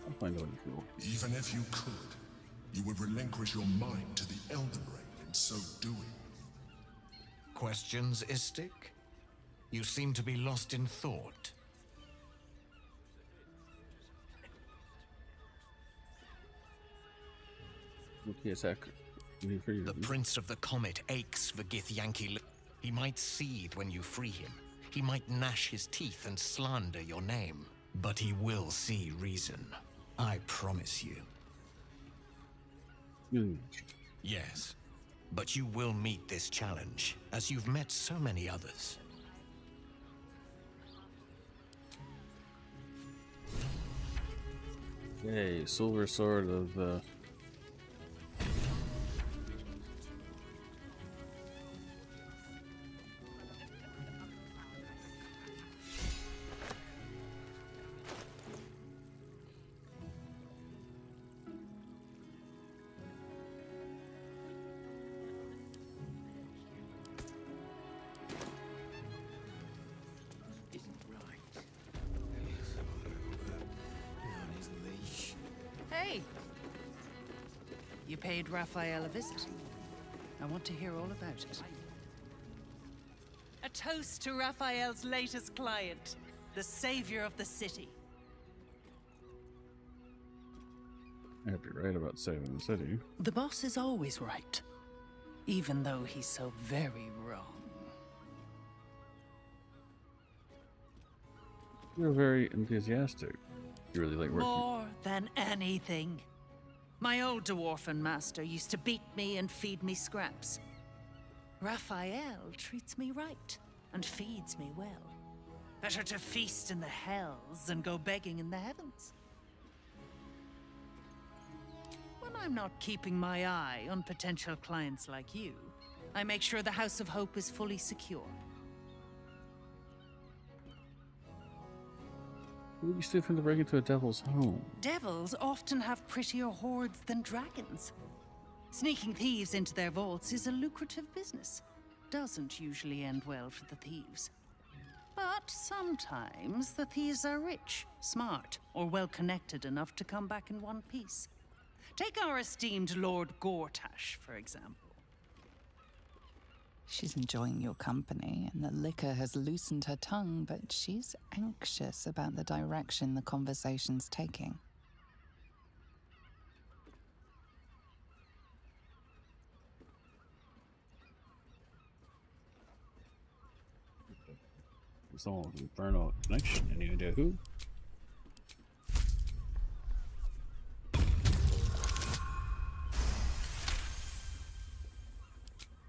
I'll find out if you will. Even if you could, you would relinquish your mind to the Elder Brain in so doing. Questions, Istik? You seem to be lost in thought. Okay, attack. The Prince of the Comet aches for Githyanki. He might seethe when you free him. He might gnash his teeth and slander your name. But he will see reason. I promise you. Yes. But you will meet this challenge, as you've met so many others. Yay, Silver Sword of the... Hey! You paid Raphael a visit. I want to hear all about it. A toast to Raphael's latest client, the savior of the city. I have to be right about saving the city. The boss is always right, even though he's so very wrong. You're very enthusiastic. You really like working. More than anything. My old dwarfen master used to beat me and feed me scraps. Raphael treats me right and feeds me well. Better to feast in the hells than go begging in the heavens. When I'm not keeping my eye on potential clients like you, I make sure the House of Hope is fully secure. What do you still from to break into a devil's home? Devils often have prettier hordes than dragons. Sneaking thieves into their vaults is a lucrative business. Doesn't usually end well for the thieves. But sometimes the thieves are rich, smart, or well-connected enough to come back in one piece. Take our esteemed Lord Gortash, for example. She's enjoying your company, and the liquor has loosened her tongue, but she's anxious about the direction the conversation's taking. Someone with infernal connection. Any idea who?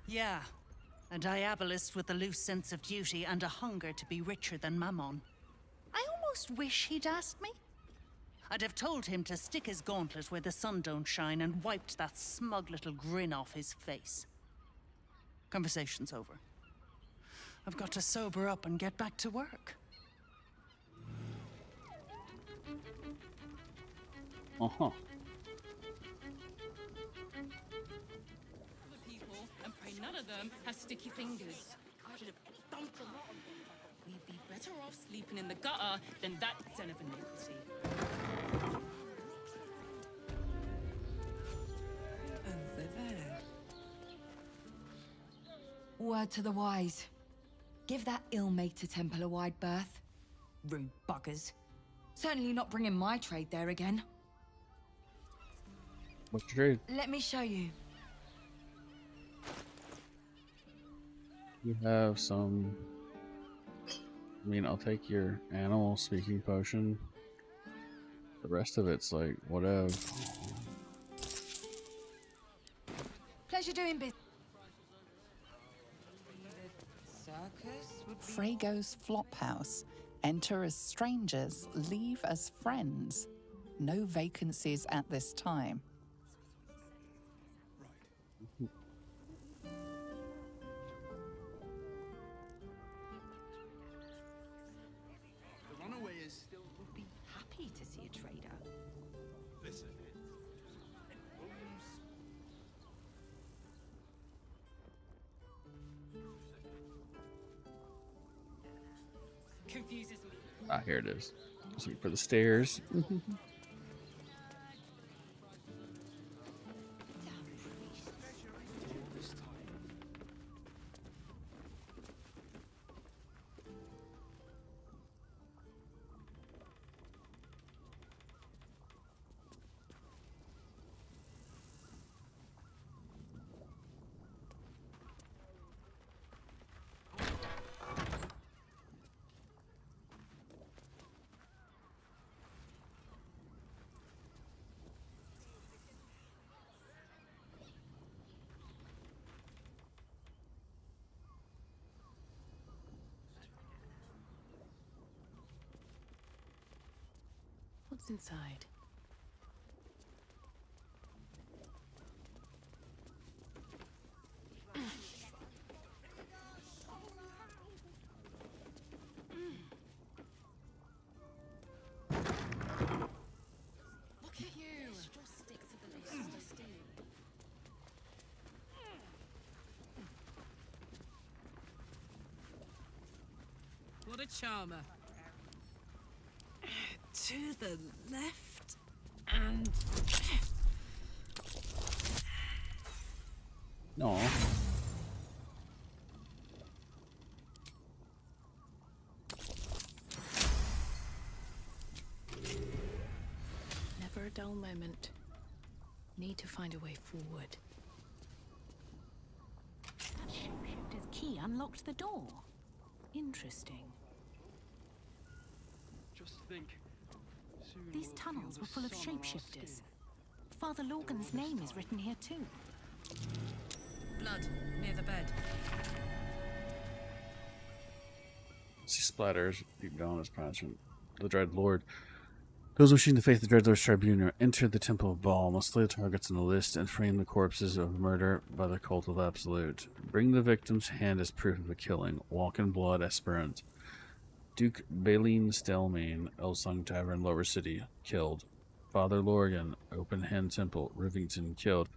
Yeah, a diabolist with a loose sense of duty and a hunger to be richer than Mammon. I almost wish he'd asked me. I'd have told him to stick his gauntlet where the sun don't shine and wiped that smug little grin off his face. Conversation's over. I've got to sober up and get back to work. Uh-huh. People, and pray none of them have sticky fingers. We'd be better off sleeping in the gutter than that den of iniquity. Over there. Word to the wise. Give that ill-mated temple a wide berth. Rude buggers. Certainly not bringing my trade there again. What's your trade? Let me show you. You have some... I mean, I'll take your animal speaking potion. The rest of it's like, whatever. Pleasure doing business. Frago's Flophouse. Enter as strangers, leave as friends. No vacancies at this time. The runaway is still would be happy to see a trader. Listen. Confuses me. Ah, here it is. Just wait for the stairs. What's inside? Look at you! Stick to the list. What a charmer. To the left and... No. Never a dull moment. Need to find a way forward. That shapeshifter's key unlocked the door. Interesting. Just think. These tunnels were full of shapeshifters. Father Lorgan's name is written here too. Blood near the bed. See splatters deep down his punishment. The Dread Lord. Those wishing to face the Dread Lord's tribunal enter the Temple of Baal, must slay the targets in the list and frame the corpses of murder by the cult of Absolute. Bring the victim's hand as proof of the killing. Walk in blood aspirant. Duke Baleen Stelmane, Elsung Tavern, Lower City, killed. Father Lorgan, Open Hand Temple, Rivington, killed.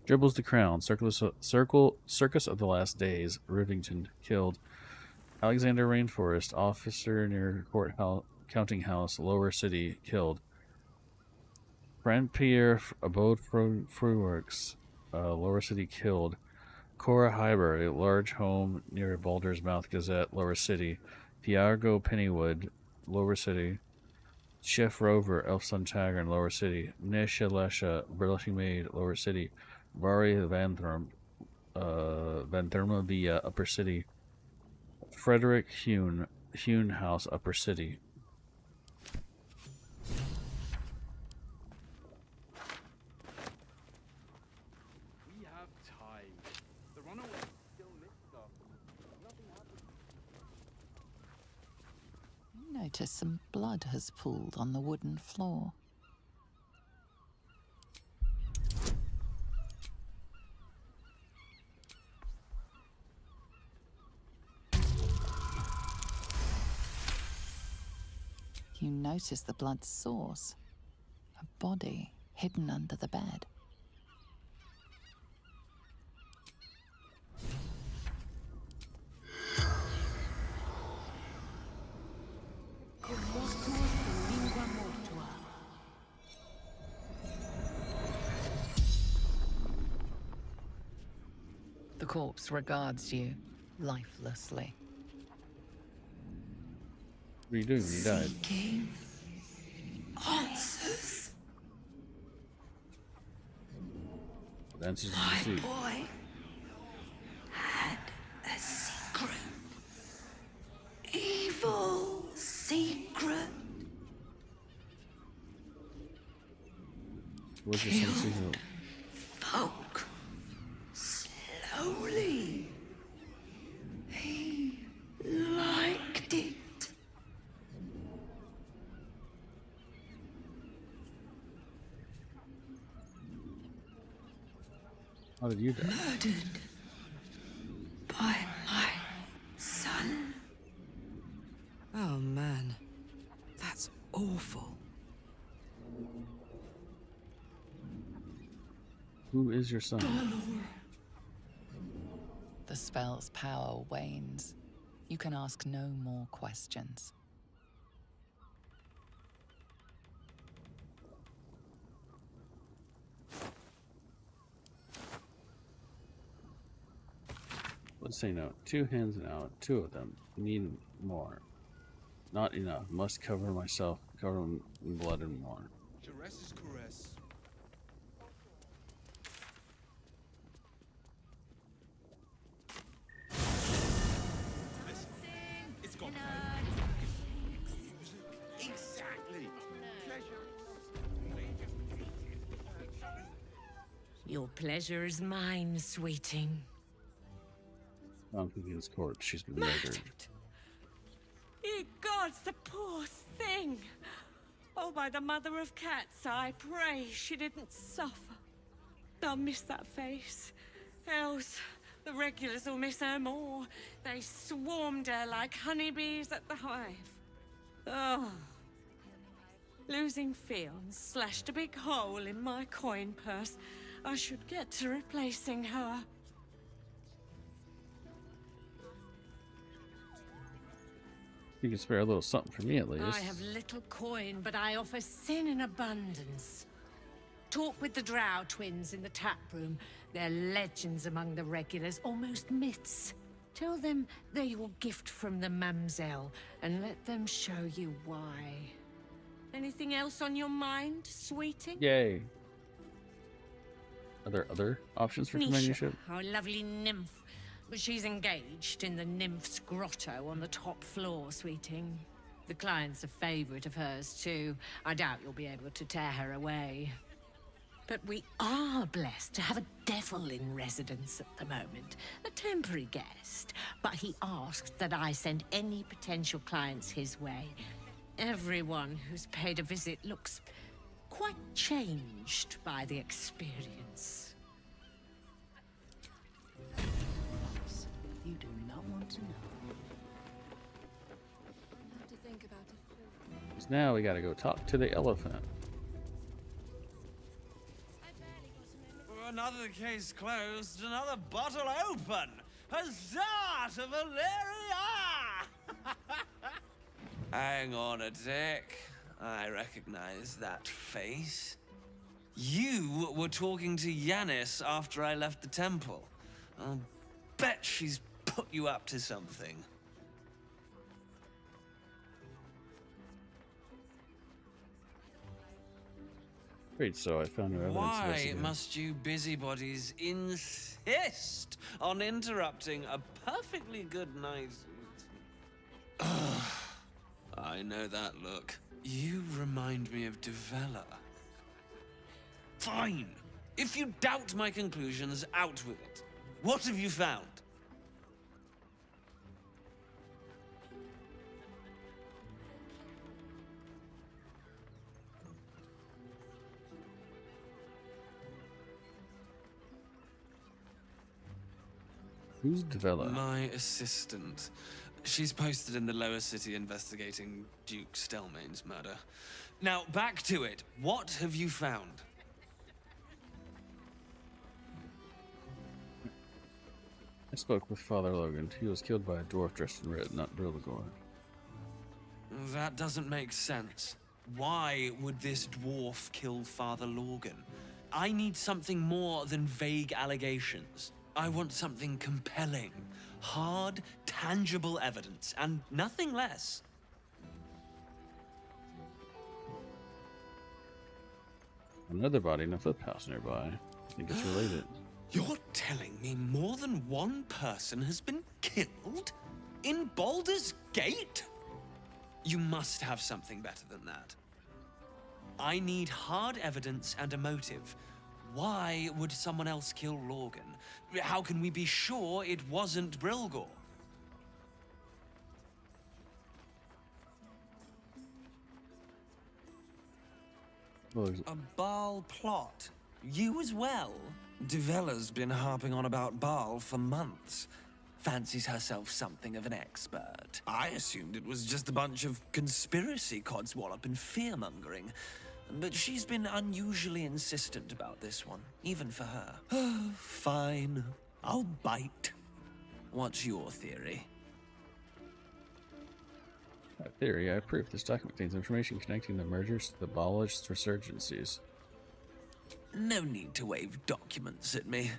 Dribbles the Crown, Circus of the Last Days, Rivington, killed. Alexander Rainforest, officer near courthouse, counting house, Lower City, killed. Brent Pierre, abode Fruworks, Lower City, killed. Cora Hyber, a large home near Baldur's Mouth Gazette, Lower City. Tiago Pennywood, Lower City. Chef Rover, Elfsun Tavern, Lower City. Nesha Lesha, Blushing Maid, Lower City. Vari Vantherma via Upper City. Frederick Hune House, Upper City. We have time. The runaway still missed us. Nothing happened. You notice some blood has pooled on the wooden floor. You notice the blood's source. A body hidden under the bed. The corpse regards you lifelessly. What are you doing? You died. Seeking answers. What answers did My you see? boy had a secret. Evil secret. What's your son's secret? Folk. Slowly. He liked it. How did you die? Murdered by my son. Oh man, that's awful. Who is your son? The spell's power wanes. You can ask no more questions. Let's say no. 2 hands and out. 2 of them. Need more. Not enough. Must cover myself. Cover in blood and more. Jerez's caress. It's got Exactly. Your pleasure is mine, sweeting. Mount Vivian's corpse. She's been murdered. Ye gods, the poor thing! Oh, by the mother of cats, I pray she didn't suffer. I'll miss that face. Else, the regulars will miss her more. They swarmed her like honeybees at the hive. Oh. Losing Fionn slashed a big hole in my coin purse. I should get to replacing her. You can spare a little something for me at least. I have little coin, but I offer sin in abundance. Talk with the Drow twins in the tap room. They're legends among the regulars, almost myths. Tell them they're your gift from the Mamselle, and let them show you why. Anything else on your mind, sweeting? Yay. Are there other options for Nisha, companionship? our lovely nymph. But she's engaged in the nymph's grotto on the top floor, sweeting. The client's a favorite of hers, too. I doubt you'll be able to tear her away. But we are blessed to have a devil in residence at the moment. A temporary guest. But he asked that I send any potential clients his way. Everyone who's paid a visit looks quite changed by the experience. You do not want to know. Have to think about it. 'Cause now we gotta go talk to the elephant. Another case closed, another bottle open. Huzzah to Valeria! Hang on a tick. I recognize that face. You were talking to Yanis after I left the temple. I'll bet she's put you up to something. Great, so I found no evidence of this Why again. must you busybodies insist on interrupting a perfectly good night? I know that look. You remind me of Devella. Fine. If you doubt my conclusions, out with it. What have you found? Who's Devella? My assistant. She's posted in the lower city investigating Duke Stelmane's murder. Now, back to it. What have you found? I spoke with Father Logan. He was killed by a dwarf dressed in red, not Baldur. That doesn't make sense. Why would this dwarf kill Father Logan? I need something more than vague allegations. I want something compelling. Hard, tangible evidence, and nothing less. Another body in a fliphouse nearby. I think it's related. You're telling me more than one person has been killed? In Baldur's Gate? You must have something better than that. I need hard evidence and a motive. Why would someone else kill Logan? How can we be sure it wasn't Brilgor? A Baal plot? You as well? Devella's been harping on about Baal for months. Fancies herself something of an expert. I assumed it was just a bunch of conspiracy codswallop and fear-mongering. But she's been unusually insistent about this one, even for her. Fine. I'll bite. What's your theory? That theory, I prove this document contains information connecting the mergers to the Baludr resurgencies. No need to wave documents at me.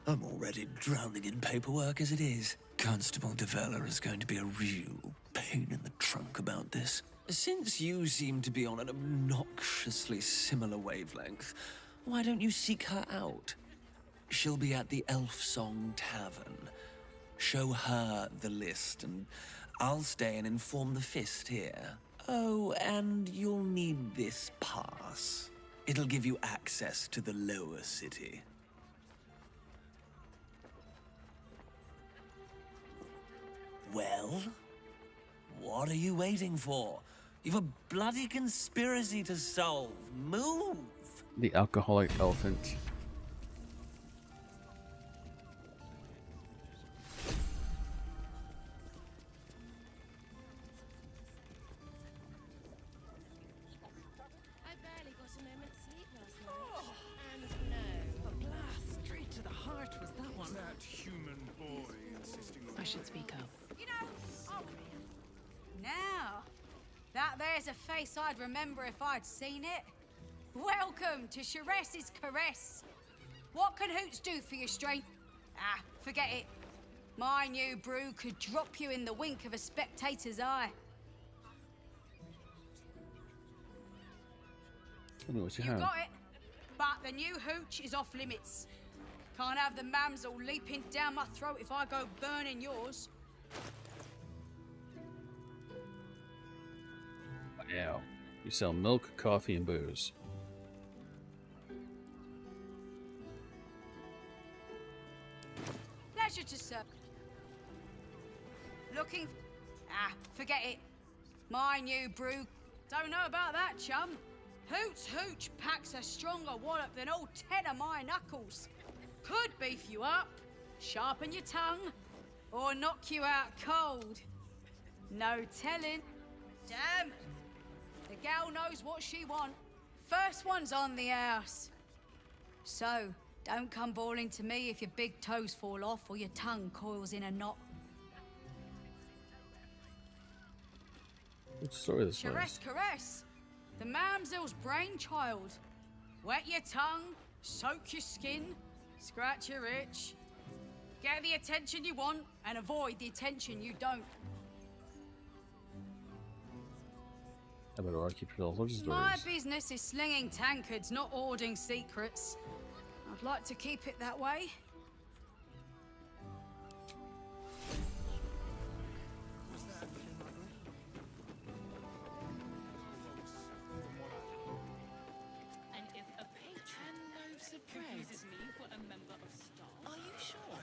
I'm already drowning in paperwork as it is. Constable Devella is going to be a real pain in the trunk about this. Since you seem to be on an obnoxiously similar wavelength, why don't you seek her out? She'll be at the Elf Song Tavern. Show her the list, and I'll stay and inform the Fist here. Oh, and you'll need this pass. It'll give you access to the lower city. Well? What are you waiting for? You've a bloody conspiracy to solve. Move! The alcoholic elephant. I barely got a moment's sleep last night. And no, a blast straight to the heart was that one. That human boy insisting on... I should speak up. You know, now, that there's a face I'd remember if I'd seen it. Welcome to Sharess's Caress. What can Hoots do for your strength? Ah, forget it. My new brew could drop you in the wink of a spectator's eye. Tell me what you You have. got it. But the new hooch is off limits. Can't have the mamsel leaping down my throat if I go burning yours. Wow. You sell milk, coffee, and booze. Pleasure to serve. Looking... Ah, forget it. My new brew. Don't know about that, chum. Hoot's hooch packs a stronger wallop than all 10 of my knuckles. Could beef you up, sharpen your tongue, or knock you out cold. No telling. Damn. The gal knows what she wants. First one's on the house. So, don't come bawling to me if your big toes fall off or your tongue coils in a knot. What's the story of this place? Caress, caress. The mamsel's brainchild. Wet your tongue, soak your skin, scratch your itch. Get the attention you want and avoid the attention you don't. How about I keep all sorts of My stories? business is slinging tankards, not hoarding secrets. I'd like to keep it that way. And if a patron loaves of bread confuses me for a member of staff, are you sure?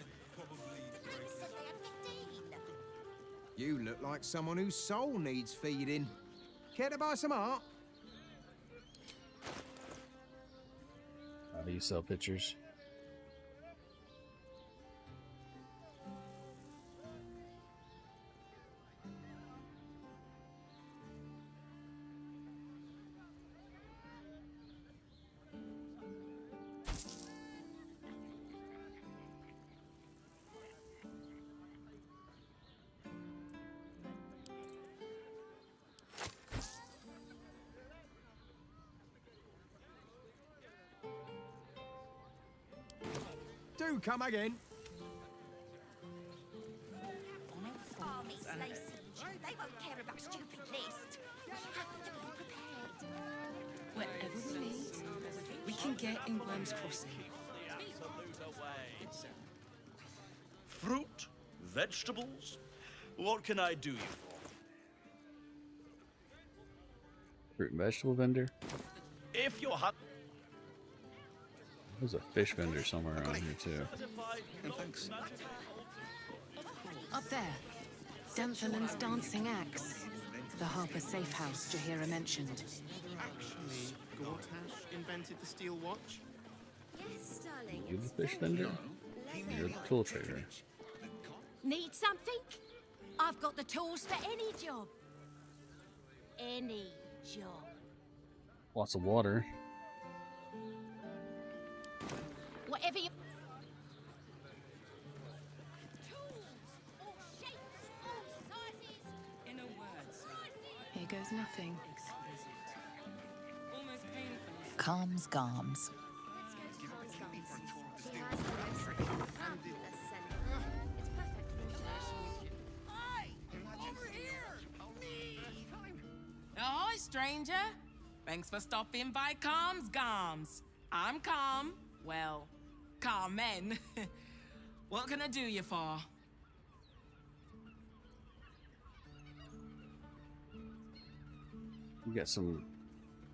You look like someone whose soul needs feeding. Care to buy some art? How do you sell pictures? Do come again. They won't care about stupid list. We have to be prepared. Whatever we need, we can get in Worm's Crossing. Fruit, vegetables. What can I do you for? Fruit and vegetable vendor? If you're hot. There's a fish vendor somewhere around here too. Thanks. Up there, Danthalan's dancing axe. The Harper safe house Jahira mentioned. Actually, Gortash invented the steel watch. Yes, darling. You the fish vendor? You're the tool trader. Need something? I've got the tools for any job. Any job. Lots of water. Whatever you... In a word, Here goes nothing. almost painfully. Calms Garms. Ahoy, stranger. Thanks for stopping by Calm's Garms. I'm Calm. Well, Carmen. What can I do you for? You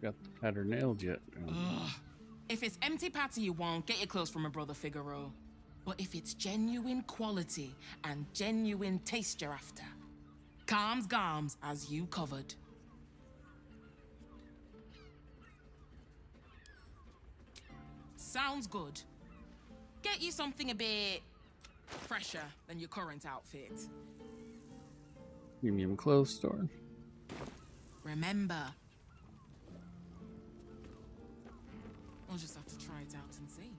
got the pattern nailed yet? Ugh. If it's empty patty you want, get your clothes from my brother Figaro. But if it's genuine quality and genuine taste you're after, Calm's Garms has you covered. Sounds good. Get you something a bit fresher than your current outfit. Premium clothes store. Remember, we'll just have to try it out and see.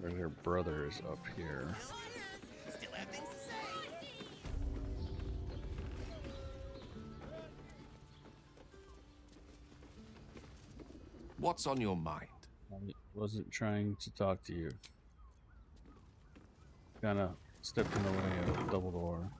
Their brother is up here. Still have things to say. What's on your mind? I wasn't trying to talk to you. Kinda stepped in the way of double door.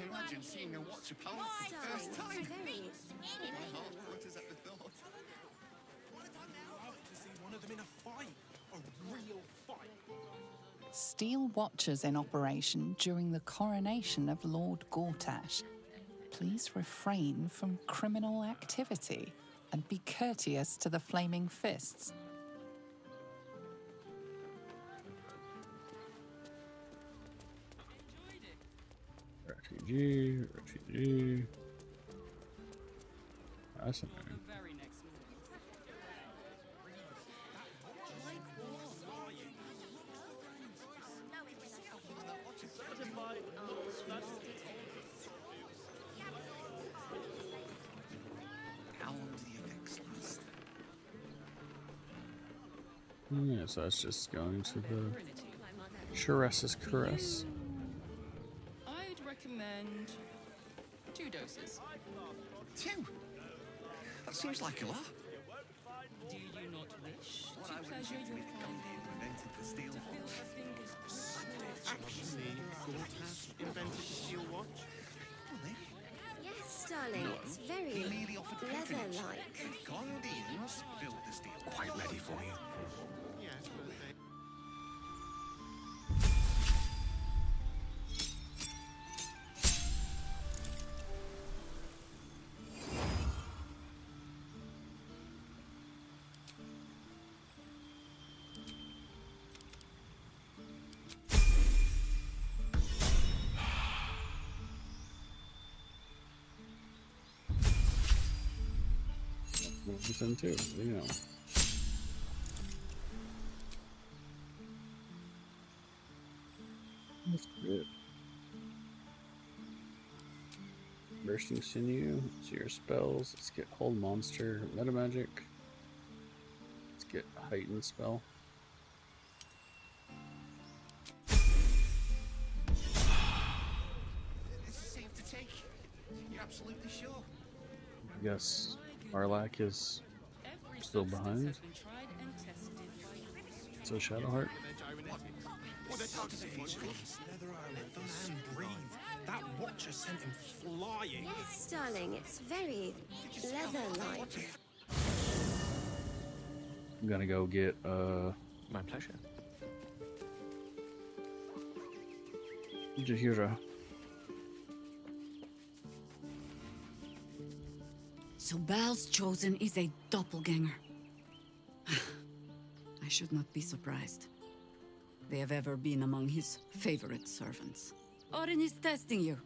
Imagine seeing a watcher pulse for the first time. My heart flutters at the thought. Love to see one of them in a fight. A real fight. Steel watchers in operation during the coronation of Lord Gortash. Please refrain from criminal activity and be courteous to the Flaming Fists. Refugee. Fascinating. How long do the effects last? Yeah, so it's just going to the Sharess's Caress. I'd recommend 2 doses. 2? That seems like a lot. Do you not wish What to I would pleasure achieve your with Gandhi who invented the steel watch. Actually, Gortash invented the steel watch? Really? Yes, darling. No, It's very he merely offered patronage. leather-like. Gandhians built the steel watch. Quite ready for you. Yes, but they... This in too, you know. That's good. Bursting Sinew. So your spells. Let's get Hold Monster. Meta Magic. Let's get Heightened Spell. This is safe to take. You're absolutely sure? I guess Marlack is still behind. So Shadowheart. What a leather armor, the man breathed. That watcher sent him flying. Yes, darling. It's very leather-like. I'm gonna go get My pleasure. Jahira. So Bal's chosen is a doppelganger. I should not be surprised. They have ever been among his favorite servants. Orin is testing you.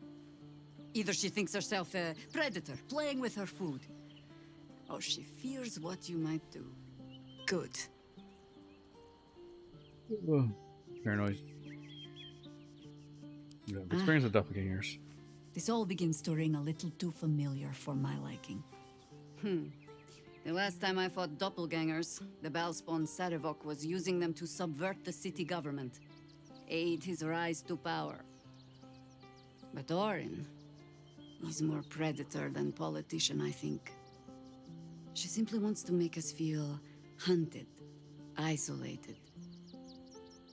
Either she thinks herself a predator, playing with her food, or she fears what you might do. Good. Paranoid. You have experience with doppelgangers. This all begins to ring a little too familiar for my liking. The last time I fought doppelgangers, the Balspawn Sarevok was using them to subvert the city government, aid his rise to power. But Orin, he's more predator than politician, I think. She simply wants to make us feel hunted, isolated.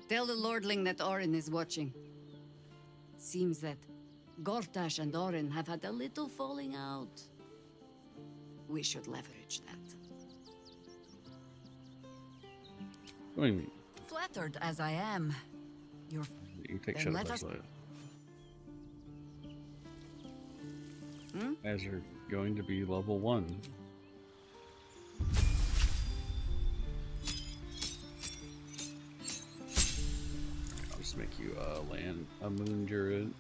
Tell the Lordling that Orin is watching. Seems that Gortash and Orin have had a little falling out. We should leverage that. What do you mean? Flattered as I am, you're... You take Then Shadow let us- Flashlight. As you're going to be level 1. I'll just make you land a moon druid.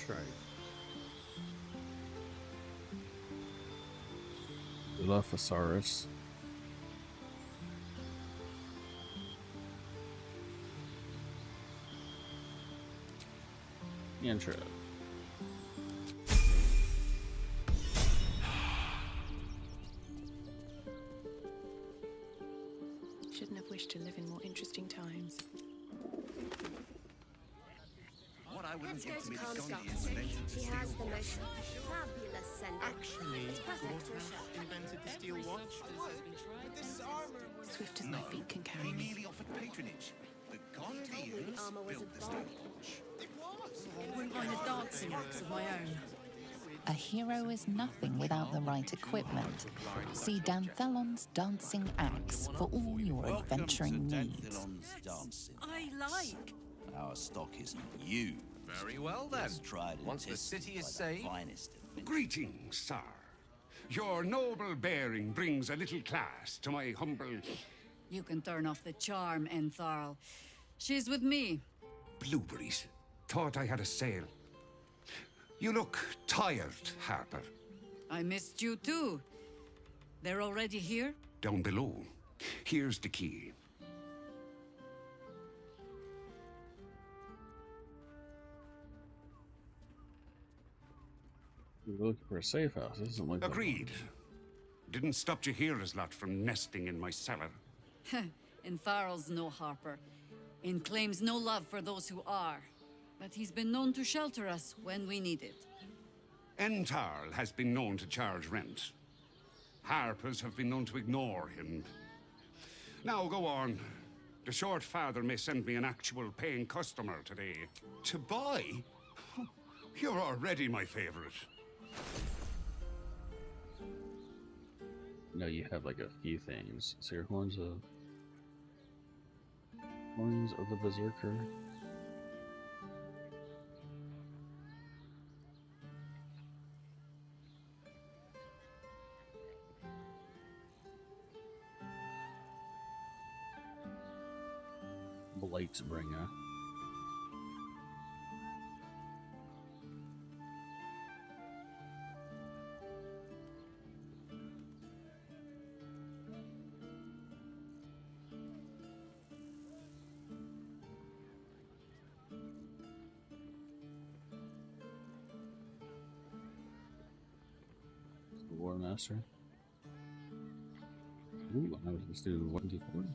That's right. Dilophosaurus. Intro. Shouldn't have wished to live in more interesting times. What I wouldn't give to meet Calm's Gandhi doctor. invented the He steel has the watch. most fabulous sender. Actually, It's perfect for a show. invented the steel watch. This armor was... Swift as my feet can carry me. Merely offered patronage. The Gandhians armor was built a the steel bomb. watch. I wouldn't mind a dancing axe of my own. A hero is nothing without the right equipment. See Danthelon's dancing axe for all your adventuring needs. Dancing. I like. Our stock isn't you. Very well then. It's tried and Once the tested city is by the saved. finest of Greetings, sir. Your noble bearing brings a little class to my humble... You can turn off the charm, Entharl. She's with me. Blueberries. Thought I had a sale. You look tired, Harper. I missed you too. They're already here? Down below. Here's the key. We're looking for a safe house. This doesn't look Agreed. Didn't stop you here as lot from nesting in my cellar. Entharl's no Harper, and claims no love for those who are. But he's been known to shelter us when we need it. Entarl has been known to charge rent. Harpers have been known to ignore him. Now go on. The short father may send me an actual paying customer today. To buy? You're already my favorite. No, you have like a few things. So your horns of the berserker. Blightbringer. War Master. Ooh, I was just do 1d4.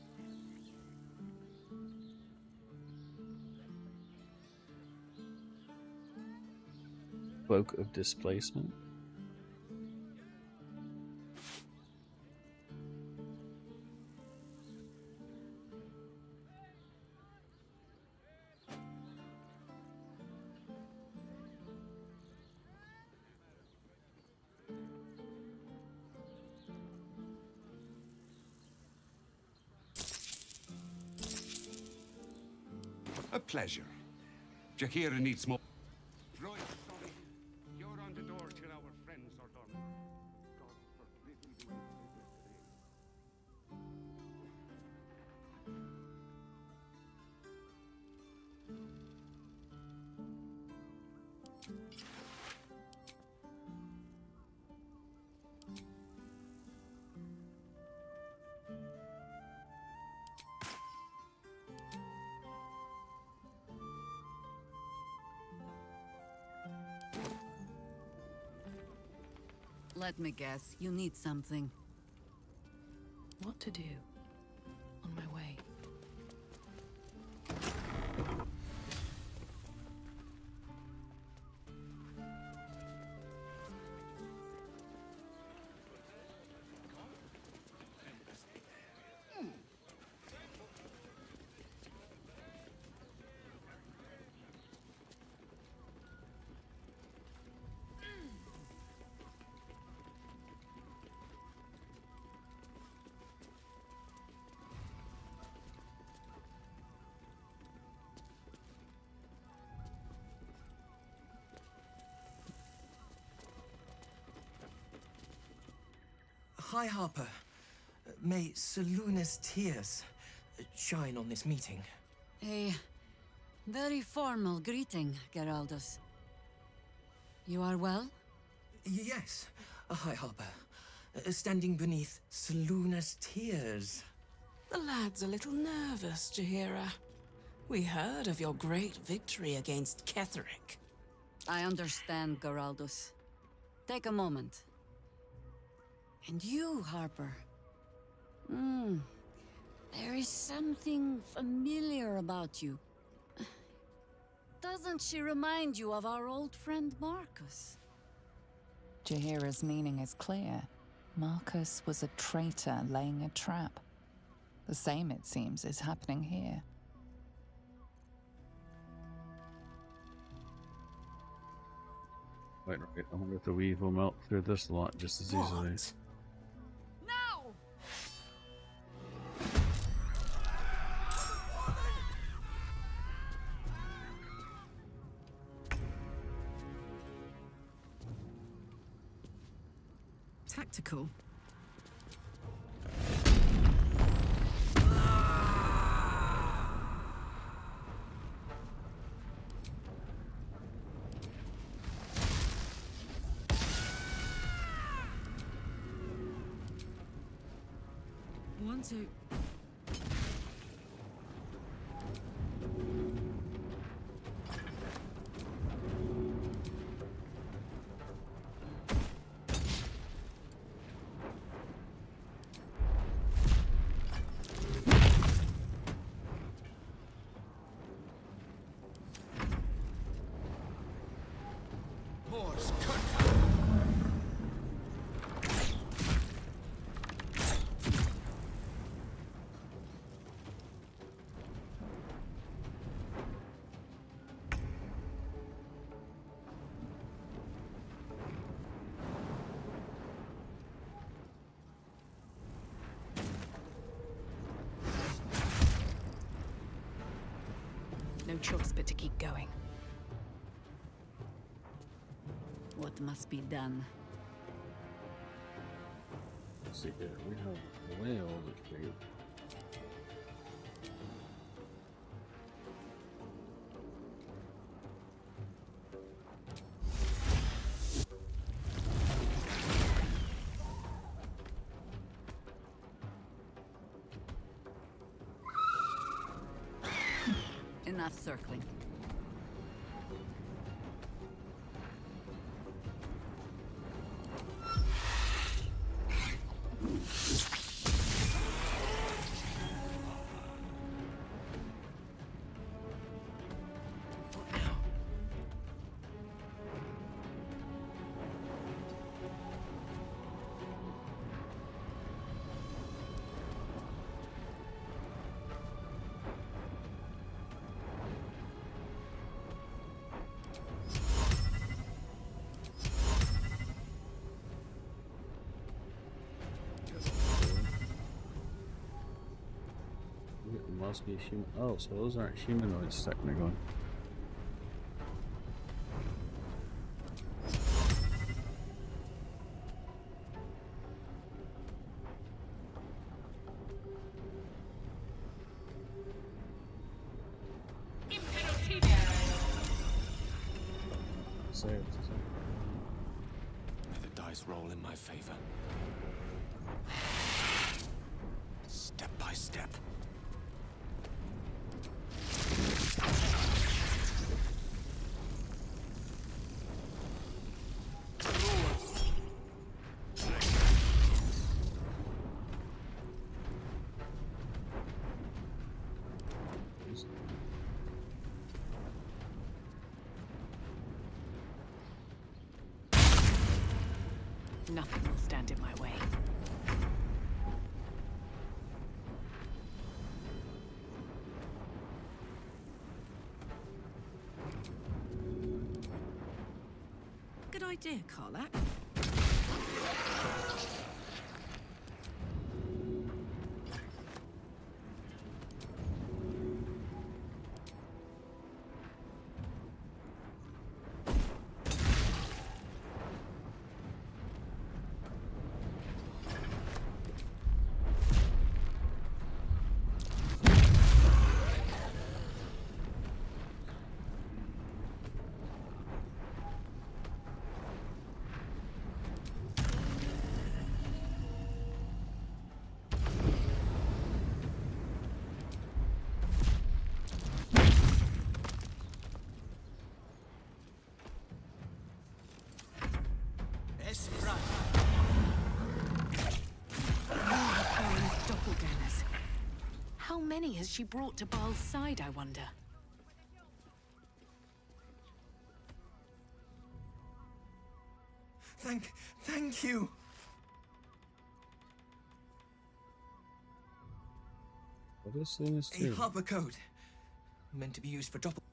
Cloak of Displacement. A pleasure. Jahira needs more. Right, sorry. You're on the door till our friends are done. God forbid we do anything Let me guess, you need something. What to do? On my way. Hi, Harper. May Seluna's tears shine on this meeting. A very formal greeting, Geraldus. You are well? Yes, High Harper. Standing beneath Selûne's tears. The lad's a little nervous, Jaheira. We heard of your great victory against Ketheric. I understand, Geraldus. Take a moment. And you, Harper. There is something familiar about you. Doesn't she remind you of our old friend Marcus? Jaheira's meaning is clear. Marcus was a traitor laying a trap. The same, it seems, is happening here. Wait, I wonder if the weave will melt through this lot just as easily. Now! Tactical. One, two. Horse, cut! No choice but to keep going. What must be done? Let's see here. We have a whale that came. Enough circling. It must be human. Oh, so those aren't humanoids technically. Saved. May the dice roll in my favor. Step by step. Nothing will stand in my way. Good idea, Karlach. many has she brought to Baal's side, I wonder? Thank you. What this thing is A harbor code. Meant to be used for doppel.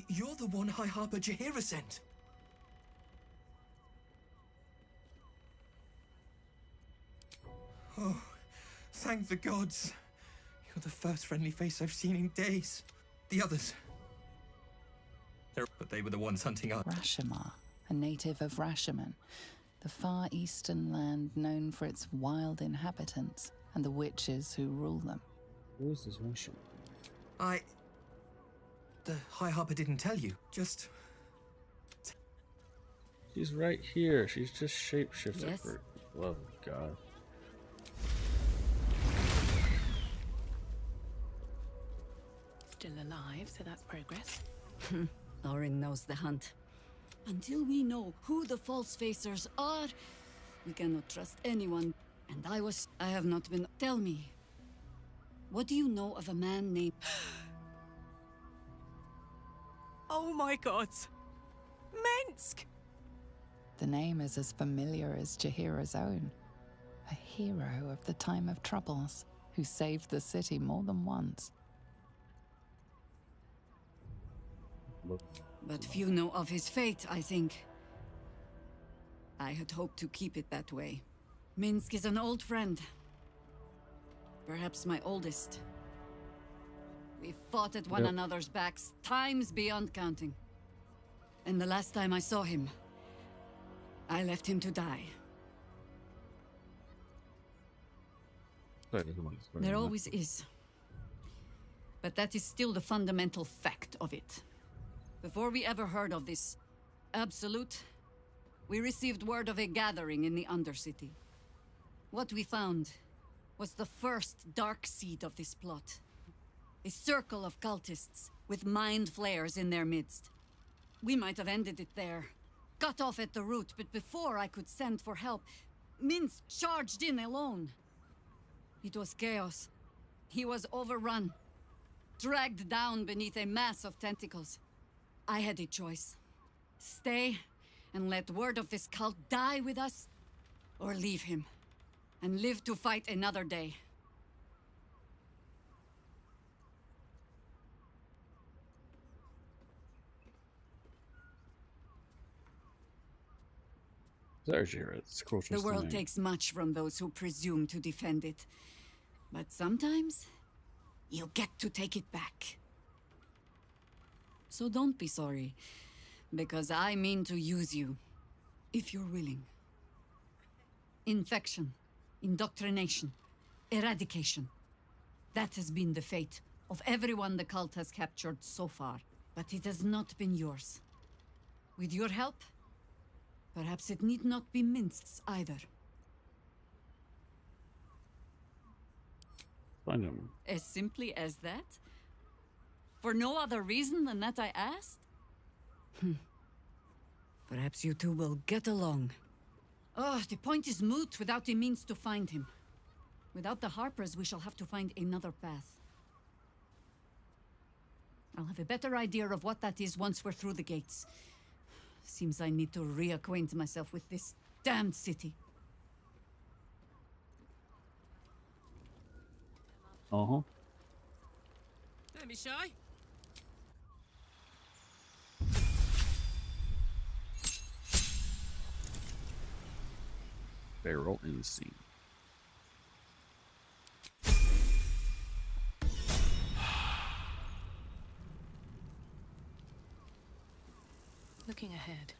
You're the one High Harper Jaheira sent. Oh, thank the gods. You're the first friendly face I've seen in days. The others. But they were the ones hunting us. Rashomar, a native of Rashomon, the far eastern land known for its wild inhabitants and the witches who rule them. Who is this Rashomar? The High Harper didn't tell you. Just... She's right here. She's just shapeshifted Yes. for love of God. Still alive, so that's progress. Orin knows the hunt. Until we know who the false facers are, we cannot trust anyone. And I have not been... Tell me, what do you know of a man named... Oh my god! Minsk! The name is as familiar as Jaheira's own. A hero of the time of troubles, who saved the city more than once. But few know of his fate, I think. I had hoped to keep it that way. Minsk is an old friend. Perhaps my oldest. We fought at one another's backs, times beyond counting. And the last time I saw him, I left him to die. There always is. But that is still the fundamental fact of it. Before we ever heard of this absolute, we received word of a gathering in the Undercity. What we found was the first dark seed of this plot. A circle of cultists with mind flayers in their midst. We might have ended it there, cut off at the root, but before I could send for help, Minsk charged in alone. It was chaos. He was overrun, dragged down beneath a mass of tentacles. I had a choice. Stay and let word of this cult die with us, or leave him and live to fight another day. The world takes much from those who presume to defend it. But sometimes, you get to take it back. So don't be sorry, because I mean to use you, if you're willing. Infection, indoctrination, eradication. That has been the fate of everyone the cult has captured so far. But it has not been yours. With your help, perhaps it need not be Minsk's either. Find him. As simply as that? For no other reason than that I asked? Perhaps you two will get along. Oh, the point is moot without a means to find him. Without the Harpers, we shall have to find another path. I'll have a better idea of what that is once we're through the gates. Seems I need to reacquaint myself with this damned city. Uh-huh. Don't be shy. Barrel in the sea. Looking ahead.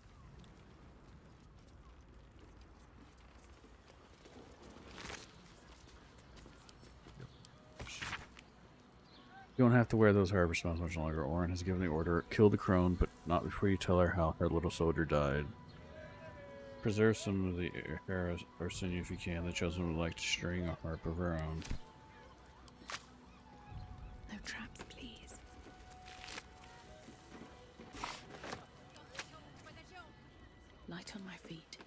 You don't have to wear those harbor spells much longer. Orin has given the order, kill the crone, but not before you tell her how her little soldier died. Preserve some of the hair or sinew if you can. The chosen would like to string a harp of her own. No traps, please. Light on my feet.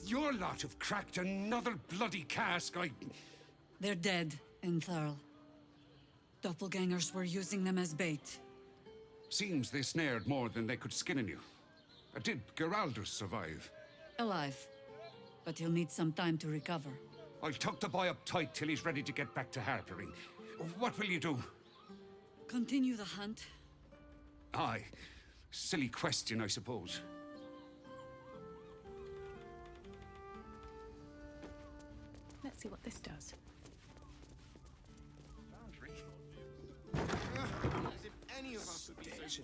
Your lot have cracked another bloody cask. They're dead, Entharl. Doppelgangers were using them as bait. Seems they snared more than they could skin in you. Did Geraldur survive? Alive. But he'll need some time to recover. I'll tuck the boy up tight till he's ready to get back to harboring. What will you do? Continue the hunt. Aye. Silly question, I suppose. Let's see what this does. As if any of us would be so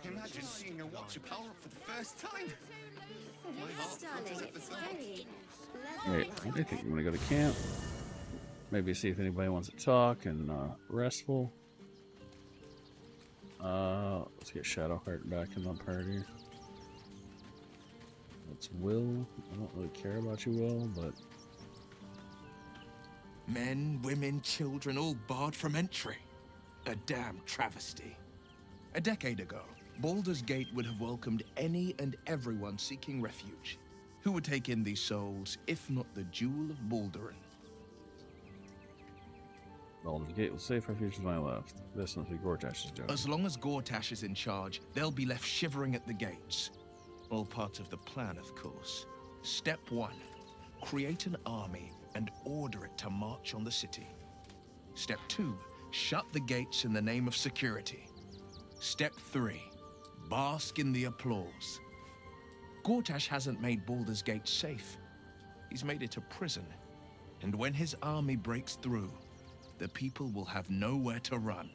Imagine seeing a watcher power up for the first time. My heart flutters at the thought. Wait, I think I'm gonna go to camp. Maybe see if anybody wants to talk and restful. Let's get Shadowheart back in the party. That's Will. I don't really care about you, Will, but Men, women, children, all barred from entry. A damn travesty. A decade ago, Baldur's Gate would have welcomed any and everyone seeking refuge. Who would take in these souls, if not the Jewel of Baldur? Baldur's Gate was safe refuge to my left. This must be Gortash's job. As long as Gortash is in charge, they'll be left shivering at the gates. All part of the plan, of course. Step 1. Create an army and order it to march on the city. Step 2. Shut the gates in the name of security. Step 3. Bask in the applause. Gortash hasn't made Baldur's Gate safe. He's made it a prison. And when his army breaks through, the people will have nowhere to run.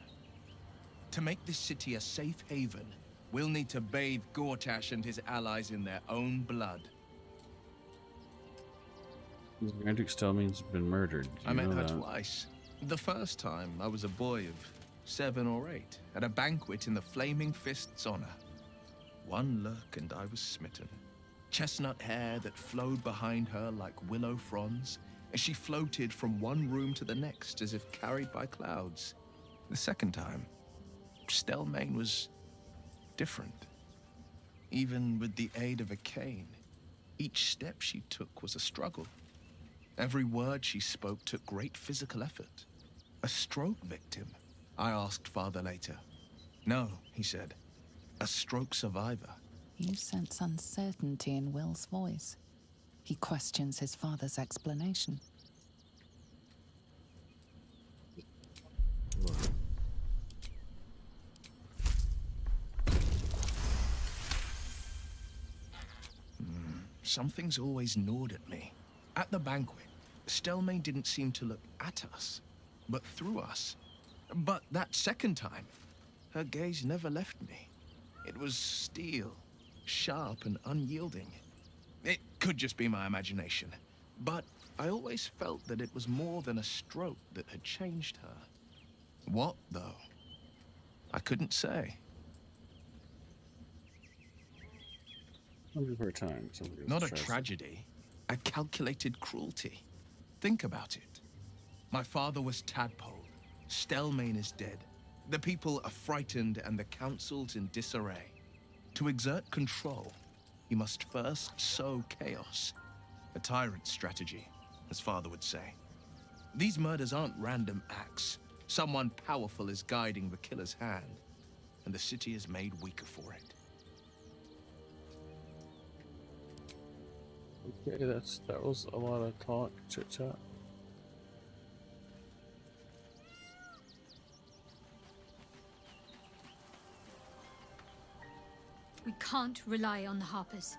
To make this city a safe haven, we'll need to bathe Gortash and his allies in their own blood. Grand Duke Stelmane's been murdered. I met her twice. The first time, I was a boy of 7 or 8, at a banquet in the Flaming Fist's honor. One look and I was smitten. Chestnut hair that flowed behind her like willow fronds, as she floated from one room to the next as if carried by clouds. The second time, Stelmane was different. Even with the aid of a cane, each step she took was a struggle. Every word she spoke took great physical effort. A stroke victim? I asked Father later. No, he said. A stroke survivor. You sense uncertainty in Will's voice. He questions his father's explanation. Something's always gnawed at me. At the banquet, Stelmane didn't seem to look at us, but through us. But that second time, her gaze never left me. It was steel, sharp and unyielding. It could just be my imagination, but I always felt that it was more than a stroke that had changed her. What, though? I couldn't say. Her time. Not a tragedy, a calculated cruelty. Think about it. My father was Tadpole. Stelmane is dead. The people are frightened and the council's in disarray. To exert control, you must first sow chaos. A tyrant's strategy, as father would say. These murders aren't random acts. Someone powerful is guiding the killer's hand, and the city is made weaker for it. Okay, that was a lot of talk, chit chat. We can't rely on the Harpers.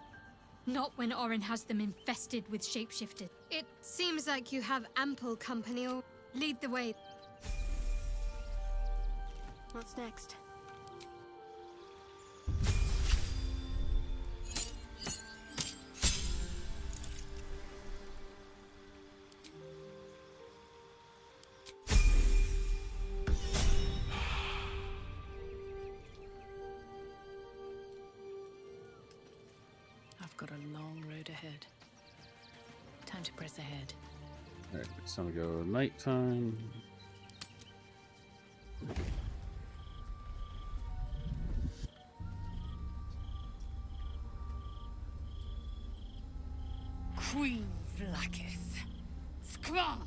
Not when Orin has them infested with shapeshifters. It seems like you have ample company. Or lead the way. What's next? I've got a long road ahead. Time to press ahead. Alright, it's time to go nighttime. Queen Vlaakith. Skvar!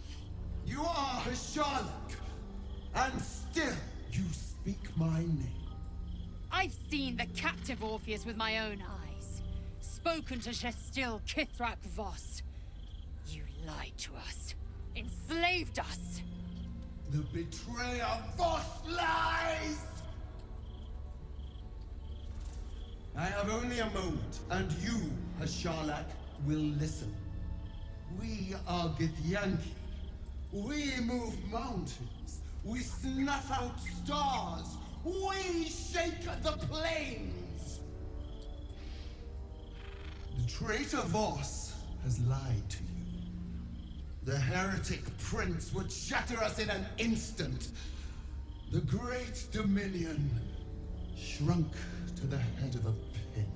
You are Hasharlok, and still you speak my name. I've seen the captive Orpheus with my own eyes. Spoken to Shestil Kithrak Voss. You lied to us. Enslaved us. The betrayer Voss lies! I have only a moment, and you, Hasharlok, will listen. We are Githyanki. We move mountains. We snuff out stars. We shake the plains. The traitor Voss has lied to you. The heretic prince would shatter us in an instant. The great Dominion shrunk to the head of a pin.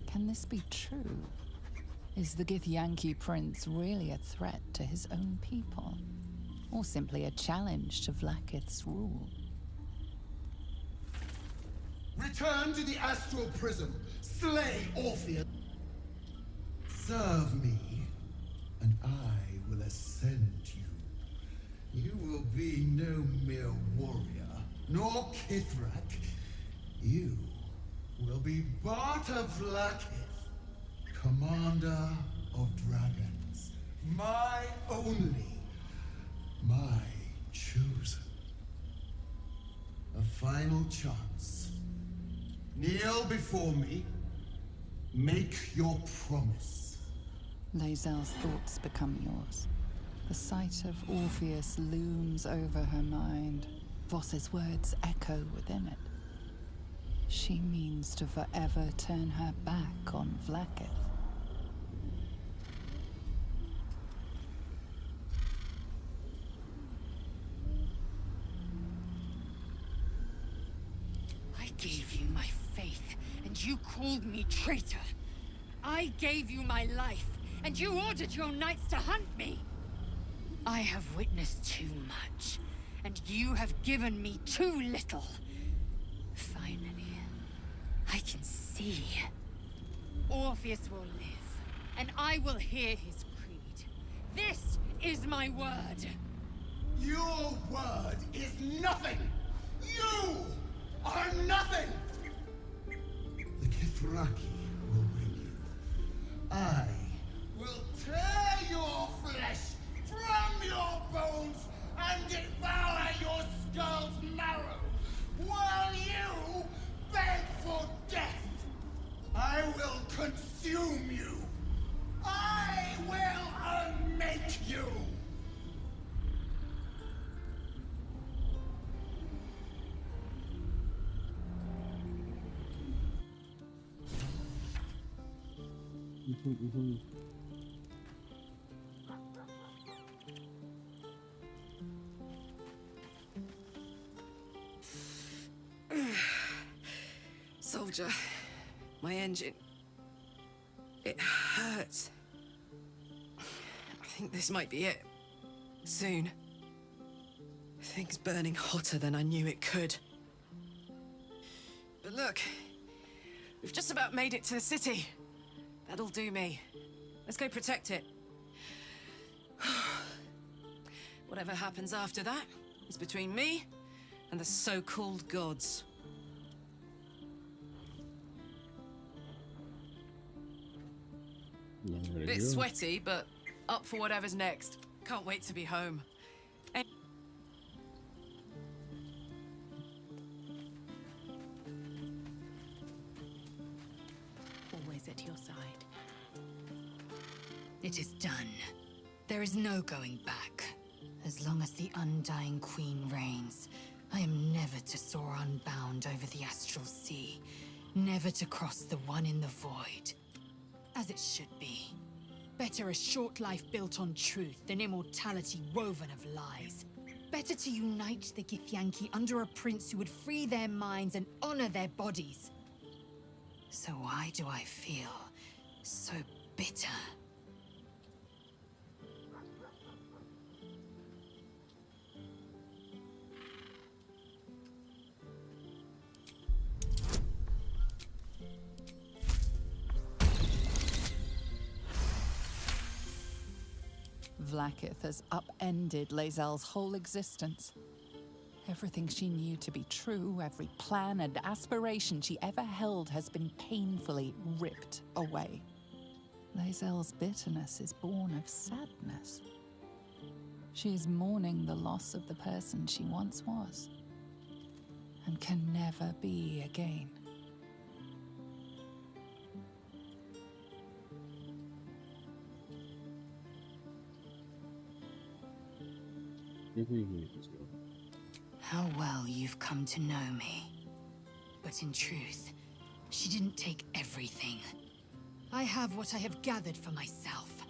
Can this be true? Is the Githyanki prince really a threat to his own people? Or simply a challenge to Vlaakith's rule? Return to the astral prism. Slay Orpheus. Serve me, and I will ascend you. You will be no mere warrior, nor Kithrak. You will be Barta Vlaakith, commander of dragons. My only, my chosen. A final chance. Kneel before me. Make your promise. Lae'zel's thoughts become yours. The sight of Orpheus looms over her mind. Voss's words echo within it. She means to forever turn her back on Vlaakith. I gave you my faith, and you called me traitor. I gave you my life, and you ordered your knights to hunt me. I have witnessed too much, and you have given me too little. Finally, I can see. Orpheus will live, and I will hear his creed. This is my word. Your word is nothing! You are nothing! The Kithraki will bring you. I will tear your flesh from your bones and devour your skull's marrow, while you beg for death. I will consume you. I will unmake you. Soldier, my engine. It hurts. I think this might be it. Soon. Things burning hotter than I knew it could. But look, we've just about made it to the city. That'll do me. Let's go protect it. Whatever happens after that is between me and the so-called gods. Bit sweaty, but up for whatever's next. Can't wait to be home. Always at your side. It is done. There is no going back. As long as the Undying Queen reigns, I am never to soar unbound over the astral sea. Never to cross the one in the void. As it should be. Better a short life built on truth than immortality woven of lies. Better to unite the Githyanki under a prince who would free their minds and honor their bodies. So why do I feel so bitter? Vlaakith has upended Lae'zel's whole existence. Everything she knew to be true, every plan and aspiration she ever held has been painfully ripped away. Lae'zel's bitterness is born of sadness. She is mourning the loss of the person she once was, and can never be again. How well you've come to know me. But in truth, she didn't take everything. I have what I have gathered for myself.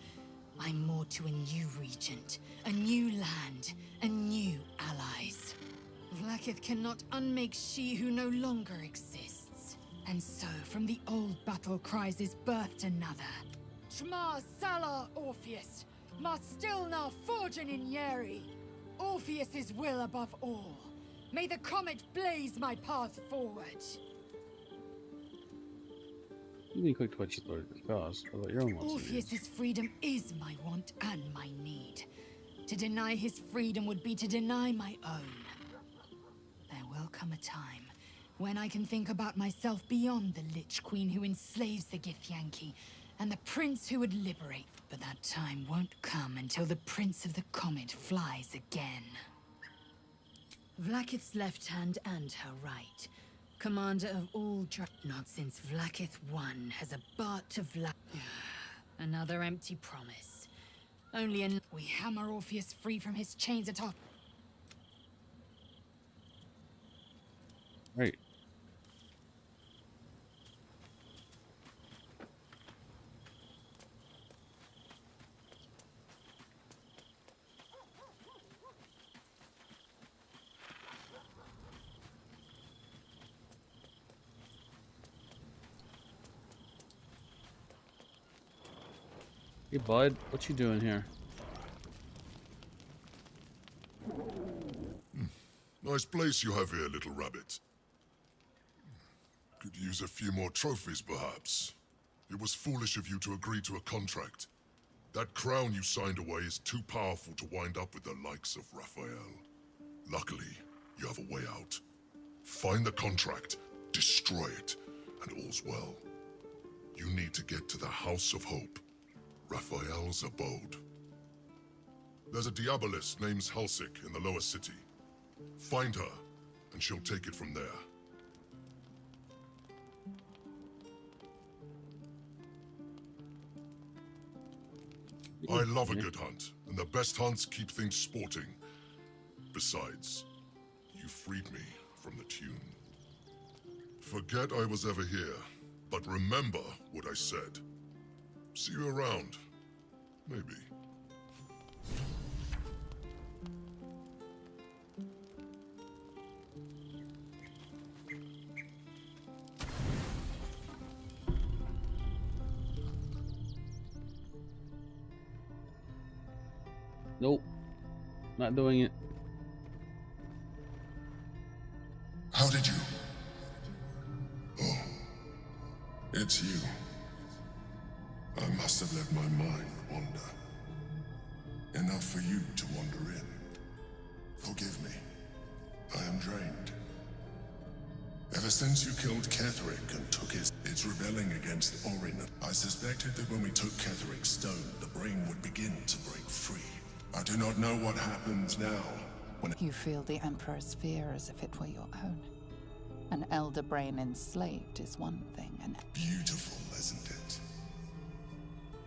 I'm more to a new regent, a new land, and new allies. Vlaakith cannot unmake she who no longer exists. And so, from the old battle cries is birthed another. Shma Salar Orpheus, Ma Stilna Forgin in Yeri. Orpheus's will above all. May the comet blaze my path forward. You need quick twitch to the cause. What about your own wants? Orpheus's freedom is my want and my need. To deny his freedom would be to deny my own. There will come a time when I can think about myself beyond the Lich Queen who enslaves the Githyanki and the prince who would liberate. But that time won't come until the Prince of the Comet flies again. Vlaakith's left hand and her right. Commander of all not since Vlaakith I has a Bart to Another empty promise. Only we hammer Orpheus free from his chains at our... Right. Hey bud, what you doing here? Nice place you have here, little rabbit. Could use a few more trophies, perhaps. It was foolish of you to agree to a contract. That crown you signed away is too powerful to wind up with the likes of Raphael. Luckily, you have a way out. Find the contract, destroy it, and all's well. You need to get to the House of Hope. Raphael's abode. There's a Diabolist named Halsik in the lower city. Find her, and she'll take it from there. I love a good hunt, and the best hunts keep things sporting. Besides, you freed me from the tune. Forget I was ever here, but remember what I said. See you around. Maybe. Nope. Not doing it. How did you? Oh. It's you. I must have let my mind wander. Enough for you to wander in. Forgive me. I am drained. Ever since you killed Ketheric and took it's rebelling against Orin. I suspected that when we took Ketheric's stone, the brain would begin to break free. I do not know what happens now. When You feel the Emperor's fear as if it were your own. An elder brain enslaved is one thing, and beautiful, isn't it?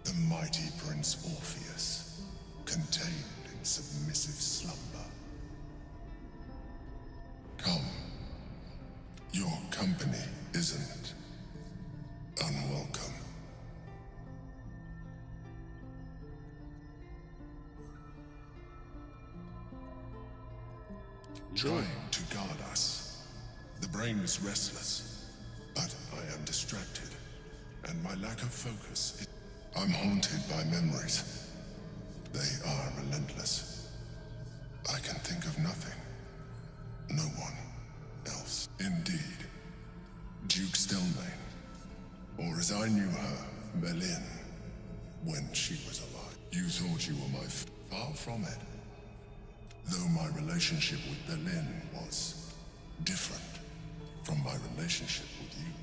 The mighty Prince Orpheus, contained in submissive slumber. Come. Your company isn't unwelcome. Trying to guard us. The brain is restless, but I am distracted, and my lack of focus is... I'm haunted by memories. They are relentless. I can think of nothing. No one else. Indeed. Duke Stelmane. Or as I knew her, Melin, when she was alive. You thought you were my Far from it. Though my relationship with Berlin was different from my relationship with you.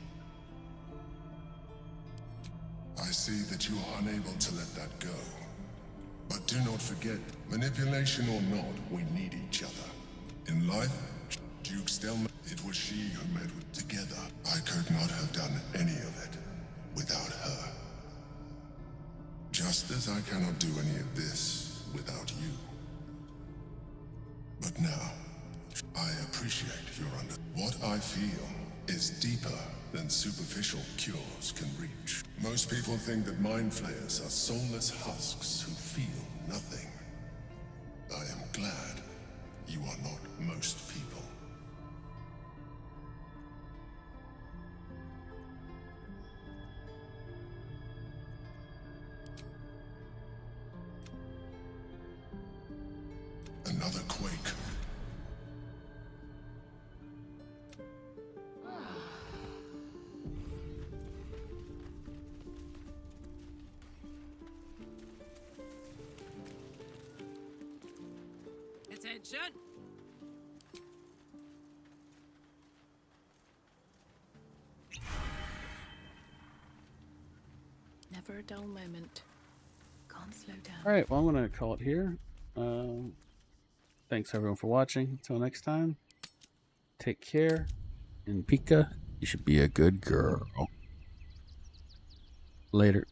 I see that you are unable to let that go. But do not forget, manipulation or not, we need each other. In life, Duke Stelman, it was she who made it together. I could not have done any of it without her. Just as I cannot do any of this without you. But now, I appreciate your What I feel is deeper than superficial cures can reach. Most people think that mind flayers are soulless husks who feel nothing. I am glad you are not most people. Another quake. Attention! Never a dull moment. Can't slow down. Alright, well, I'm going to call it here. Thanks everyone for watching. Until next time, take care. And Pika, you should be a good girl. Later.